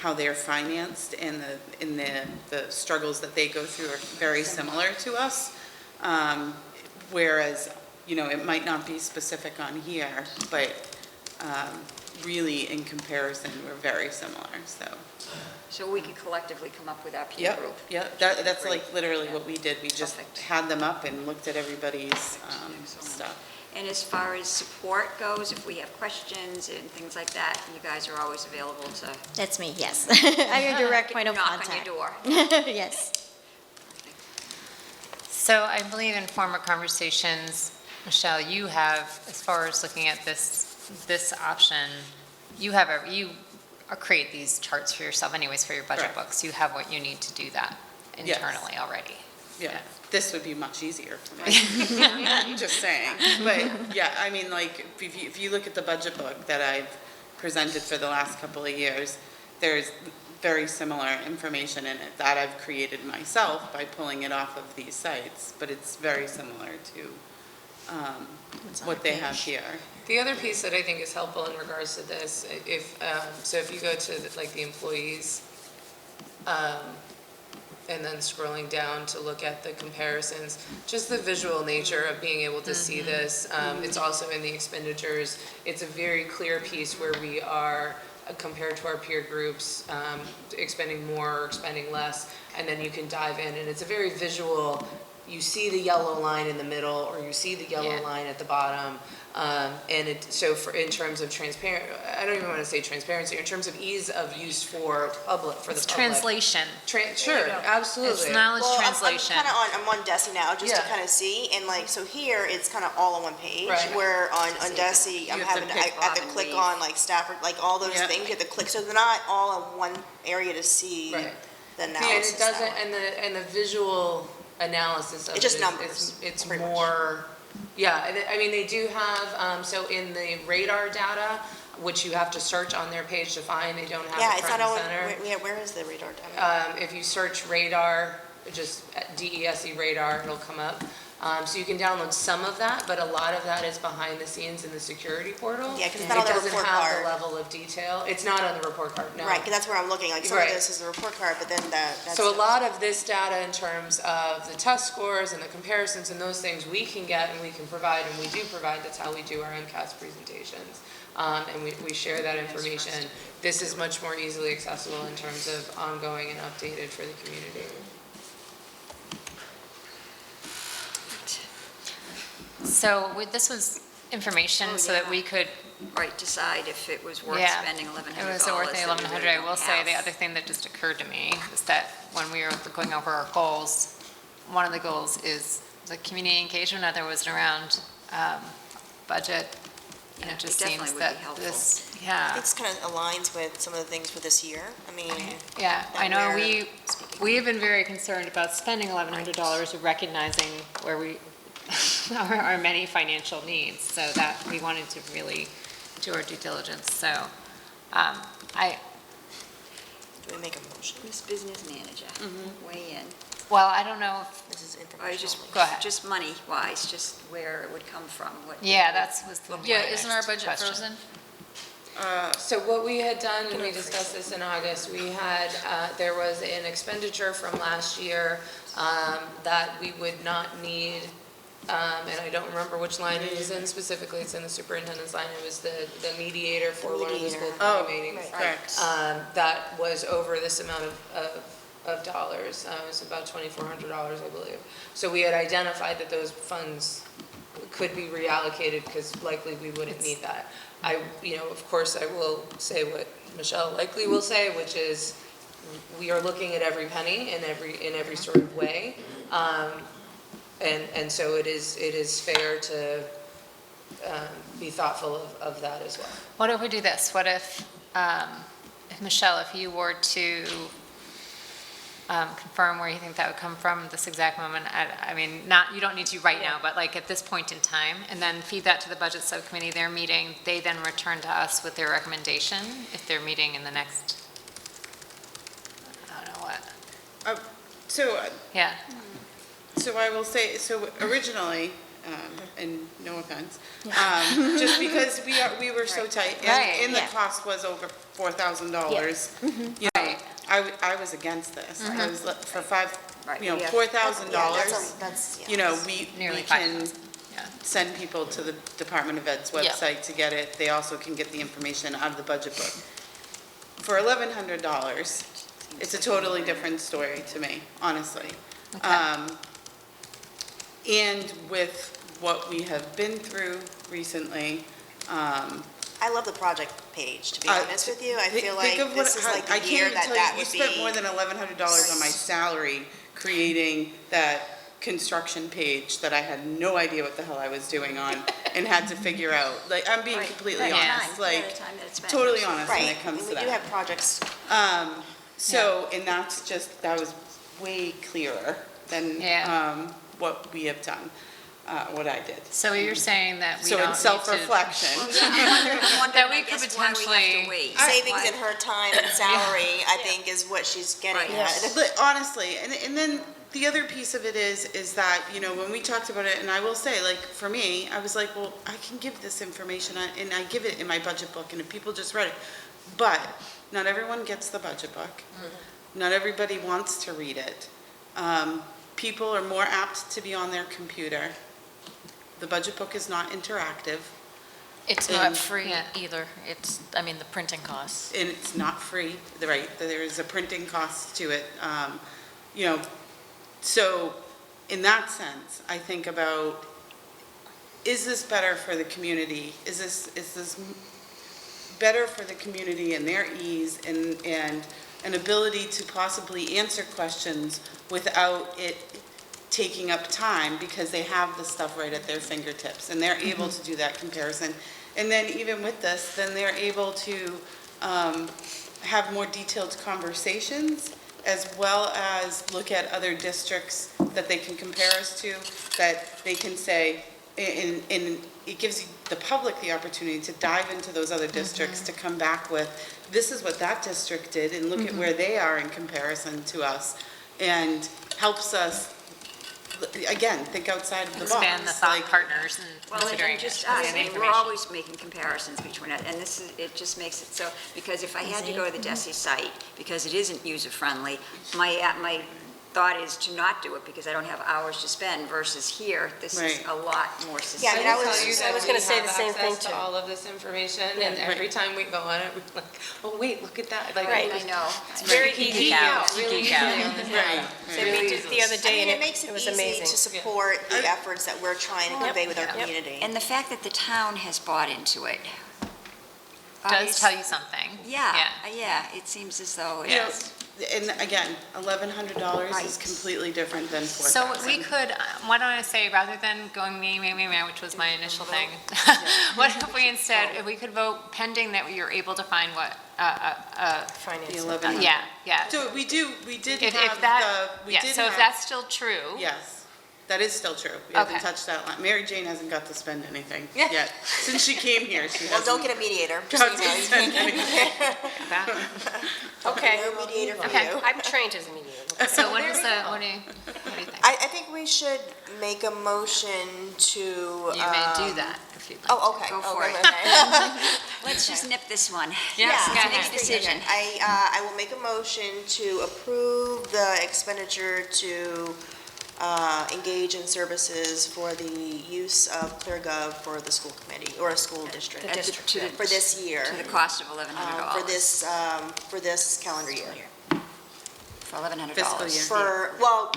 how they're financed, and the struggles that they go through are very similar to us. Whereas, it might not be specific on here, but really in comparison, we're very similar, so. So we could collectively come up with our peer Yep, group. yep, that's like literally what we did. We just Perfect. had them up and looked at everybody's stuff. And as far as support goes, if we have questions and things like that, you guys are always available to That's me, yes. I'm your direct point of knock on contact. your door. Yes. So I believe in former conversations, Michelle, you have, as far as looking at this option, you create these charts for yourself anyways for your budget Correct. books. You have what you need to do that Yes. internally already. Yeah, this would be much easier for me. Just saying. But yeah, I mean, like, if you look at the budget book that I've presented for the last couple of years, there's very similar information in it that I've created myself by pulling it off of these sites, but it's very similar to what they have here. The other piece that I think is helpful in regards to this, if you go to like the employees, and then scrolling down to look at the comparisons, just the visual nature of being able to see this. It's also in the expenditures. It's a very clear piece where we are, compared to our peer groups, expending more or expending less, and then you can dive in, and it's a very visual, you see the yellow line in the middle, or you see the yellow line at the bottom, in terms of transparent, I don't even want to say transparency, in terms of ease of use for the public. Translation. Sure, absolutely. It's knowledge translation. I'm on DESI now, just to Yeah. kind of see, and like, so here, it's kind of all on one page, Right. where on DESI, have to pick I have to Robin click Reed. on like Stafford, like all those Yeah. things, you have to click, so they're not all in one area to see Right. the Yeah, and analysis. it doesn't, that way. and the visual analysis of it just is- numbers, it's pretty much. more, yeah, I mean, they do have, so in the radar data, which you have to search on their page to find, they don't have Yeah, it it's front not and all, center. where is the radar data? If you search radar, just DESE radar, it'll come up. So you can download some of that, but a lot of that is behind the scenes in the security portal. Yeah, 'cause it's not on the report It doesn't have card. the level of detail. It's not on the report card, no. Right, because that's where I'm looking, like, some of Right. this is the report card, but then that's. So a lot of this data in terms of the test scores and the comparisons and those things we can get and we can provide, and we do provide, that's how we do our MCAS presentations. And we share that information. This is much more easily accessible in terms of ongoing and updated for the community. So this was information so that we could, Right, decide if it was worth yeah, spending it $1,100. was worth the that we 1,100. really I will don't say the have. other thing that just occurred to me is that when we were going over our goals, one of the goals is the community engagement, other was around budget. And Yeah, it just it definitely seems would that be helpful. this, yeah. This kind of aligns with some of the things for this year, I mean. Yeah, I that know we're we have been very concerned about spending $1,100, recognizing where our many financial needs, so that we wanted to really do our due diligence, so, Do we make a motion? Miss Business Manager, weigh in. well, I don't know if, This is Or informational. just, Go ahead. just money-wise, just where it would come from, what. yeah, was the. Yeah, my isn't our next budget question. frozen? So what we had done, and we discussed this in August, we had, there was an expenditure from last year that we would not need, and I don't remember which line it is in specifically, it's in the superintendent's line, it was the mediator for one of the school Oh, committee meetings. correct. That was over this amount of dollars, it was about $2,400, I believe. So we had identified that those funds could be reallocated, because likely we wouldn't need that. Of course, I will say what Michelle likely will say, which is, we are looking at every penny in every sort of way. And so it is fair to be thoughtful of that as well. What if we do this? What if Michelle, if you were to confirm where you think that would come from this exact moment, I mean, you don't need to right now, but like at this point in time, and then feed that to the budget subcommittee, their meeting, they then return to us with their recommendation if they're meeting in the next, I don't know what. Yeah. So I will say, so originally, and no offense, just because we were so tight, Right, and the yeah. cost was over $4,000. You know, I was against this. I was for Right, $4,000. That's, You know, we Nearly can 5,000, yeah. send people to the Department of Ed's website to get it. They also can get the information out of the budget book. For $1,100, it's a totally different story to me, honestly. And with what we have been through recently. I love the project page, to be honest with you. I Think- feel think like of what- this is how- like I the can't year even that tell that you, would be. You spent more than $1,100 on my salary creating that construction page that I had no idea what the hell I was doing on and had to figure out. Like, I'm being completely honest, like, totally honest when it comes to We that. do have projects. So, and that's just, that was way clearer than what we have done, what I did. So you're saying that we So don't in need to. self-reflection. That we could potentially. Savings in her time and salary, I think, is what she's getting at. But honestly, and then the other piece of it is that, you know, when we talked about it, and I will say, like, for me, I was like, well, I can give this information, and I give it in my budget book, and if people just read it. But not everyone gets the budget book. Not everybody wants to read it. People are more apt to be on their computer. The budget book is not interactive. It's not free either. It's, I mean, the printing costs. And it's not free, right, there is a printing cost to it. You know, so in that sense, I think about, is this better for the community? Is this better for the community and their ease and an ability to possibly answer questions without it taking up time because they have the stuff right at their fingertips and they're able to do that comparison. And then even with this, then they're able to have more detailed conversations as well as look at other districts that they can compare us to, that they can say, and it gives the public the opportunity to dive into those other districts to come back with, this is what that district did, and look at where they are in comparison to us, and helps us, again, think outside of the box. Expand the thought Like, partners and Well, considering and just it. us, and I mean, we're information. always making comparisons between it, and this is, it just makes it so, because if I had to go to the DESI site, because it isn't user-friendly, my thought is to not do it because I don't have hours to spend versus here, this is Right. a lot more Yeah, succinct. I mean, I was gonna say the same thing, To too. all of this information, and every time we go on it, we're like, oh, wait, look at that. Like, Right. I know. It's very Geek easy. out. really Geek out. easy on this Right, app. So we did the other I day, mean, and it makes it it was easy amazing. to support the efforts that we're trying to convey with our community. And the fact that the town has bought into it. Does tell you something. Yeah, it seems as though You know, it's. and again, $1,100 is Right. completely different than So $4,000. we could, why don't I say, rather than going me, which was my initial thing, what if we instead, if we could vote pending that you're able to find what, The Finance. $1,100. yeah. So we did If have that, the, we yeah, did so if have- that's still true. Yes, that is still true. We haven't Okay. touched that line. Mary Jane hasn't got to spend anything yet. Since she came here, she Well, hasn't don't get a mediator. got to spend anything. Okay. No mediator for Okay. you. I'm trained as a mediator. So what is the, what do you think? I think we should make a motion to. You may do that if you'd like. Oh, okay. Go for Okay, it. okay. Let's just nip this one. Yes, It's go a ahead. big decision. I will make a motion to approve the expenditure to engage in services for the use of ClearGov for the school committee or a school district. At the- to the- For this year. To the cost of $1,100. For this calendar year. For $1,100. Fiscal year. For, well,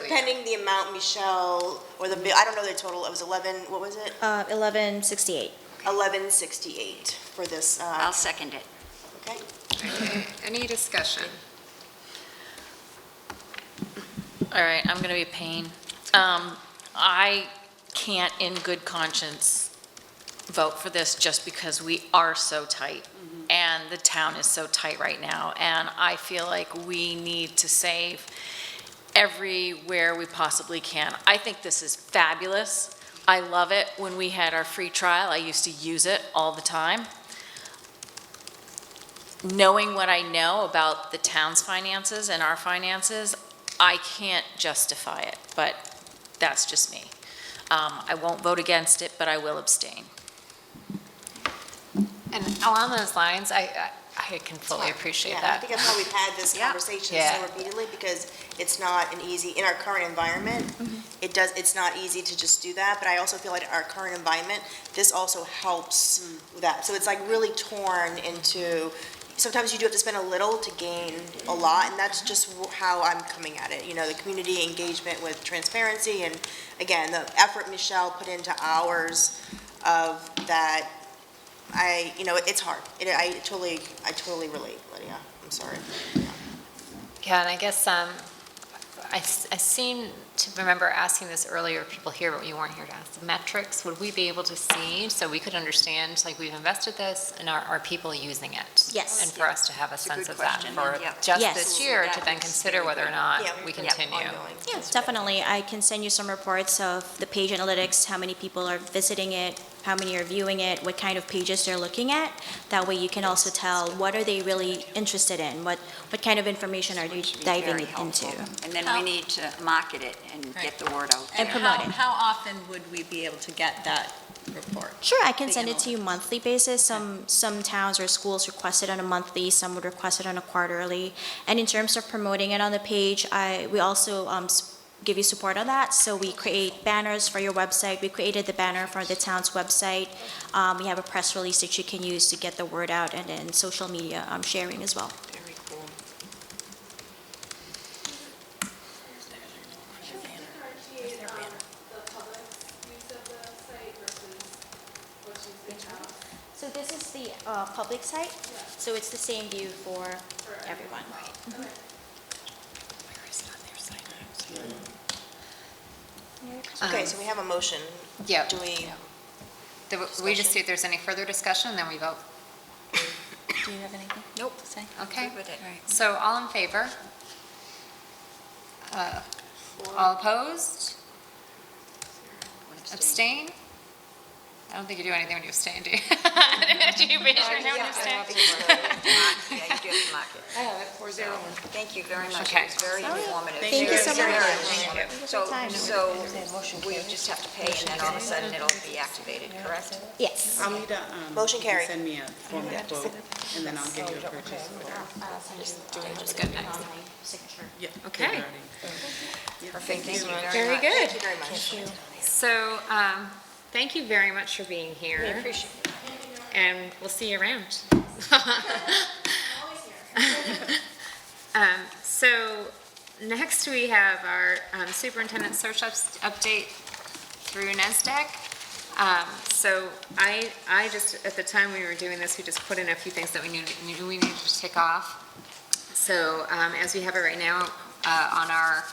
pending the amount Michelle, or the, I don't know the total, it was 11, what was it? 1168. 1168 for this, I'll second it. okay? Any discussion? All right, I'm going to be a pain. I can't in good conscience vote for this just because we are so tight, and the town is so tight right now, and I feel like we need to save everywhere we possibly can. I think this is fabulous. I love it. When we had our free trial, I used to use it all the time. Knowing what I know about the town's finances and our finances, I can't justify it, but that's just me. I won't vote against it, but I will abstain. And along those lines, I can fully appreciate Yeah, I that. think that's why we've had this Yeah. conversation Yeah. so repeatedly, because it's not an easy, in our current environment, it's not easy to just do that, but I also feel like in our current environment, this also helps with that. So it's like really torn into, sometimes you do have to spend a little to gain a lot, and that's just how I'm coming at it. You know, the community engagement with transparency, and again, the effort Michelle put into hours of that, it's hard. I totally relate, Lydia. I'm sorry. Yeah, and I guess I seem to remember asking this earlier, people here, but you weren't here to ask. The metrics, would we be able to see, so we could understand, like, we've invested this, and are people using it? Yes. And for us to have a It's a sense good of that question. for Yeah. just Yes. this year, to That then is consider very whether or good. not Yeah, we yeah, continue. ongoing. Yeah, definitely. I can send you some reports of the page analytics, how many people are visiting it, how many are viewing it, what kind of pages they're looking at. That way you can also tell what are they really interested in, what kind of information are they Which would be diving very helpful. into. And then we need to market it and get the word out. And there. promote it. How often would we be able to get that report? Sure, I can The send it to you analytics. monthly basis. Some towns or schools request it on a monthly, some would request it on a quarterly. And in terms of promoting it on the page, we also give you support on that. So we create banners for your website. We created the banner for the town's website. We have a press release that you can use to get the word out, and then social media sharing as well. Very cool. So this is the public site, so it's the same view for everyone. Okay, so we have a motion. Yeah. Do we, We just see if there's any further discussion, and then we vote. Do you have anything? Nope. Say. Okay. Good with it. Right. So all in favor? All opposed? Abstain? I don't think you do anything when you abstain, do you? Do you raise your hand when you abstain? Yeah, you do have to mark it. I have it, 4-0. Thank you very much. Okay. It was very informative. Thank you so Very much. informative. So we just have to pay, and then all of a sudden it'll be activated, correct? Yes. I'll need a, Motion you can carried. Send me a formal quote, and then I'll give you a purchase order. Just good next. Signature. Yeah. Okay. they've already- Perfect. Thank you very Very much. good. thank you very much. So, thank you very much for being here. We appreciate it. And we'll see you around. So, next we have our superintendent search update through NESDEC. So I just, at the time we were doing this, we just put in a few things that we knew we needed to tick off. So, as we have it right now, on our,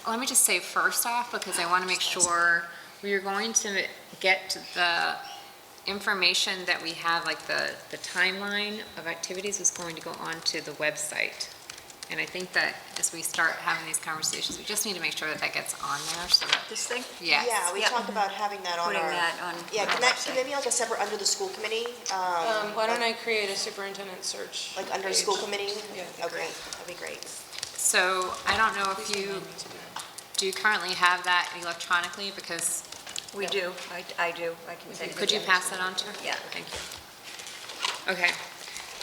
let me just say first off, because I want to make sure we are going to get the information that we have, like the timeline of activities is going to go onto the website. And I think that as we start having these conversations, we just need to make sure that that gets on there so that, This thing? yes. Yeah, we Yep. talked about having that on Putting our. that on. Yeah, our can that, website. can maybe like a separate under the school committee? Why don't I create a superintendent search? Like under page? school committee? Yeah. Oh, great, that'd be great. So I don't know if do you currently have that electronically? Because, We do. I do. I can send it. could you pass that on to her? Yeah. Thank you. Okay.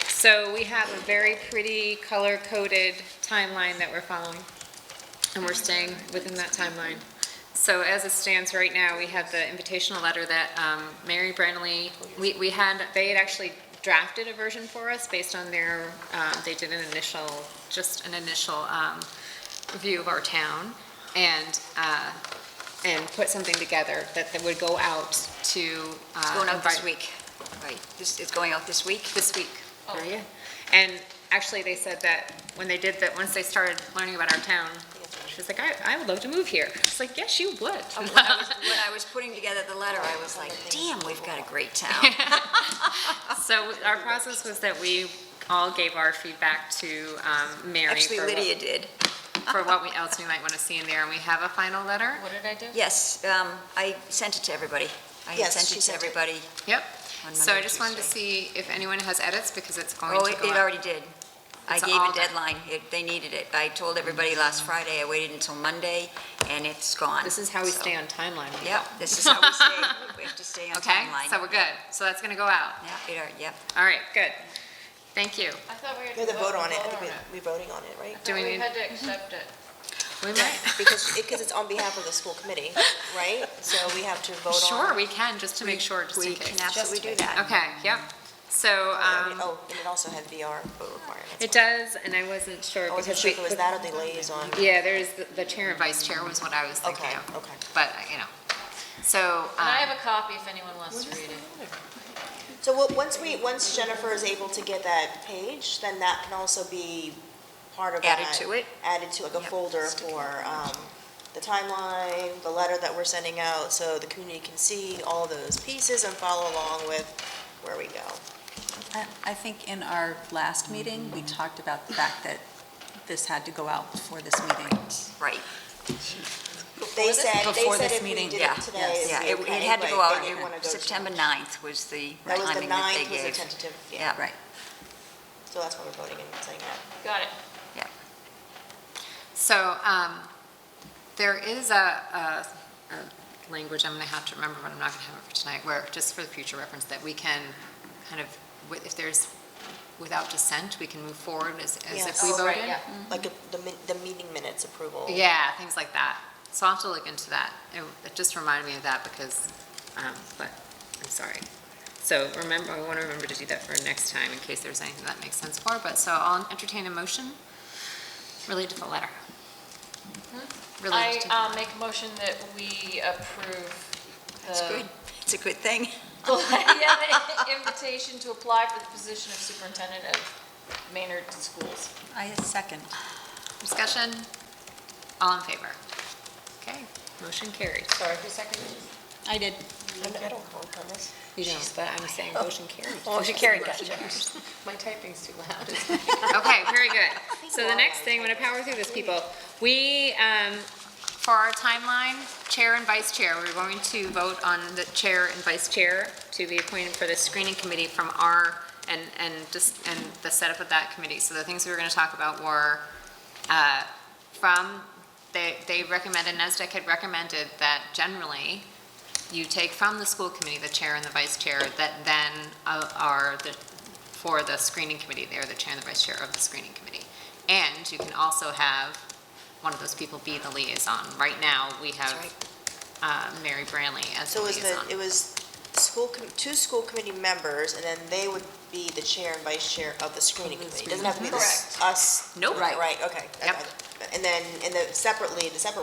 So we have a very pretty color-coded timeline that we're following, and we're staying within that timeline. So as it stands right now, we have the invitational letter that Mary Brandley, they had actually drafted a version for us based on their, they did an initial review of our town, and put something together that would go out to. It's going out this invite- week. Right. It's going out this week? This week. Very good. And actually, they said that when they did that, once they started learning about our town, she was like, I would love to move here. It's like, yes, you would. When I was putting together the letter, I was like, damn, we've got a great town. So our process was that we all gave our feedback to Mary. Actually, for what- Lydia did. For what else we might want to see in there, and we have a final letter. What did I do? Yes, I sent it to everybody. I had Yes, sent she it to sent it. everybody. Yep. On So I Monday, just wanted to Tuesday. see if anyone has edits, because it's going Oh, to it go out. already did. I It's gave all a done. deadline. They needed it. I told everybody last Friday. I waited until Monday, and it's gone. This is how we So- stay on timeline. Yep, this is how we stay. We have to stay on Okay, timeline. so we're good. So that's going to go out. Yep. All right, good. Thank you. I thought we We had to vote on it, I think we're voting on it, right? Do we need? to accept it. We might. Because it's on behalf of the school committee, right? So we have to vote on. Sure, we can, just to make sure, just in We case. can absolutely do that. Okay, yep. So, Oh, and it also had VR vote requirements. it does, and I wasn't sure. I wasn't because sure if it was that or the liaison. Yeah, there's the chair and vice chair was what I was thinking Okay, of. okay. But, so. And I have a copy if anyone wants to read it. So once Jennifer is able to get that page, then that can also be part of that. Added to it? Added to like a folder for the timeline, the letter that we're sending out, so the community can see all those pieces and follow along with where we go. I think in our last meeting, we talked about the fact that this had to go out before this meeting. Right. They said Before this if we meeting, did yeah, it today, Yeah, it'd it be okay, had to go but out, they didn't wanna go September too 9th was the much. That was the timing that 9th they was a gave. tentative, Yeah, right. So that's why we're voting and saying that. Got it. So, there is a language I'm gonna have to remember, but I'm not gonna have it for tonight, where, just for the future reference, that we can kind of, if there's, without dissent, we can move forward as if we Yes. voted. Oh, right, yeah. Like the meeting minutes approval. Yeah, things like that. So I'll have to look into that. It just reminded me of that because, but I'm sorry. So remember, I want to remember to do that for next time in case there's anything that makes sense for, but so I'll entertain a motion related to the letter. Related to- I make a motion that we approve That's good. It's a good thing. the invitation to apply for the position of superintendent of Maynard Schools. I second. Discussion? All in favor? Okay, motion carried. Sorry, who seconded? I did. I don't vote on this. You don't, but I'm saying motion carried. Motion carried, Motion gotcha. carries. My typing's too loud. Okay, very good. So the next thing, I'm going to power through this, people. We, for our timeline, chair and vice chair, we're going to vote on the chair and vice chair to be appointed for the screening committee from our, and the setup of that committee. So the things we were going to talk about were, they recommended, NESDEC had recommended that generally you take from the school committee the chair and the vice chair that then are for the screening committee, they're the chair and the vice chair of the screening committee. And you can also have one of those people be the liaison. Right now, we have Mary Branley as the So liaison. it was two school committee members, and then they would be the chair and vice chair of the screening committee. It doesn't have to be us. Nope. Right, okay. Yep. And then, the separate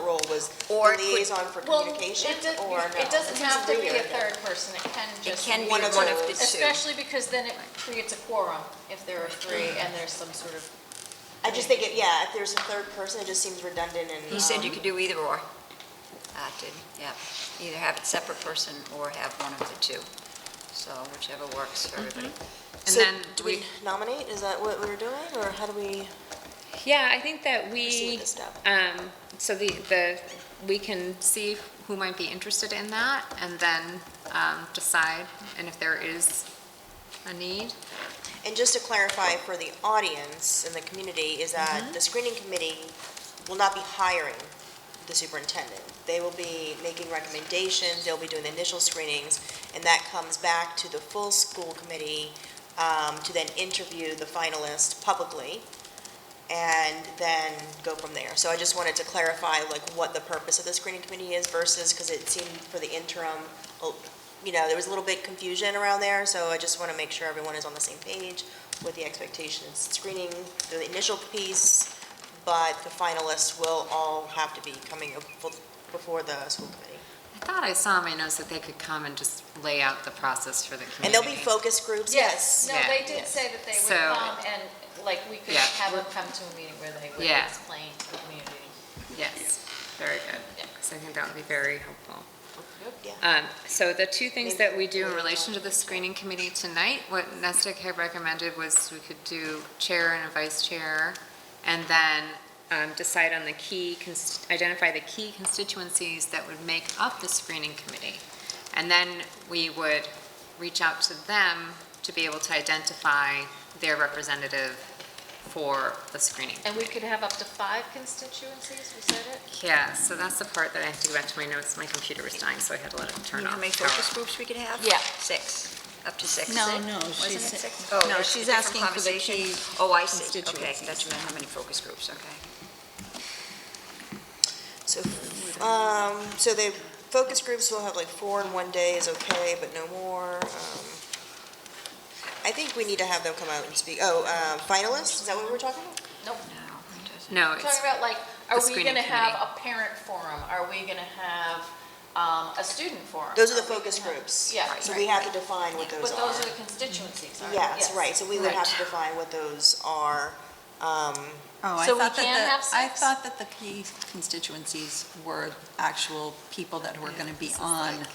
role was the Or liaison for communication, or no? It doesn't have to be a third person, it can It just. can be be one of the two. Especially because then it creates a quorum if there are three and there's some sort of. I just think, if there's a third person, it just seems redundant and. He said you could do either or. Yeah. Either have a separate person or have one of the two. So whichever works for everybody. And So, then do we nominate? Is that what we're doing, or how do we Yeah, I think that proceed we, with this step? so we can see who might be interested in that and then decide, and if there is a need. And just to clarify for the audience and the community, is that the screening committee will not be hiring the superintendent. They will be making recommendations, they'll be doing the initial screenings, and that comes back to the full school committee to then interview the finalist publicly, and then go from there. So I just wanted to clarify what the purpose of the screening committee is versus, because it seemed for the interim, there was a little bit confusion around there, so I just want to make sure everyone is on the same page with the expectations. Screening, the initial piece, but the finalists will all have to be coming before the school committee. I thought I saw in my notes that they could come and just lay out the process for the community. And there'll be focus groups, yes. No, Yeah. they did say that they So- would come and, we could Yeah. have them come to a meeting where they would Yeah. explain to the community. Yes, very good. Yeah. So I think that would be very helpful. Yeah. So the two things that we do in relation to the screening committee tonight, what NESDEC had recommended was we could do chair and a vice chair, and then decide on identify the key constituencies that would make up the screening committee. And then we would reach out to them to be able to identify their representative for the screening. And we could have up to 5 constituencies, we said it? Yeah, so that's the part that I have to go back to my notes. My computer was dying, so I had to let it You turn know off. how many focus groups we could have? Yeah. 6, up to 6. No, Wasn't it 6? no, Oh, there's she's different asking for the conversations. key Oh, I see, okay, constituencies. that's how many focus groups, okay. So the focus groups will have 4 in one day is okay, but no more. I think we need to have them come out and speak. Oh, finalists, is that what we were talking about? Nope. No, We're it's, talking about like, are the we screening gonna have committee. a parent forum? Are we gonna have a student forum? Those are the Are we focus gonna have- groups. Yeah. So we have to define what those But are. those are the constituencies, aren't they? Yes, right, so we would have to Right. define what those are. Oh, I So we thought that can have I six? thought that the key constituencies were actual people that were going to be on,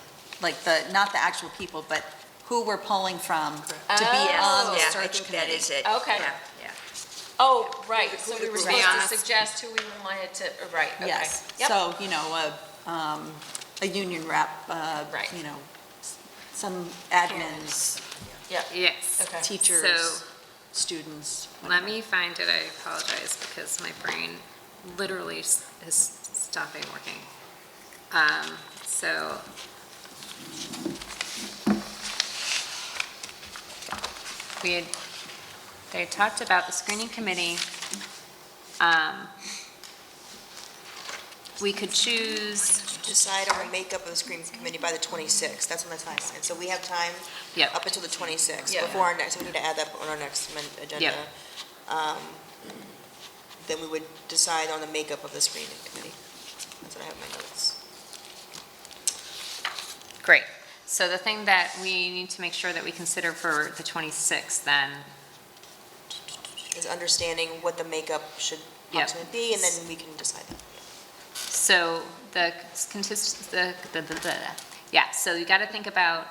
like not the actual people, but who we're pulling from to be on the Yeah, I search think that committee. is it. Okay. Yeah, yeah. Oh, right, so who we the were group supposed is. to suggest who we wanted to, right, okay. Yes, Yep. so, a union rep, Right. some admins, yes. Okay. teachers, So- students. Let me find it, I apologize, because my brain literally is stopping working. So. They talked about the screening committee. We could choose, Decide on the makeup of the screening committee by the 26th, that's when the timeline. So we have time Yep. up until the 26th, Yeah. before our next, we need to add that on our next agenda. Yep. Then we would decide on the makeup of the screening committee. That's what I have in my notes. great. So the thing that we need to make sure that we consider for the 26th then, Is understanding what the makeup should Yep. ultimately be, and then we can decide that. so yeah, so you got to think about,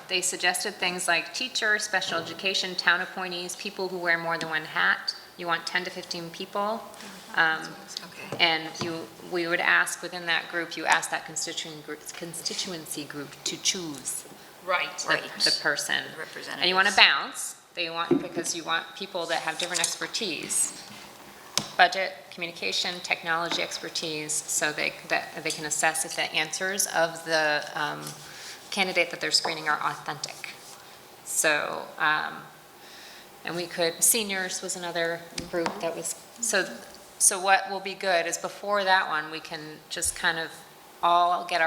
they suggested things like teacher, special education, town appointees, people who wear more than one hat. You want 10 to 15 people. And we would ask within that group, you ask that constituency group to choose Right. the person. Representatives. And you want to bounce, because you want people that have different expertise. Budget, communication, technology expertise, so that they can assess if the answers of the candidate that they're screening are authentic. So, and we could, seniors was another group that was, so what will be good is before that one, we can just kind of all get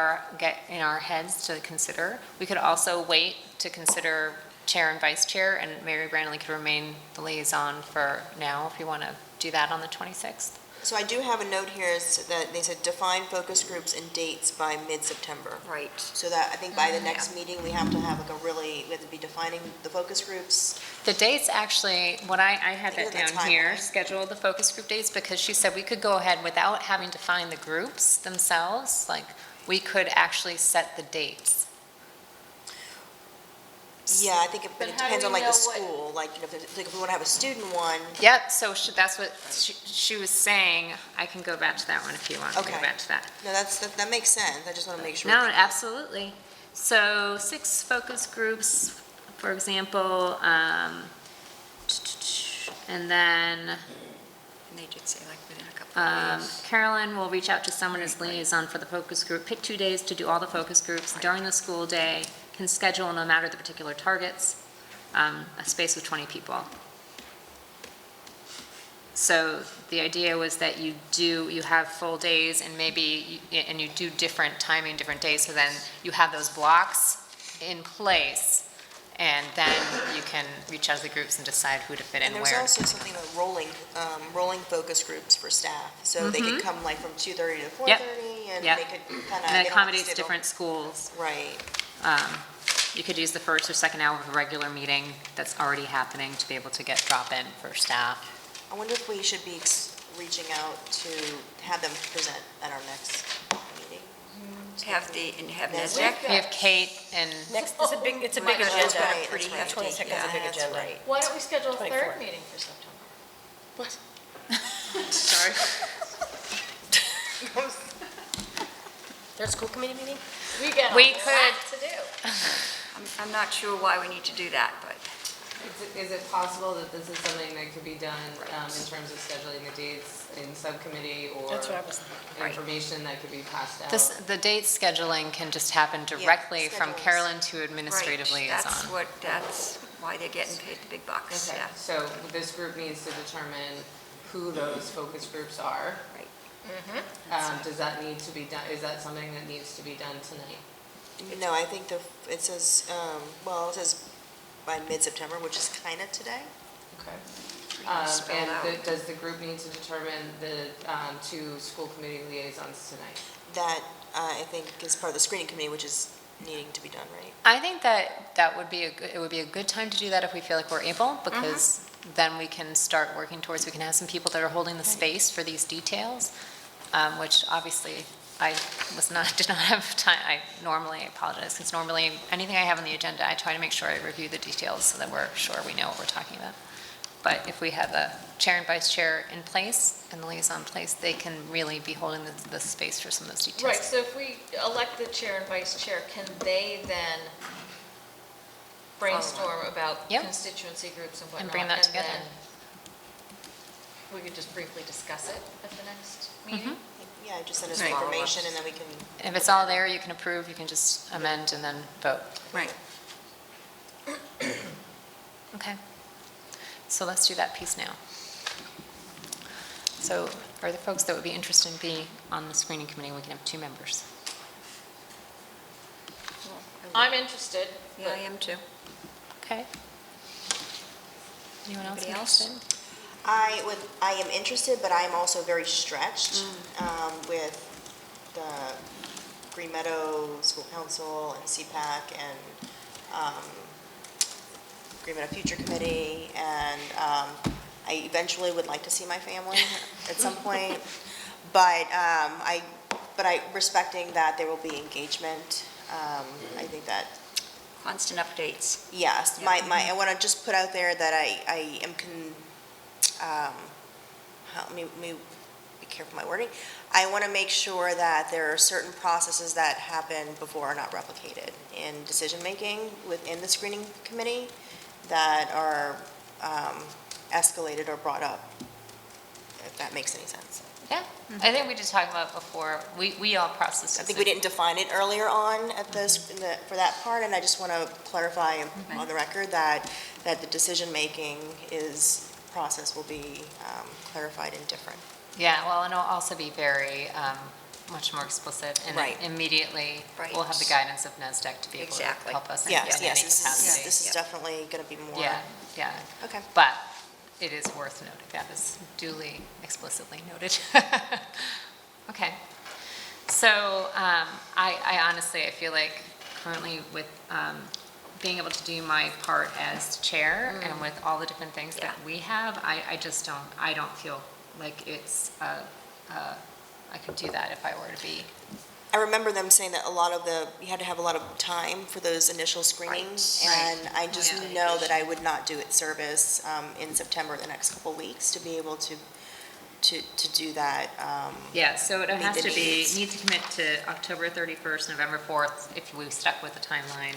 in our heads to consider. We could also wait to consider chair and vice chair, and Mary Brandley could remain the liaison for now, if you want to do that on the 26th. So I do have a note here that they said define focus groups and dates by mid-September. Right. So that, I think by the next meeting, we have to have we have to be defining the focus groups. The dates actually, I had that Think of the down here, timeline. schedule the focus group dates, because she said we could go ahead without having to find the groups themselves, like, we could actually set the dates. Yeah, I think but it how do depends on we like the know what- school, like, if we want to have a student one. Yep, so that's what she was saying. I can go back to that one if you want to go Okay. back to that. No, that makes sense, I just want to make sure. No, absolutely. So 6 focus groups, for example, and then And they did say like within a couple of days. Carolyn will reach out to someone as liaison for the focus group. Pick 2 days to do all the focus groups during the school day. Can schedule, no matter the particular targets, a space of 20 people. So the idea was that you have full days and and you do different timing, different days, so then you have those blocks in place, and then you can reach out to the groups and decide who to fit in And there was where. also something about rolling focus groups for staff, so they could come like from 2:30 to 4:30, and Yep. they could kind of. And it accommodates different schools. Right. You could use the first or second hour of a regular meeting that's already happening to be able to get drop-in for staff. I wonder if we should be reaching out to have them present at our next meeting. Have NESDEC? We have Kate and, Next, it's a big That's agenda. right, Pretty that's right. hefty. 22nd is a big That's agenda. right. Why don't we schedule a 24. third meeting for September? sorry. There's a school committee meeting? We got a We lot to do. I'm not sure why we need to do that, but Is it possible that this is something that could be done in terms of scheduling the dates in subcommittee or That's what I was thinking. information that could be passed out? The date scheduling can just happen directly from schedules. Carolyn to administrative right, liaison. that's why they're getting paid the big bucks, Okay, yeah. so this group needs to determine who those focus groups are. Right. Does that need to be done, is that something that needs to be done tonight? No, I think it says, by mid-September, which is kind of today. Okay. Spelled out. And does the group need to determine the two school committee liaisons tonight? That, I think, is part of the screening committee, which is needing to be done, right? I think that would be it would be a good time to do that if we feel like we're able, because then we can start working towards, we can have some people that are holding the space for these details, which obviously I did not have time. I apologize, because normally anything I have on the agenda, I try to make sure I review the details so that we're sure we know what we're talking about. But if we have the chair and vice chair in place and the liaison in place, they can really be holding the space for some of those details. Right, so if we elect the chair and vice chair, can they then brainstorm about Yep. constituency groups and whatnot? And bring that together. then we could just briefly discuss it at the next meeting? Yeah, just send us Right. information and then we can. If it's all there, you can approve, you can just amend and then vote. Right. Okay. So let's do that piece now. So for the folks that would be interested in being on the screening committee, we can have 2 members. I'm interested. Yeah, I am too. Okay. Anyone else Anybody else? interested? I am interested, but I am also very stretched with the Green Meadow School Council and CPAC and Green Meadow Future Committee, and I eventually would like to see my family at some point, but I respecting that there will be engagement. I think that. Constant updates. Yes, I want to just put out there that I am let me be careful with my wording. I want to make sure that there are certain processes that happen before are not replicated in decision-making within the screening committee that are escalated or brought up, if that makes any sense. Yeah, I think we did talk about before, we all processed I it. think we didn't define it earlier on at for that part, and I just want to clarify on the record that the decision-making process will be clarified and different. Yeah, well, and it'll also be very, much more explicit, and Right. immediately Right. we'll have the guidance of NASDAQ to be able to Exactly. help us in Yes, any yes, capacity. this is definitely going to be more. Yeah. Okay. But it is worth noting, that is duly explicitly noted. Okay. So I honestly, I feel like currently with being able to do my part as chair and with all the different things that we have, I don't feel like it's, I could do that if I were to be. I remember them saying that you had to have a lot of time for those initial screenings. Right. And I just know that I would not do it service in September, the next couple of weeks, to be able to do that. Yeah, so it has meet the to be, needs. need to commit to October 31st, November 4th, if we stuck with the timeline.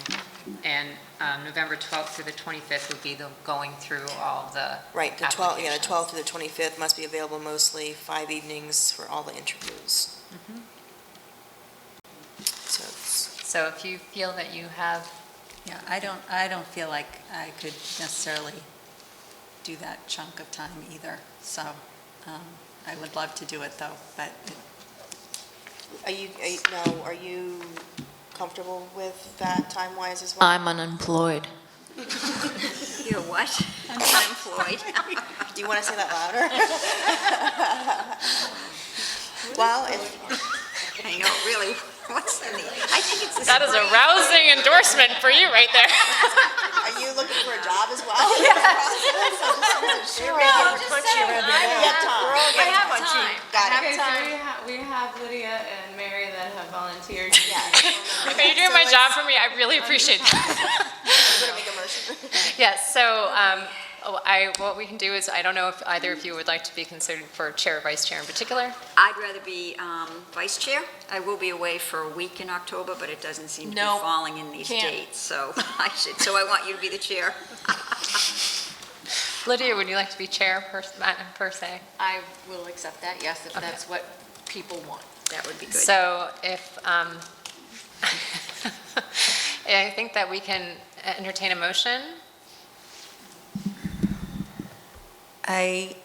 And November 12th through the 25th would be the going through all the Right, the 12th, yeah, the applications. 12th through the 25th must be available mostly 5 evenings for all the interviews. So So if you feel that you have, Yeah, I don't feel like I could necessarily do that chunk of time either, so I would love to do it though, but Are you comfortable with that time-wise as well? I'm unemployed. You're what? Unemployed. Do you want to say that louder? Well, I know, really, I think it's the that is a spring. rousing endorsement for you right there. are you looking for a job as well? We're getting punchy around the You have time. We're all getting have punchy. time. Got it. Okay, so we have Lydia and Mary that have volunteered. If you're doing my job for me, I really appreciate that. I'm gonna make a motion. Yes, so what we can do is, I don't know if either of you would like to be considered for chair or vice chair in particular. I'd rather be vice chair. I will be away for a week in October, but it doesn't seem to be Nope. falling in these Can't. dates, so I want you to be the chair. Lydia, would you like to be chair per se? I will accept that, yes, if that's what people want. That would be good. So if, I think that we can entertain a motion. I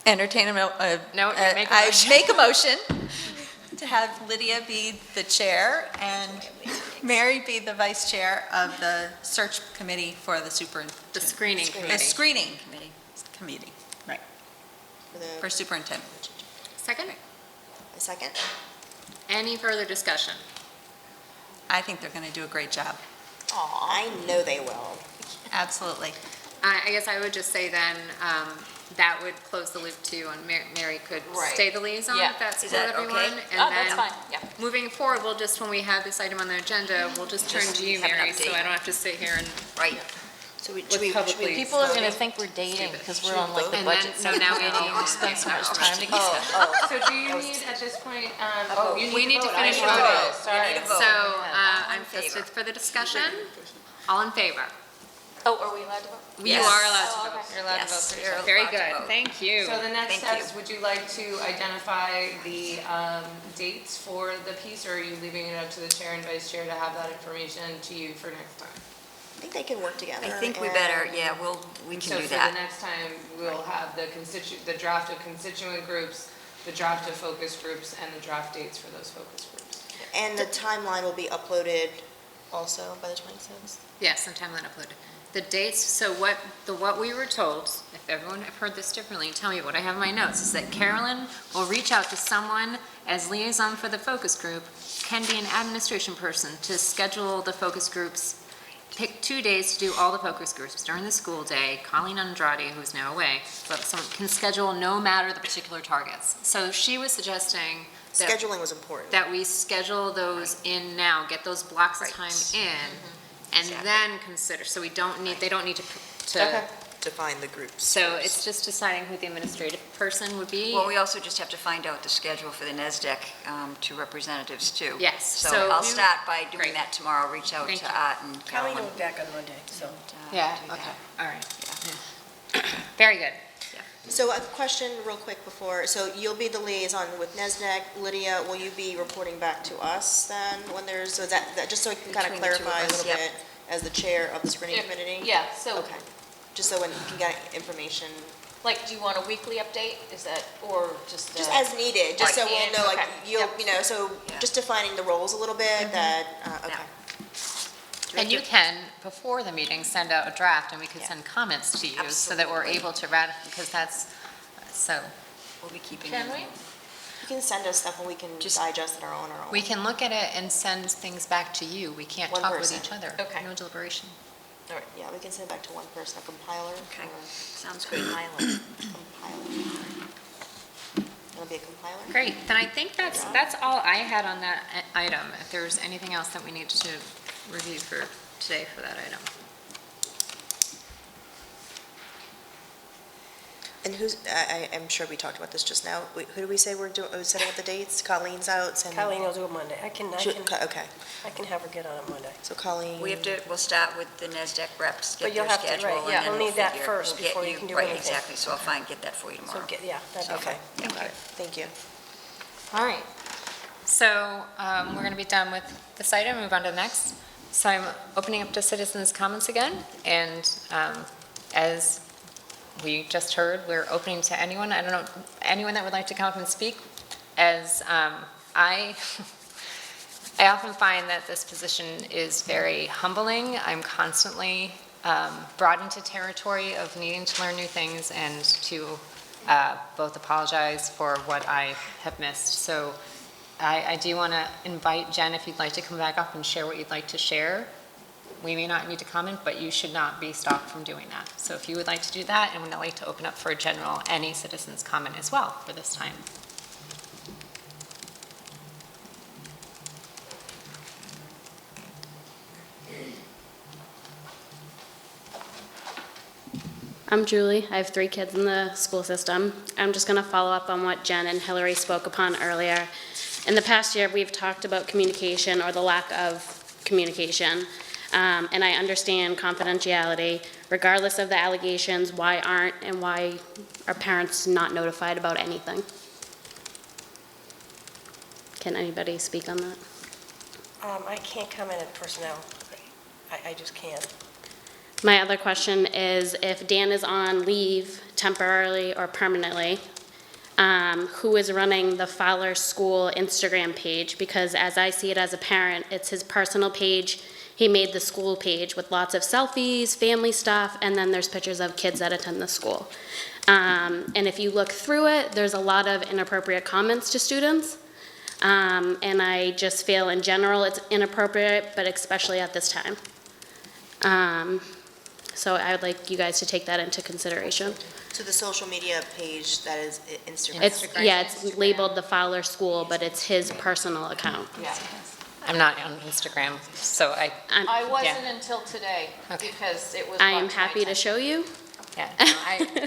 entertain a, No, you make a I motion. make a motion to have Lydia be the chair and Mary be the vice chair of the search committee for the superintendent. The screening The committee. screening committee, right, for For superintendent. Second? a second? Any further discussion? I think they're going to do a great job. I know they will. Absolutely. I guess I would just say then, that would close the loop too, and Mary could Right. stay the liaison Yeah. if that's Is cool with that okay? everyone. And Oh, that's then fine, yeah. moving forward, we'll just, when we have this item on the agenda, we'll just turn Just to you, have an Mary, so update. I don't have to sit here and. Right. So we, With should we publicly- People are going to vote? think we're dating Stupid. because we're on like the And then- budget. no, now we subcommittee. need- We spend so much time together. So do you need at this point, We need to vote. finish I need to voting. vote. Sorry. We need to vote. So, All in I'm just favor. for the discussion, all in favor? Oh, are we allowed to vote? You Yes. are allowed to Oh, vote. okay. You're allowed to Yes, vote. you're Very allowed to good, vote. thank you. So the next Thank steps, would you like to identify the dates for the piece, or are you leaving it up to the chair and vice chair to have that information to you for next time? I think they can work together. I think we better, and- yeah, we So can do for the that. next time, we'll have the draft of constituent groups, the draft of focus groups, and the draft dates for those focus groups. And the timeline will be uploaded also by the 26th? Yes, sometime then uploaded. The dates, so what we were told, if everyone have heard this differently, tell me what I have in my notes, is that Carolyn will reach out to someone as liaison for the focus group, can be an administration person to schedule the focus groups, pick 2 days to do all the focus groups during the school day. Colleen Andrade, who's now away, but someone can schedule no matter the particular targets. So she was suggesting that Scheduling was important. that we schedule those in now, get those blocks of Right. time in, and Exactly. then consider, so they don't need to, Define the groups. so it's just deciding who the administrative person would be. Well, we also just have to find out the schedule for the NESDEC, two representatives too. Yes, So so I'll you- start by doing Great. that tomorrow, reach out Thank to you. Art and Colleen Carolyn. will be back on Monday, so. Yeah, do that. okay, all right. Very good. So a question real quick before, so you'll be the liaison with NESDEC. Lydia, will you be reporting back to us then when there's, so that just so we can kind of Between the two of clarify a us, little yep. bit as the chair of the screening committee? Yeah, so, Okay, just so when you can get information, like, do you want a weekly update? Is that, or just? just as needed, just so we'll know, like, Okay. you'll, you know, so Yeah. just defining the roles a little bit, that, okay. And you can, before the meeting, send out a draft, and we could send comments to you, so that we're Absolutely. able to ratify, because that's, so. We'll be keeping. Can them. we? You can send us stuff and we can Just- digest it our own. We can look at it and send things back to you. We can't One talk with person. each other. Okay. No deliberation. Yeah, we can send it back to one person, a compiler. Okay. or Sounds good. Compiler. It'll be a compiler? Great, then I think that's all I had on that item. If there's anything else that we need to review for today for that item. And who's, I'm sure we talked about this just now. Who do we say we're doing, setting up the dates? Colleen's out, and. Colleen will do it Monday. I can Okay, have her get on it Monday. so Colleen. We'll start with the NESDEC reps, But get you'll their have to- schedule. right, and yeah, then we'll we'll need that figure- first we'll get before you can do Right, anything. exactly, so I'll get that for you So, tomorrow. yeah, that'd be Okay, fine. okay, thank you. All right. So we're going to be done with this item, move on to the next. So I'm opening up to citizens' comments again, and as we just heard, we're opening to anyone, I don't know, anyone that would like to come up and speak. As I often find that this position is very humbling. I'm constantly brought into territory of needing to learn new things and to both apologize for what I have missed. So I do want to invite Jen, if you'd like to come back up and share what you'd like to share. We may not need to comment, but you should not be stopped from doing that. So if you would like to do that, and we'd like to open up for a general, any citizens' comment as well for this time. I'm Julie. I have 3 kids in the school system. I'm just going to follow up on what Jen and Hillary spoke upon earlier. In the past year, we've talked about communication or the lack of communication. And I understand confidentiality. Regardless of the allegations, why are parents not notified about anything? Can anybody speak on that? I can't comment on personnel. I just can't. My other question is, if Dan is on leave temporarily or permanently, who is running the Fowler School Instagram page, because as I see it as a parent, it's his personal page. He made the school page with lots of selfies, family stuff, and then there's pictures of kids that attend the school. And if you look through it, there's a lot of inappropriate comments to students. And I just feel in general it's inappropriate, but especially at this time. So I would like you guys to take that into consideration. So the social media page, that is Instagram? It's labeled the Fowler School, but it's his personal account. Yeah. I'm not on Instagram, so I yeah. wasn't until today, because it was. I am brought to my happy to show you. Yeah, no,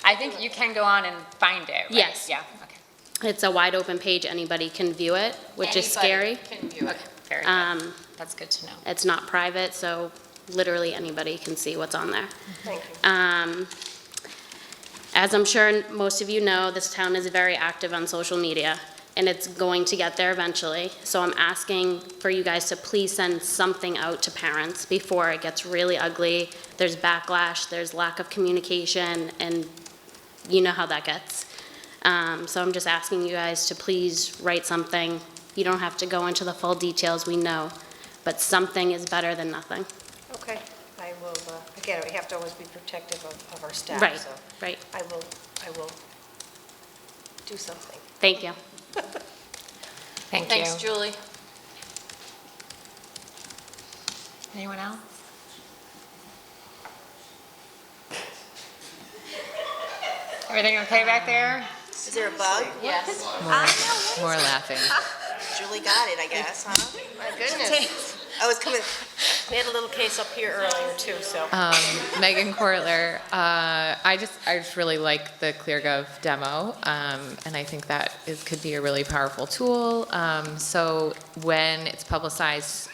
I think you can go on and find it, right? Yes. Yeah, okay. It's a wide open page, anybody can view it, which is scary. Anybody can view it. Very good. That's good to know. It's not private, so literally anybody can see what's on there. Thank you. As I'm sure most of you know, this town is very active on social media, and it's going to get there eventually. So I'm asking for you guys to please send something out to parents before it gets really ugly. There's backlash, there's lack of communication, and you know how that gets. So I'm just asking you guys to please write something. You don't have to go into the full details, we know, but something is better than nothing. Okay, I will, again, we have to always be protective of our staff. Right, so right. I will do something. Thank you. Thank you. Thanks, Julie. Anyone else? Everything okay back there? Is there a bug? Yes. More laughing. Julie got it, I guess, huh? My goodness. Oh, it's coming. We had a little case up here earlier too, so. Megan Kortler, I just really like the ClearGov demo, and I think that could be a really powerful tool. So when it's publicized,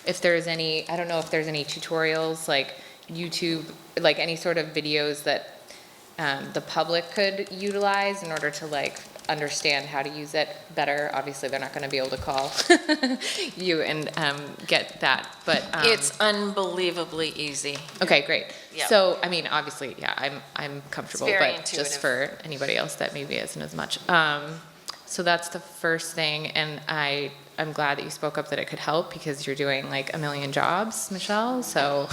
if there's any, I don't know if there's any tutorials like YouTube, like any sort of videos that the public could utilize in order to like understand how to use it better. Obviously, they're not going to be able to call you and get that, but It's unbelievably easy. okay, great. Yep. So, I mean, obviously, yeah, I'm comfortable, It's very but just intuitive. for anybody else that maybe isn't as much. So that's the first thing, and I'm glad that you spoke up that it could help because you're doing like a million jobs, Michelle. So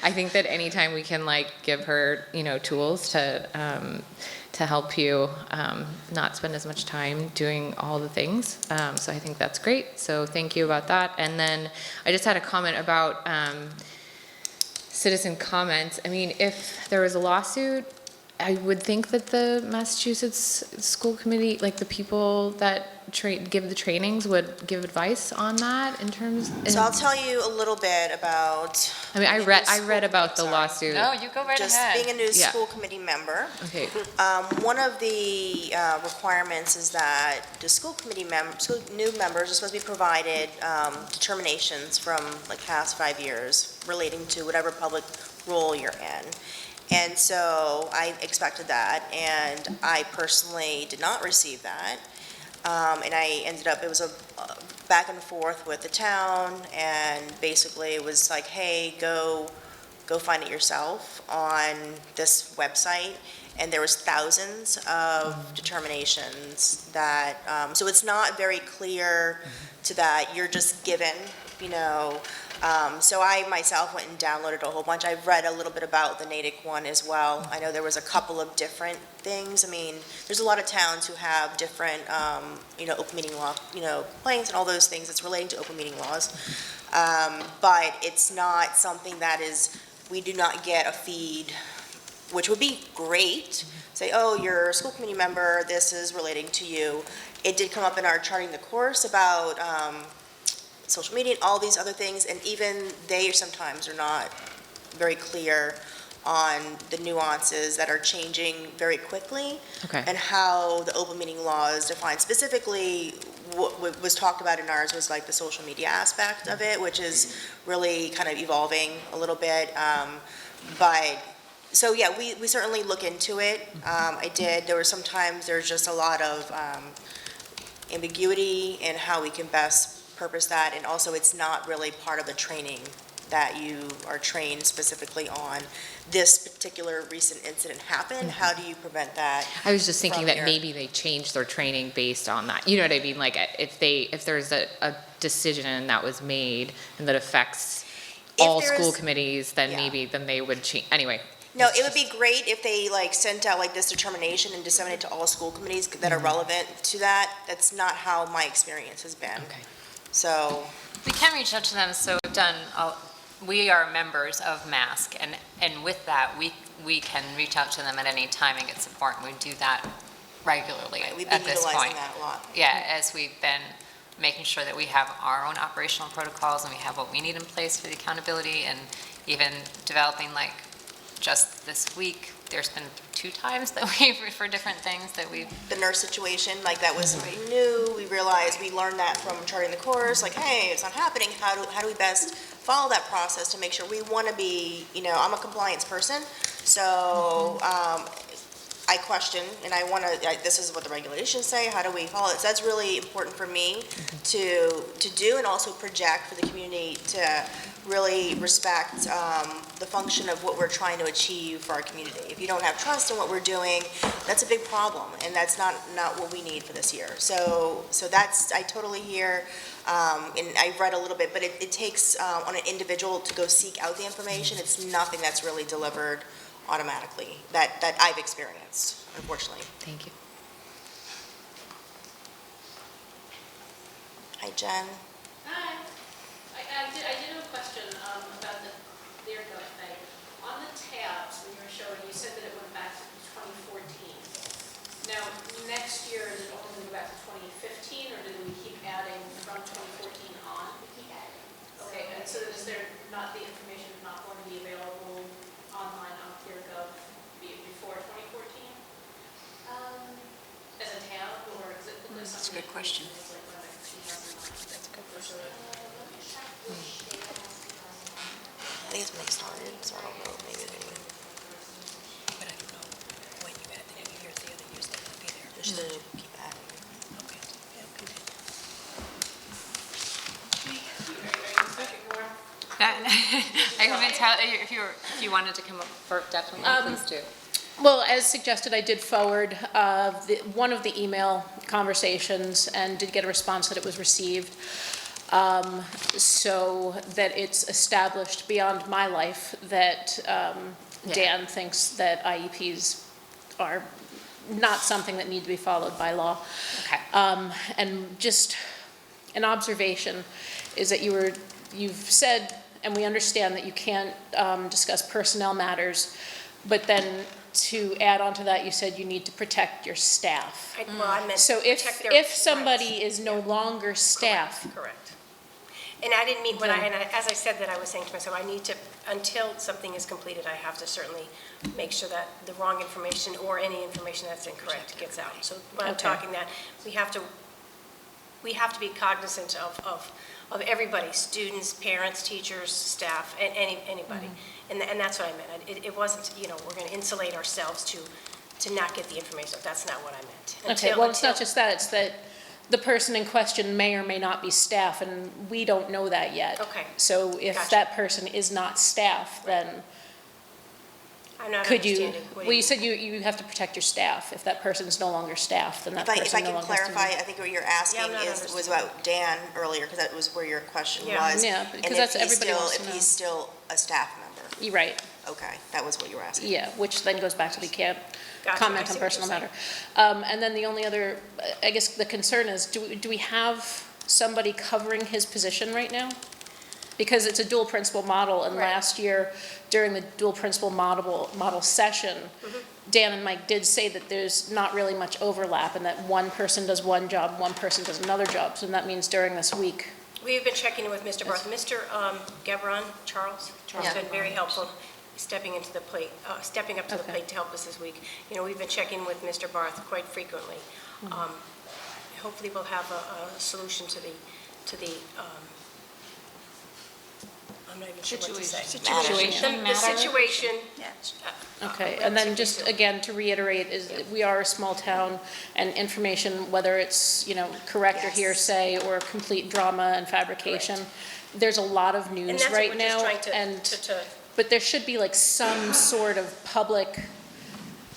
I think that anytime we can like give her, you know, tools to help you not spend as much time doing all the things. So I think that's great. So thank you about that. And then I just had a comment about citizen comments. If there was a lawsuit, I would think that the Massachusetts School Committee, like the people that give the trainings would give advice on that in terms. So I'll tell you a little bit about. I read about the lawsuit. No, you go right Just ahead. being a new Yeah. school committee member. Okay. One of the requirements is that the school committee new members are supposed to be provided determinations from like past 5 years relating to whatever public role you're in. And so I expected that, and I personally did not receive that. And I ended up, it was a back and forth with the town, and basically it was like, hey, go find it yourself on this website. And there was thousands of determinations that, so it's not very clear to that you're just given, you know. So I myself went and downloaded a whole bunch. I've read a little bit about the Natick one as well. I know there was a couple of different things. I mean, there's a lot of towns who have different, open meeting law, complaints and all those things that's relating to open meeting laws. But it's not something that is, we do not get a feed, which would be great. Say, oh, you're a school committee member, this is relating to you. It did come up in our charting the course about, social media and all these other things, and even they sometimes are not very clear on the nuances that are changing very quickly. Okay. And how the open meeting law is defined. Specifically, what was talked about in ours was like the social media aspect of it, which is really kind of evolving a little bit. So yeah, we certainly look into it. I did, there were sometimes there's just a lot of ambiguity in how we can best purpose that, and also it's not really part of the training that you are trained specifically on this particular recent incident happened? How do you prevent that? I was just thinking from that your- maybe they changed their training based on that. You know what I mean? Like if there's a decision that was made and that affects all there school is- committees, then maybe then they would change. Anyway. No, it would be great if they like sent out like this determination and disseminated to all school committees that are relevant to that. That's not how my experience has been. Okay. So, We can reach out to them, so we are members of MASC, and with that, we can reach out to them at any time and get support, and we do that regularly we've been at this point. utilizing that a lot. Yeah, as we've been making sure that we have our own operational protocols and we have what we need in place for the accountability, and even developing, like, just this week, there's been 2 times that we've, for different things that we've. The nurse situation, like that was something new. We realized, we learned that from charting the course, like, hey, it's not happening. How do we best follow that process to make sure we want to be, I'm a compliance person. So, I question, and I want to, this is what the regulations say, how do we follow it? So that's really important for me to do, and also project for the community to really respect the function of what we're trying to achieve for our community. If you don't have trust in what we're doing, that's a big problem, and that's not what we need for this year. So that's, I totally hear, and I've read a little bit, but it takes on an individual to go seek out the information. It's nothing that's really delivered automatically that I've experienced, unfortunately. Thank you. Hi, Jen. Hi. I did have a question about the ClearGov thing. On the tabs, when you were showing, you said that it went back to 2014. Now, next year, is it only going to go back to 2015, or do we keep adding from 2014 on? We keep adding. Okay, and so is there not, the information is not going to be available online on ClearGov before 2014? As a tab, or is it? That's a good question. That's a good question. I think it's when they started, so I don't know, maybe they would. But I don't know when you had any years, the other years that would be there. Just to keep adding. Okay, yeah, okay. I haven't tell, if you wanted to come up for, definitely, please do. Well, as suggested, I did forward one of the email conversations and did get a response that it was received, so that it's established beyond my life that Dan thinks that IEPs are not something that need to be followed by law. Okay. And just an observation is that you've said, and we understand that you can't discuss personnel matters, but then to add on to that, you said you need to protect your staff. Well, I meant So protect their if somebody rights. is no longer staff. Correct. And I didn't mean, as I said that, I was saying to myself, I need to, until something is completed, I have to certainly make sure that the wrong information or any information that's incorrect gets out. So when I'm Okay. talking that, we have to be cognizant of everybody, students, parents, teachers, staff, and anybody. And that's what I meant. It wasn't, we're going to insulate ourselves to not get the information. That's not what I meant. Okay, well, it's not just that, it's that the person in question may or may not be staff, and we don't know that yet. Okay. So if Gotcha. that person is not staff, then I'm not could you, understanding. What do well, you said you have to protect your staff. If that person is no longer staff, then that If I person no can longer has to. clarify, I think what you're asking Yeah, I'm not was about Dan earlier, because that was where your question Yeah. was. Yeah, And because if that's, he's everybody still- wants to know. If he's still a staff member. You're right, Okay, that was what you were asking. yeah, which then goes back to we can't Gotcha, I comment see on what personal you're matter. And then the only other, I guess the concern is, do we have somebody covering his position right now? Because it's a dual principal model, and Right. last year, during the dual principal model session, Dan and Mike did say that there's not really much overlap, and that one person does one job, one person does another job, so that means during this week. We've been checking in with Mr. Barth. Mr. Gabron, Charles has been very helpful, stepping up to the plate to help us this week. We've been checking with Mr. Barth quite frequently. Hopefully, we'll have a solution to the I'm not even sure what to say. Situation The situation, Okay, and then just again, to reiterate, is that we are a small town, and information, whether it's, you know, correct or hearsay, or complete drama and fabrication, there's a lot of and news that's what right we're just now, trying to, and, but there should be like some sort of public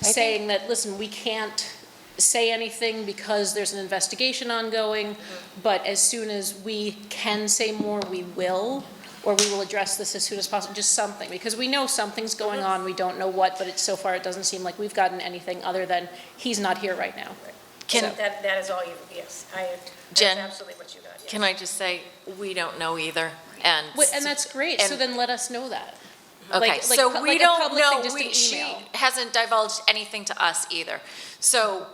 saying that, listen, we can't say anything because there's an investigation ongoing, but as soon as we can say more, we will, or we will address this as soon as possible, just something, because we know something's going on, we don't know what, but so far it doesn't seem like we've gotten anything other than, he's not here right now. so that is all you, yes, that's Jen, absolutely what you got, yes. Can I just say, we don't know either, and. And that's great, so then let us know that. Okay, Like so we like a don't public thing, know, just an she email. hasn't divulged anything to us either. So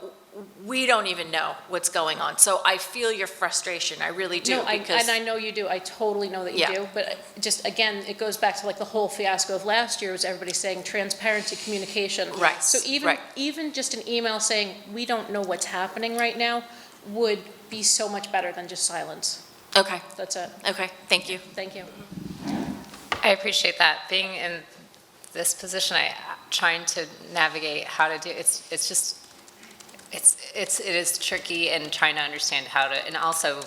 we don't even know what's going on. So I feel your frustration, I really do. No, because and I know you do, I totally know that you Yeah. do, but just, again, it goes back to like the whole fiasco of last year, was everybody saying transparency, communication. Right, So right. even just an email saying, we don't know what's happening right now, would be so much better than just silence. Okay. That's it. Okay, thank you. Thank you. I appreciate that. Being in this position, trying to navigate how to do, it is tricky and trying to understand how to, and also,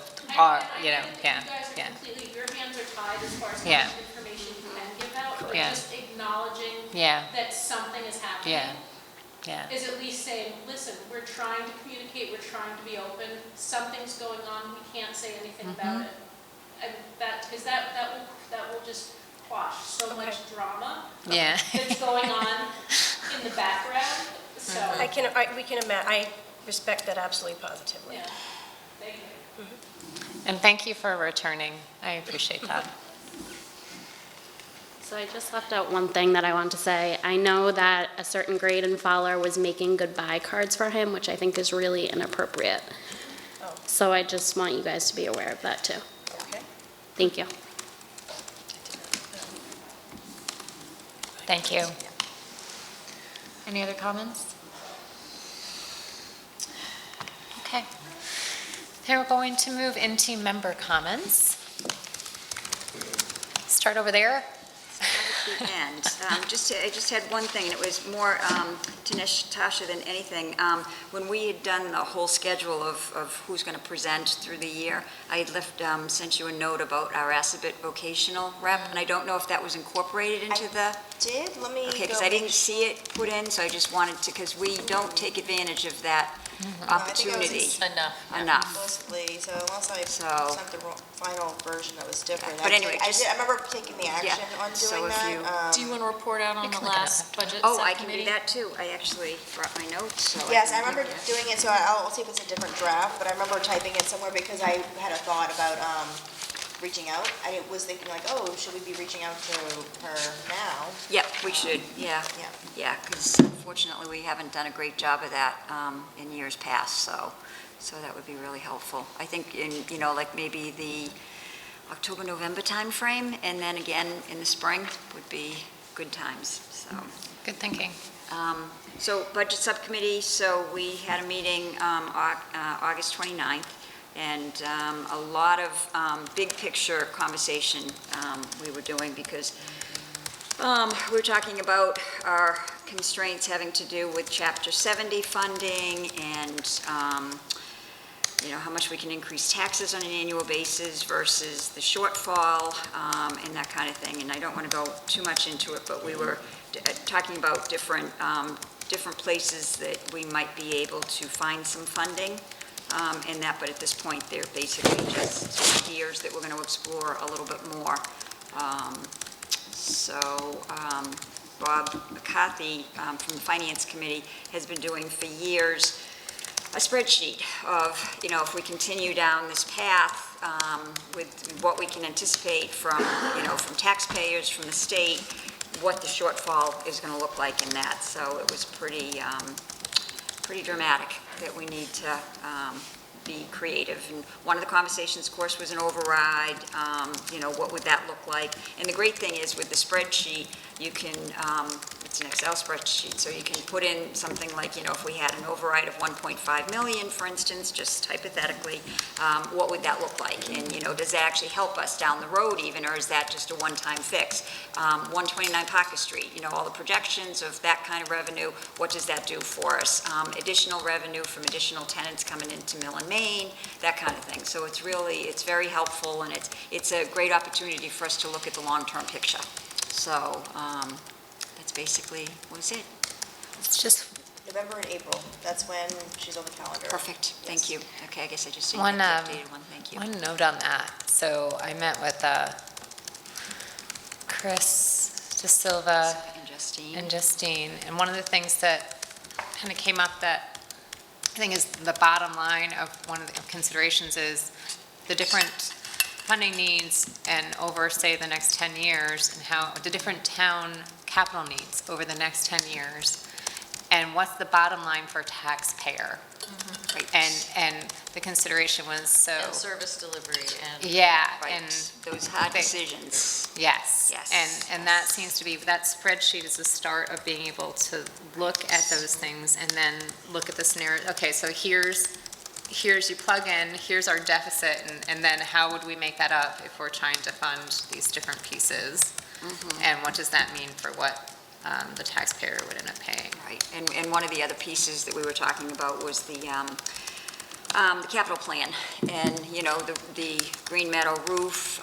you know, yeah. Completely, your hands are tied as far as how Yeah. much information you can give out, but Yeah. just acknowledging Yeah. that something is happening. Yeah. Is at least saying, listen, we're trying to communicate, we're trying to be open, something's going on, we can't say anything about it. And because that will just quash so much drama Yeah. that's going on in the background, so. I respect that absolutely positively. Yeah, thank you. And thank you for returning. I appreciate that. So I just left out one thing that I want to say. I know that a certain grade in Fowler was making goodbye cards for him, which I think is really inappropriate. So I just want you guys to be aware of that too. Okay. Thank you. Thank you. Any other comments? Okay. Then we're going to move into member comments. Start over there. The end. I just had one thing, and it was more to Natasha than anything. When we had done the whole schedule of who's going to present through the year, I had sent you a note about our Assabet vocational rep, and I don't know if that was incorporated into the... Did? Let me Okay, because go I didn't make see it put in, so I just wanted to, because we don't take advantage of that opportunity enough. Explicitly, so unless I So- sent the final version that was different. But anyway, I remember taking the action Yeah, on so doing if that. you- Do you want to report out on the last budget Oh, I can do subcommittee? that too. I actually brought my notes, so. Yes, I can remember do that. doing it, so I'll see if it's a different draft, but I remember typing it somewhere because I had a thought about reaching out. I was thinking like, oh, should we be reaching out to her now? Yep, we should, yeah. Yeah. Yeah, because unfortunately, we haven't done a great job of that in years past, so that would be really helpful. I think in, like maybe the October, November timeframe, and then again in the spring would be good times, so. Good thinking. So Budget Subcommittee, so we had a meeting August 29th, and a lot of big picture conversation we were doing because we were talking about our constraints having to do with Chapter 70 funding and how much we can increase taxes on an annual basis versus the shortfall and that kind of thing. And I don't want to go too much into it, but we were talking about different places that we might be able to find some funding in that, but at this point, they're basically just ideas that we're going to explore a little bit more. Bob McCarthy from the Finance Committee has been doing for years a spreadsheet of, if we continue down this path with what we can anticipate from taxpayers, from the state, what the shortfall is going to look like in that. So it was pretty dramatic that we need to be creative. And one of the conversations, of course, was an override, what would that look like? And the great thing is with the spreadsheet, you can, it's an Excel spreadsheet, so you can put in something like, if we had an override of 1.5 million, for instance, just hypothetically, what would that look like? And, does that actually help us down the road even, or is that just a one-time fix? 129 Parker Street, all the projections of that kind of revenue, what does that do for us? Additional revenue from additional tenants coming into Mill and Main, that kind of thing. So it's very helpful, and it's a great opportunity for us to look at the long-term picture. So that's basically what is it. It's just November and April, that's when she's on the calendar. Perfect, thank you. Okay, I guess I just didn't One, get the updated one, thank you. one note on that. So I met with Chris De Silva and Justine, and one of the things that kind of came up that I think is the bottom line of one of the considerations is the different funding needs and over, say, the next 10 years, and how the different town capital needs over the next 10 years, and what's the bottom line for taxpayer. And the consideration was so. And service delivery and. Yeah, Right. and. Those hard decisions. Yes. Yes. And that seems to be, that spreadsheet is the start of being able to look at those things and then look at the scenario. Okay, so here's you plug in, here's our deficit, and then how would we make that up if we're trying to fund these different pieces? And what does that mean for what the taxpayer would end up paying? Right, and one of the other pieces that we were talking about was the capital plan, and, the Green Meadow roof,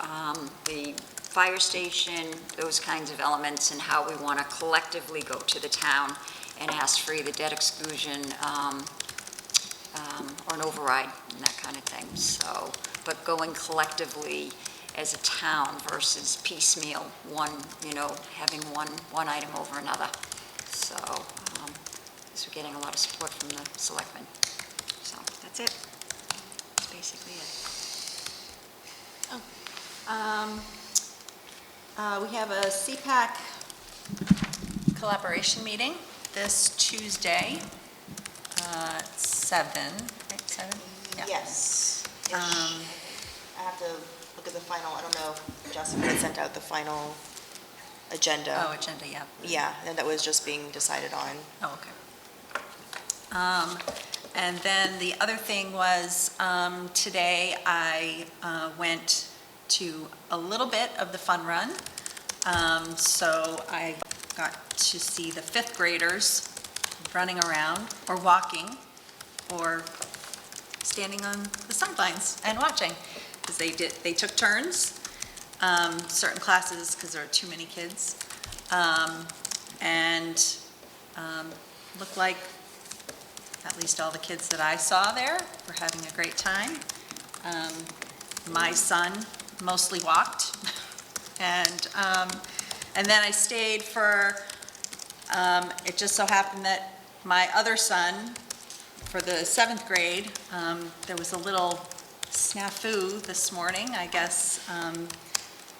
the fire station, those kinds of elements, and how we want to collectively go to the town and ask for either debt exclusion or an override and that kind of thing. So, but going collectively as a town versus piecemeal, having one item over another. So, so we're getting a lot of support from the selectmen. So that's it. That's basically it. We have a CPAC collaboration meeting this Tuesday, 7, right, 7? Yeah. Yes. I have to look at the final, I don't know if Jessica had sent out the final agenda. Oh, agenda, yeah. Yeah, and that was just being decided on. Oh, okay. And then the other thing was, today I went to a little bit of the fun run. So I got to see the 5th graders running around or walking or standing on the sidelines and watching, because they took turns, certain classes, because there are too many kids, and looked like at least all the kids that I saw there were having a great time. My son mostly walked, and then I stayed for, it just so happened that my other son, for the 7th grade, there was a little snafu this morning. I guess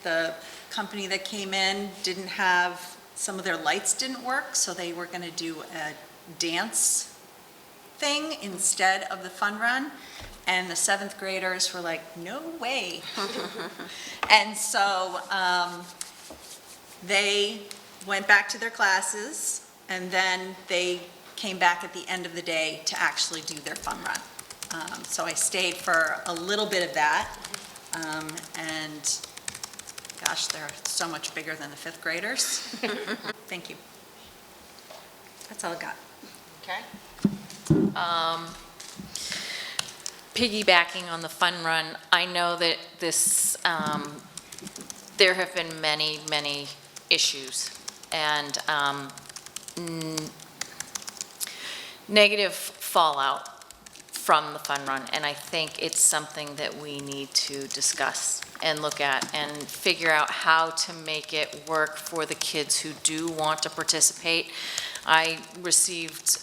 the company that came in didn't have, some of their lights didn't work, so they were going to do a dance thing instead of the fun run. And the 7th graders were like, no way. And so they went back to their classes, and then they came back at the end of the day to actually do their fun run. So I stayed for a little bit of that, and gosh, they're so much bigger than the 5th graders. Thank you. That's all I got. Okay. Piggybacking on the fun run, I know that this, there have been many, many issues and negative fallout from the fun run, and I think it's something that we need to discuss and look at and figure out how to make it work for the kids who do want to participate. I received,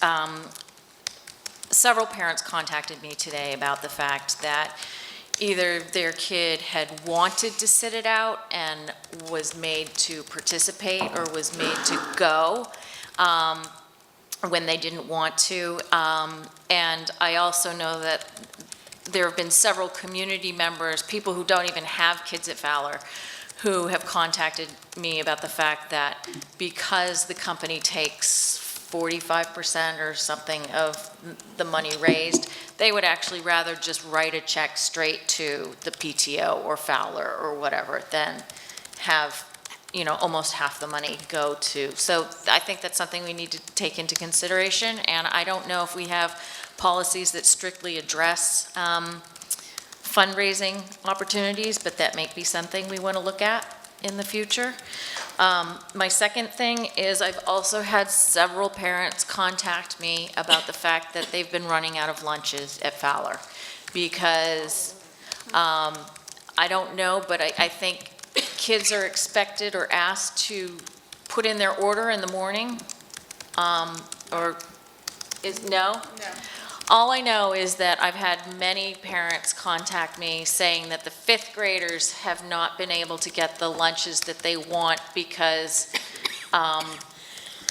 several parents contacted me today about the fact that either their kid had wanted to sit it out and was made to participate or was made to go when they didn't want to. And I also know that there have been several community members, people who don't even have kids at Fowler, who have contacted me about the fact that because the company takes 45% or something of the money raised, they would actually rather just write a check straight to the PTO or Fowler or whatever than have, you know, almost half the money go to. So I think that's something we need to take into consideration, and I don't know if we have policies that strictly address fundraising opportunities, but that may be something we want to look at in the future. My second thing is I've also had several parents contact me about the fact that they've been running out of lunches at Fowler because I don't know, but I think kids are expected or asked to put in their order in the morning, or is, no? No. All I know is that I've had many parents contact me saying that the fifth graders have not been able to get the lunches that they want because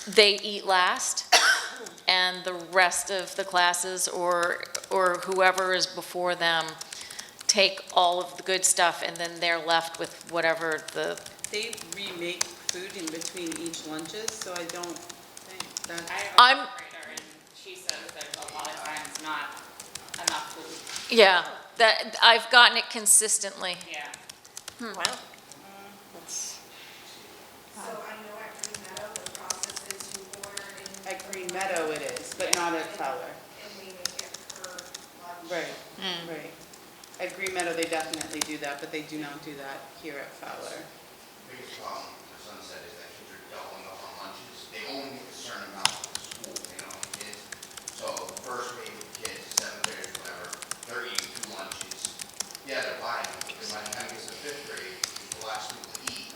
they eat last and the rest of the classes or whoever is before them take all of the good stuff and then they're left with whatever the... They remake food in between each lunches, so I don't think that... I'm... She says there's a lot of times not enough food. Yeah, that, I've gotten it consistently. Yeah. Wow. That's- So I know at Green Meadow, the process is you order in. At Green Meadow it is, but not at Fowler. And we make it per lunch. Right, right. At Green Meadow, they definitely do that, but they do not do that here at Fowler. Biggest problem, my son said, is that kids are doubling up on lunches. They only get a certain amount for the school, they don't get kids. So first grade kids, seventh graders, whatever, they're eating 2 lunches. Yeah, they're buying them, but then by the time it gets to fifth grade, it's the last people to eat.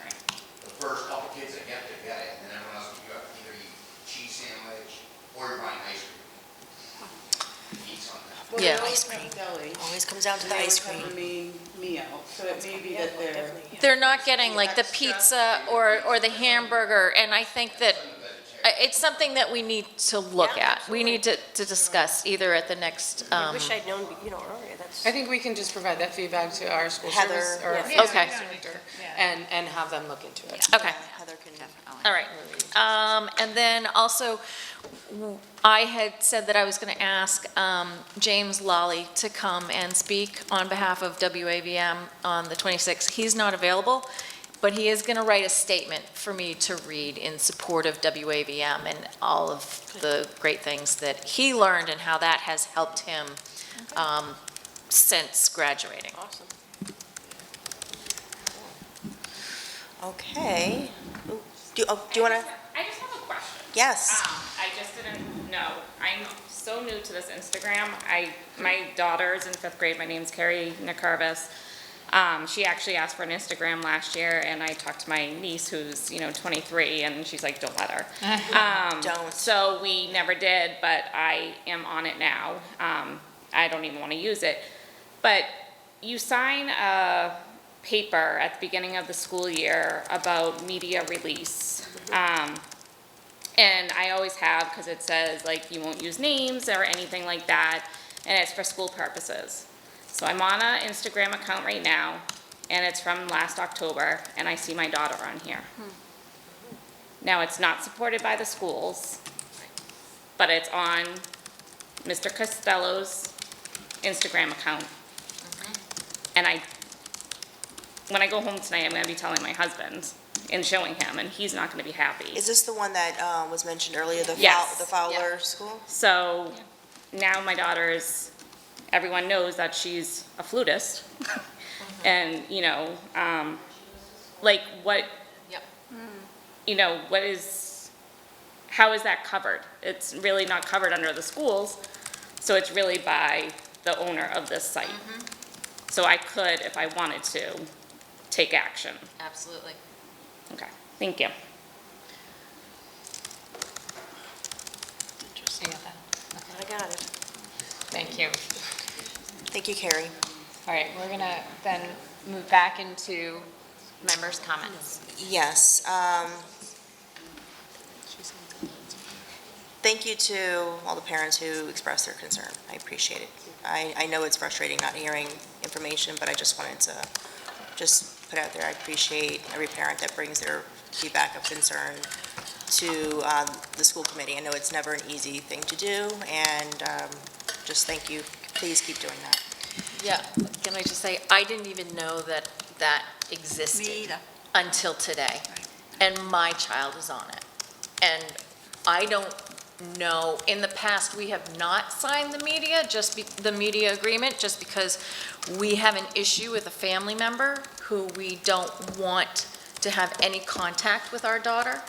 The first couple kids that get it, and then everyone else, you have to either eat cheese sandwich or you're buying ice cream. Eat something. Well, Yeah. they always Ice cream. have deli. Always comes down to the They ice always have cream. the main meal, so it may be that they're... They're not getting like the pizza or the hamburger, and I think that it's something that we need to look at. We need to discuss either at the next, I wish I'd known, earlier, that's. I think we can just provide that feedback to our school Heather, service or yeah. Okay. director and have them look into it. okay. Heather can All right. And then also, I had said that I was going to ask James Lally to come and speak on behalf of WAVM on the 26th. He's not available, but he is going to write a statement for me to read in support of WAVM and all of the great things that he learned and how that has helped him since graduating. Awesome. Okay. Do you want to? I just have a question. Yes. I just didn't know. I'm so new to this Instagram. My daughter's in 5th grade. My name's Carrie Nicarvis. She actually asked for an Instagram last year, and I talked to my niece who's, 23, and she's like, don't let her. Don't. So we never did, but I am on it now. I don't even want to use it. But you sign a paper at the beginning of the school year about media release. And I always have, because it says, like, you won't use names or anything like that, and it's for school purposes. So I'm on an Instagram account right now, and it's from last October, and I see my daughter on here. Now, it's not supported by the schools, but it's on Mr. Costello's Instagram account. And when I go home tonight, I'm going to be telling my husband and showing him, and he's not going to be happy. Is this the one that was mentioned earlier, the Yes. the Fowler School? So now my everyone knows that she's a flutist. And, like what, how is that covered? It's really not covered under the schools, so it's really by the owner of this site. So I could, if I wanted to, take action. Absolutely. Okay, thank you. I got it. Thank you. Thank you, Carrie. All right, we're gonna then move back into members' comments. Yes. Thank you to all the parents who expressed their concern. I appreciate it. I know it's frustrating not hearing information, but I just wanted to just put out there, I appreciate every parent that brings their feedback of concern to the school committee. I know it's never an easy thing to do, and just thank you. Please keep doing that. Yeah, can I just say, I didn't even know that that existed until today, and my child is on it. And I don't know, in the past, we have not signed the media agreement, just because we have an issue with a family member who we don't want to have any contact with our daughter.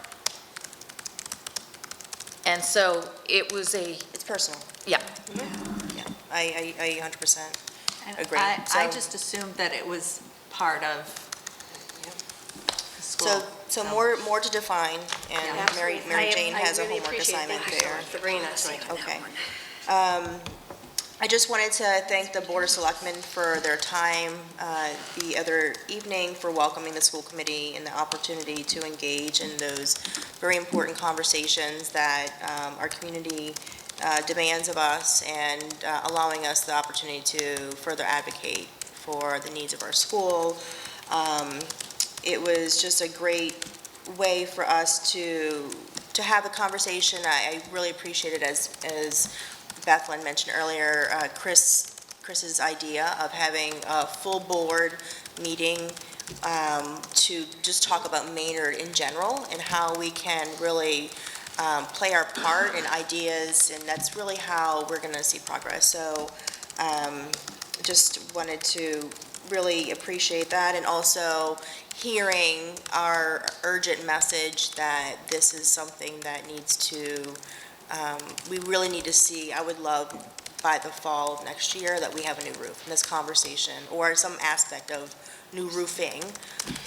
And so it was It's personal. Yeah. Yeah, I 100% agree. I just assumed that it was part of the school. So more to define, and Mary Jane has a homework assignment there. For bringing that tonight. Okay. I just wanted to thank the Board of Selectmen for their time the other evening, for welcoming the school committee and the opportunity to engage in those very important conversations that our community demands of us, and allowing us the opportunity to further advocate for the needs of our school. It was just a great way for us to have a conversation. I really appreciated, as Bethlyn mentioned earlier, Chris's idea of having a full board meeting to just talk about Maynard in general and how we can really play our part in ideas, and that's really how we're going to see progress. So just wanted to really appreciate that, and also hearing our urgent message that this is something that needs to, we really need to see. I would love by the fall of next year that we have a new roof in this conversation, or some aspect of new roofing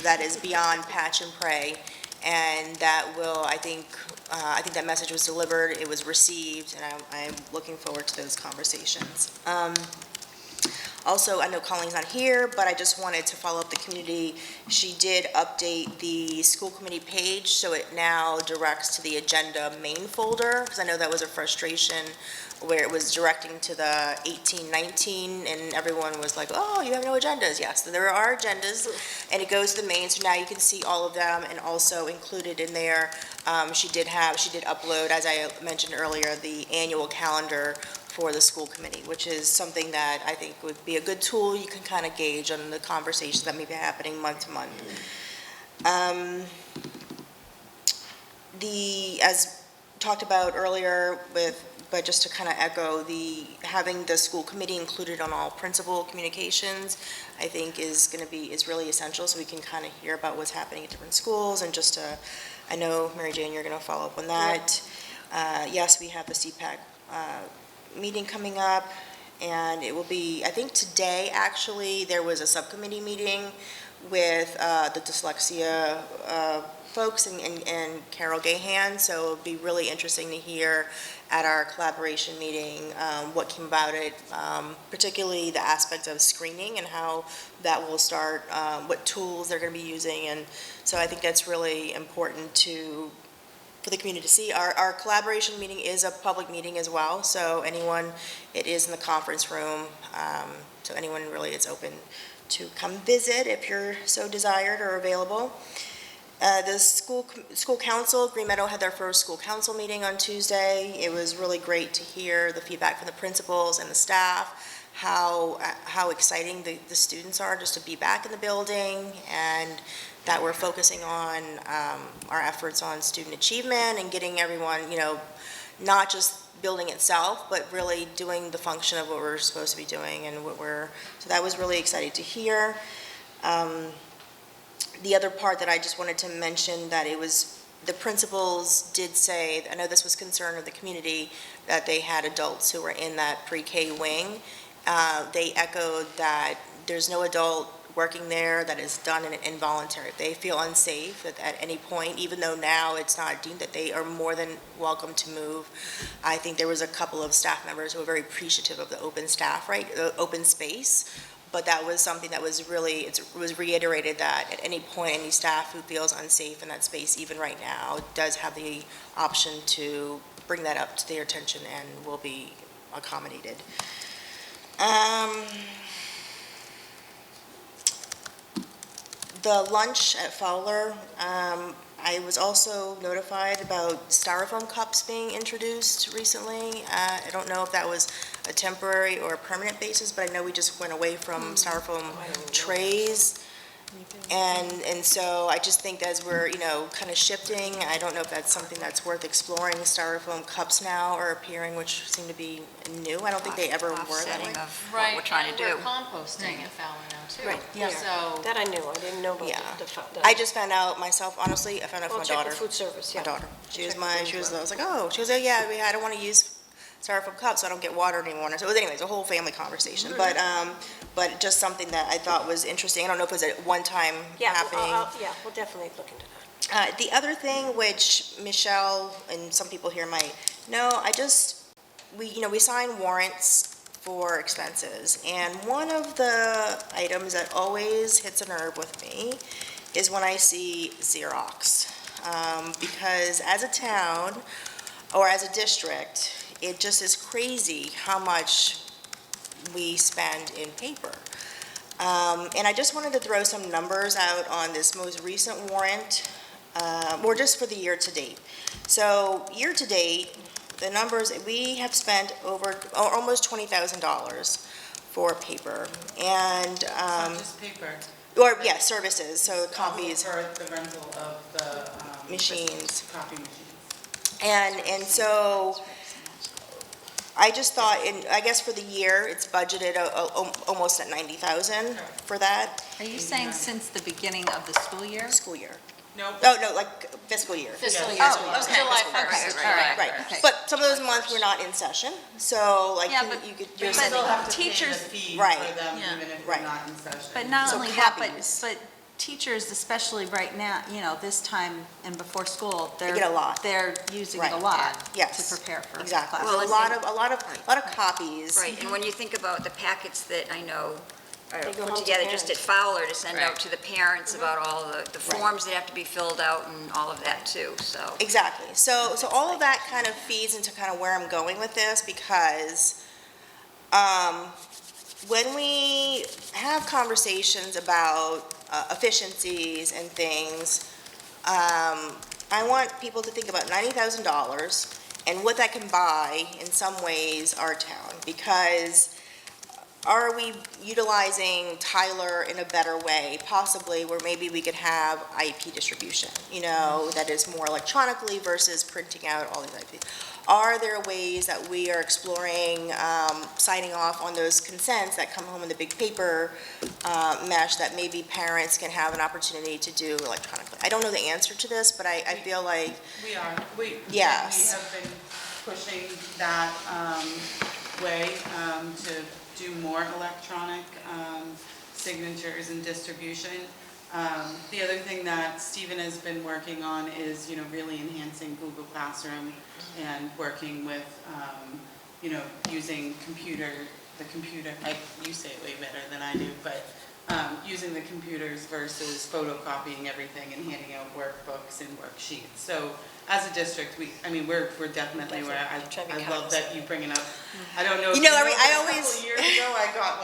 that is beyond patch and pray, and that will, I think that message was delivered, it was received, and I'm looking forward to those conversations. Also, I know Colleen's not here, but I just wanted to follow up the community. She did update the school committee page, so it now directs to the agenda main folder, because I know that was a frustration where it was directing to the 18-19, and everyone was like, oh, you have no agendas. Yes, there are agendas, and it goes to the main, so now you can see all of them, and also included in there, she did upload, as I mentioned earlier, the annual calendar for the school committee, which is something that I think would be a good tool. You can kind of gauge on the conversations that may be happening month to month. As talked about earlier but just to kind of echo, having the school committee included on all principal communications, I think is really essential, so we can kind of hear about what's happening at different schools, and just to, I know, Mary Jane, you're going to follow up on that. Yes, we have the CPAC meeting coming up, and it will be, I think today, actually, there was a subcommittee meeting with the dyslexia folks and Carol Gahan, so it'll be really interesting to hear at our collaboration meeting what came about it, particularly the aspect of screening and how that will start, what tools they're going to be using, and so I think that's really important for the community to see. Our collaboration meeting is a public meeting as well, so it is in the conference room, so anyone really is open to come visit if you're so desired or available. The school council, Green Meadow had their first school council meeting on Tuesday. It was really great to hear the feedback from the principals and the staff, how exciting the students are just to be back in the building, and that we're focusing on our efforts on student achievement and getting everyone, not just building itself, but really doing the function of what we're supposed to be doing, and so that was really exciting to hear. The other part that I just wanted to mention, that the principals did say, I know this was concern of the community, that they had adults who were in that pre-K wing. They echoed that there's no adult working there that is done in an involuntary. If they feel unsafe at any point, even though now it's not deemed, that they are more than welcome to move. I think there was a couple of staff members who were very appreciative of the open open space, but that was something that was really, it was reiterated that at any point, any staff who feels unsafe in that space, even right now, does have the option to bring that up to their attention and will be accommodated. The lunch at Fowler, I was also notified about styrofoam cups being introduced recently. I don't know if that was a temporary or a permanent basis, but I know we just went away from styrofoam trays. And so I just think as we're, kind of shifting, I don't know if that's something that's worth exploring. Styrofoam cups now are appearing, which seem to be new. I don't think they ever were that way. Offsetting of what we're trying to do. And we're composting at Fowler now, too. Right, yeah. So, That I knew, I didn't know about Yeah. the. I just found out myself, honestly, I found out from Well, my check daughter. with food service, yeah. My daughter. She was Check with I was like, oh, she was like, yeah, I don't want to use styrofoam cups, so I don't get water anymore. So anyways, a whole family conversation, but just something that I thought was interesting. I don't know if it was a one-time happening. Yeah, we'll definitely look into that. The other thing, which Michelle and some people here might know, we sign warrants for expenses, and one of the items that always hits a nerve with me is when I see Xerox. Because as a town, or as a district, it just is crazy how much we spend in paper. And I just wanted to throw some numbers out on this most recent warrant, or just for the year to date. So year to date, the numbers, we have spent almost $20,000 for paper. And, It's not just paper. or, yeah, services, so copies. For the rental of the Machines. copy machines. And so I just thought, I guess for the year, it's budgeted almost at 90,000 for that. Are you saying since the beginning of the school year? School year. No. Oh, no, like fiscal year. fiscal year. Oh, okay. July All right, 1st. Right, Okay. but some of those months we're not in session, so like Yeah, you could, You you're still sending. have to pay the teachers- fee Right. for them, Yeah. even if Right. they're not in session. But not So only that, copies. but teachers, especially right now, this time and before school, They get a lot. They're using it a Right. lot Yes. to prepare for Exactly, classes. so Well, a lot of copies. Right, and when you think about the packets that I know are They go home put to together just at parents. Fowler to send out Right. to the parents about all the Right. forms that have to be filled out and all of that too, so. Exactly. So all of that kind of feeds into kind of where I'm going with this, because when we have conversations about efficiencies and things, I want people to think about $90,000 and what that can buy, in some ways, our town. Because are we utilizing Tyler in a better way, possibly, where maybe we could have IEP distribution, that is more electronically versus printing out all these IEP? Are there ways that we are exploring signing off on those consents that come home in the big paper mesh that maybe parents can have an opportunity to do electronically? I don't know the answer to this, but I feel like, We are, Yes. we have been pushing that way to do more electronic signatures and distribution. The other thing that Stephen has been working on is, really enhancing Google Classroom and working with, using the computer, you say it way better than I do, but using the computers versus photocopying everything and handing out workbooks and worksheets. So as a district, we're definitely where I love that you bring it up. I don't know if I a always. couple years ago, I got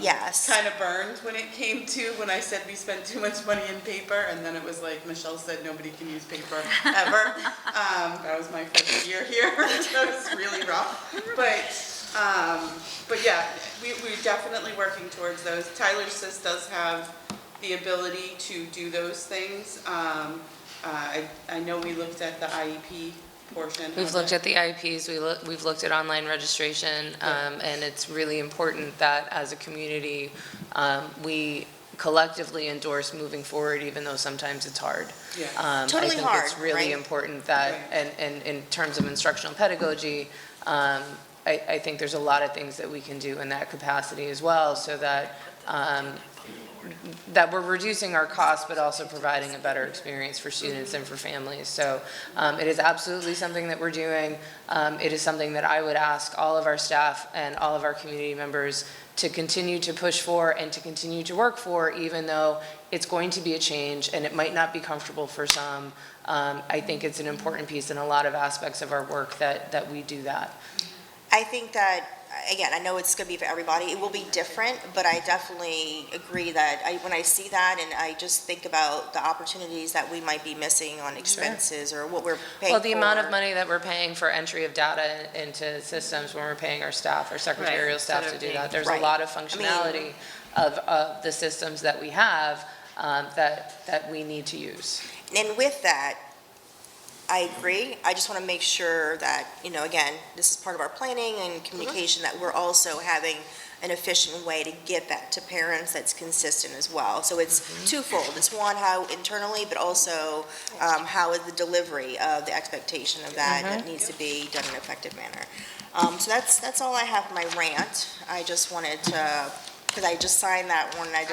Yes. kind of burned when it came to, when I said we spent too much money in paper, and then it was like, Michelle said, nobody can use paper ever. That was my first year here, that was really rough. But yeah, we're definitely working towards those. Tyler SIS does have the ability to do those things. I know we looked at the IEP portion. We've looked at the IEPs, we've looked at online registration, and it's really important that as a community, we collectively endorse moving forward, even though sometimes it's hard. Yeah. Totally hard, I think it's really important that, and in terms of instructional pedagogy, I think there's a lot of things that we can do in that capacity as well, so that that we're reducing our costs, but also providing a better experience for students and for families. So it is absolutely something that we're doing. It is something that I would ask all of our staff and all of our community members to continue to push for and to continue to work for, even though it's going to be a change and it might not be comfortable for some. I think it's an important piece in a lot of aspects of our work that we do that. I think that again, I know it's going to be for everybody. It will be different, but I definitely agree that when I see that and I just think about the opportunities that we might be missing on expenses or what we're paying for. Well, the amount of money that we're paying for entry of data into systems when we're paying our staff, our secretarial staff to do that, there's a lot of functionality of the systems that we have that we need to use. And with that, I agree. I just want to make sure that, again, this is part of our planning and communication, that we're also having an efficient way to get that to parents that's consistent as well. So it's twofold. It's one, how internally, but also how is the delivery of the expectation of that needs to be done in an effective manner. So that's all I have for my rant. I just wanted to, because I just signed that one, and I know,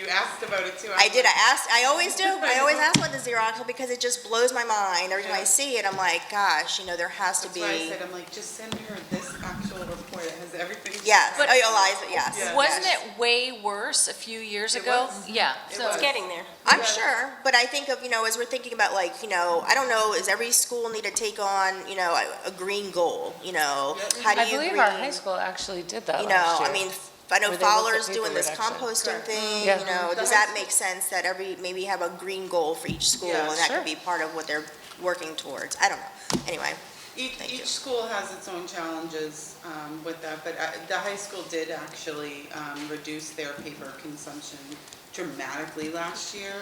you asked about it too. I did, I always do. I always ask about the Xerox because it just blows my mind. Every time I see it, I'm like, gosh, there has to be. That's why I said, I'm like, just send her this actual report. It has everything. Yes, But- Eliza, yes. Yeah. Wasn't it way worse a few years ago? Yeah. So It's getting there. I'm sure, but I think of, as we're thinking about I don't know, does every school need to take on, a green goal, How do I you believe green, our high school actually did that last year. I mean, I know Where they looked at Fowler's paper doing this reduction. composting thing, Yeah. does that make sense that maybe have a green goal for each school? Yeah, And that sure. could be part of what they're working towards, I don't know, anyway. Thank you. Each school has its own challenges with that, but the high school did actually reduce their paper consumption dramatically last year.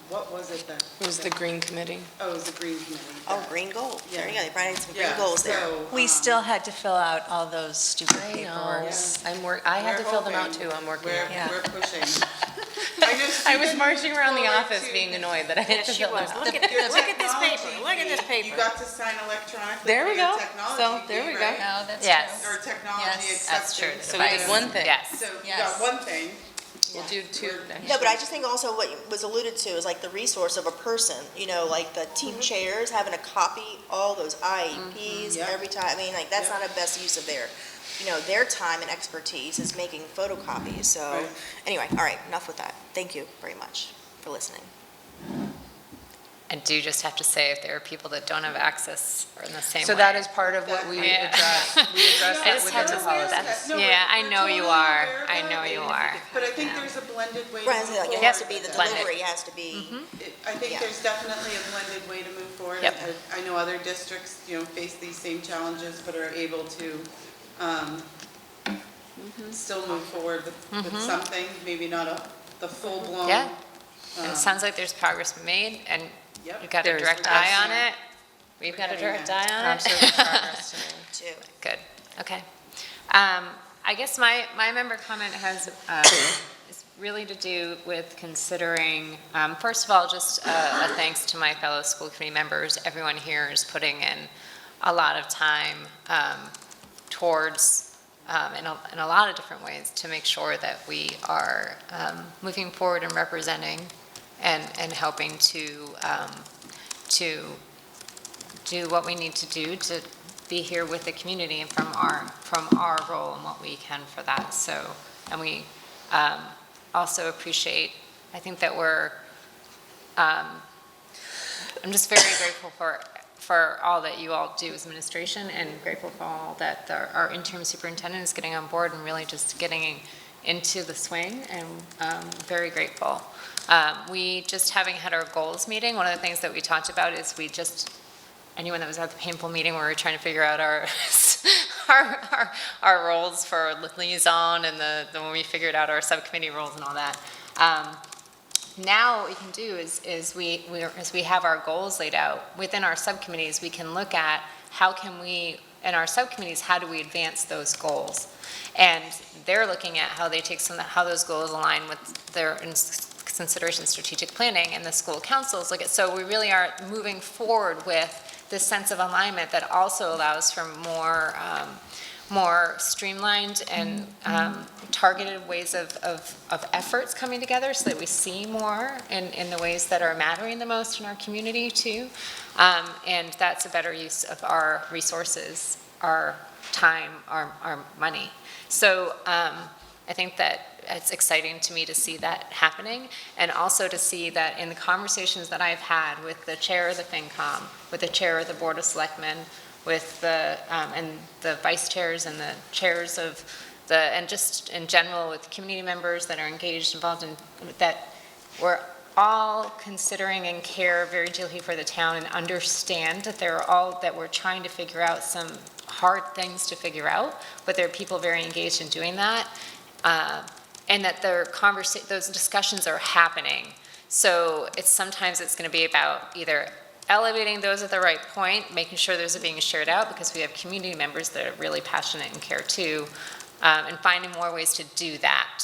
What was it that? It was the Green Committee. Oh, it was the Green Committee. Oh, green goal, there you go, they probably had some green Yeah, goals there. so, We still had to fill out all those stupid I know. paperwork. I had to We're fill them out hoping. too. I'm working We're, on it. Yeah. we're pushing. I was marching around the forward office to- being annoyed that I had to She fill them was. out. Look at this paper, look at this paper. You got to sign electronically. There we for your go. technology So, there fee, we go. right? No, that's Yes. true. Or technology Yes, That's true. acceptance. So we did one thing. Yes. So you Yes. got one thing. We'll do two next. No, but I just think also what was alluded to is like the resource of a person, like the team chairs, having to copy all those IEPs Yeah. every time. I mean, like, that's not a best use of their time and expertise is making photocopies. So, Right. anyway, all right, enough with that. Thank you very much for listening. I do just have to say, if there are people that don't have access or in the same way. So that is part of what we Yeah. address. We address I that just with had the to follow that. policies. No, Yeah, I we're know you totally are. aware of I that. know you are. But I think there's a blended way to Right, move like, forward. it has to be, the with Blended. delivery has to be, I think Yeah. there's definitely a blended way to move forward. Yep. I know other districts, face these same challenges, but are able to still move forward with something, maybe not the full-blown. Yeah. And it sounds like there's progress been made, and Yep. you've got a There's direct eye on progress. it. We've We're got a getting direct there. eye on it. Absolutely progress to me. too. Good, okay. I guess my member comment has, is really to do with considering, first of all, just a thanks to my fellow school committee members. Everyone here is putting in a lot of time towards, in a lot of different ways, to make sure that we are moving forward and representing and helping to do what we need to do to be here with the community and from our role and what we can for that. So, and we also appreciate, I think that I'm just very grateful for all that you all do as administration, and grateful for all that our interim superintendent is getting on board and really just getting into the swing, and very grateful. We just, having had our goals meeting, one of the things that we talked about is anyone that was at the painful meeting where we were trying to figure out our roles for liaison and when we figured out our subcommittee roles and all that. Now what we can do is as we have our goals laid out within our subcommittees, we can look at how do we advance those goals? And they're looking at how they take how those goals align with their consideration strategic planning, and the school councils look at, so we really are moving forward with this sense of alignment that also allows for more streamlined and targeted ways of efforts coming together, so that we see more in the ways that are mattering the most in our community too. And that's a better use of our resources, our time, our money. So I think that it's exciting to me to see that happening, and also to see that in the conversations that I've had with the chair of the FinCom, with the chair of the Board of Selectmen, with the, and the vice chairs and the chairs of the, and just in general with community members that are engaged, involved in, that we're all considering and care very deeply for the town and understand that that we're trying to figure out some hard things to figure out, but there are people very engaged in doing that, and that those discussions are happening. So sometimes it's going to be about either elevating those at the right point, making sure those are being shared out because we have community members that are really passionate and care too, and finding more ways to do that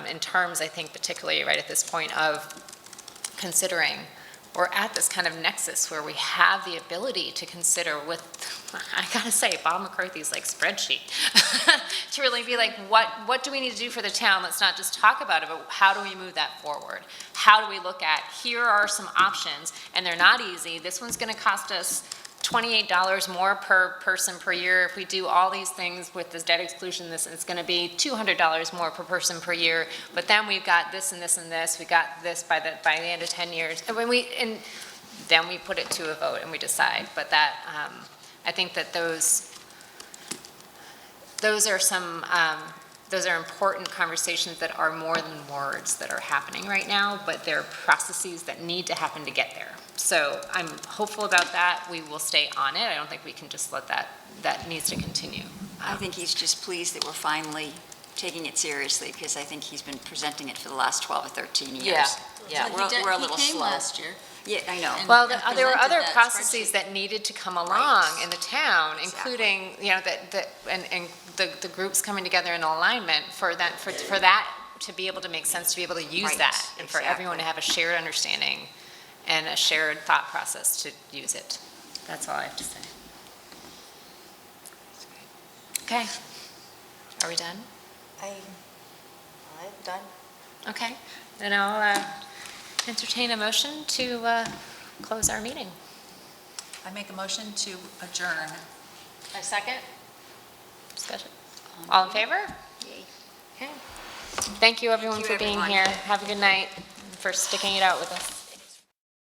in terms, I think, particularly right at this point of considering we're at this kind of nexus where we have the ability to consider with, I gotta say, Bob McCarthy's like spreadsheet, to really be like, what do we need to do for the town? Let's not just talk about it, but how do we move that forward? How do we look at, here are some options, and they're not easy. This one's gonna cost us $28 more per person per year. If we do all these things with this debt exclusion, it's going to be $200 more per person per year. But then we've got this and this and this. We got this by the end of 10 years. And then we put it to a vote and we decide. But that I think that those are some those are important conversations that are more than words that are happening right now, but they're processes that need to happen to get there. So I'm hopeful about that. We will stay on it. I don't think we can just let that needs to continue. I think he's just pleased that we're finally taking it seriously, because I think he's been presenting it for the last 12 or 13 years. Yeah, We're a little slow. He came last year. Yeah, I know. Well, there were other processes that needed to come along in the town, including, and the groups coming together in alignment for that to be able to make sense, to be able to use that, and for everyone to have a shared understanding and a shared thought process to use it. That's all I have to say. Okay. Are we done? I'm done. Okay. Then I'll entertain a motion to close our meeting. I make a motion to adjourn. A second? Discussion? All in favor? Okay. Thank you, everyone, for being here. Have a good night, and for sticking it out with us.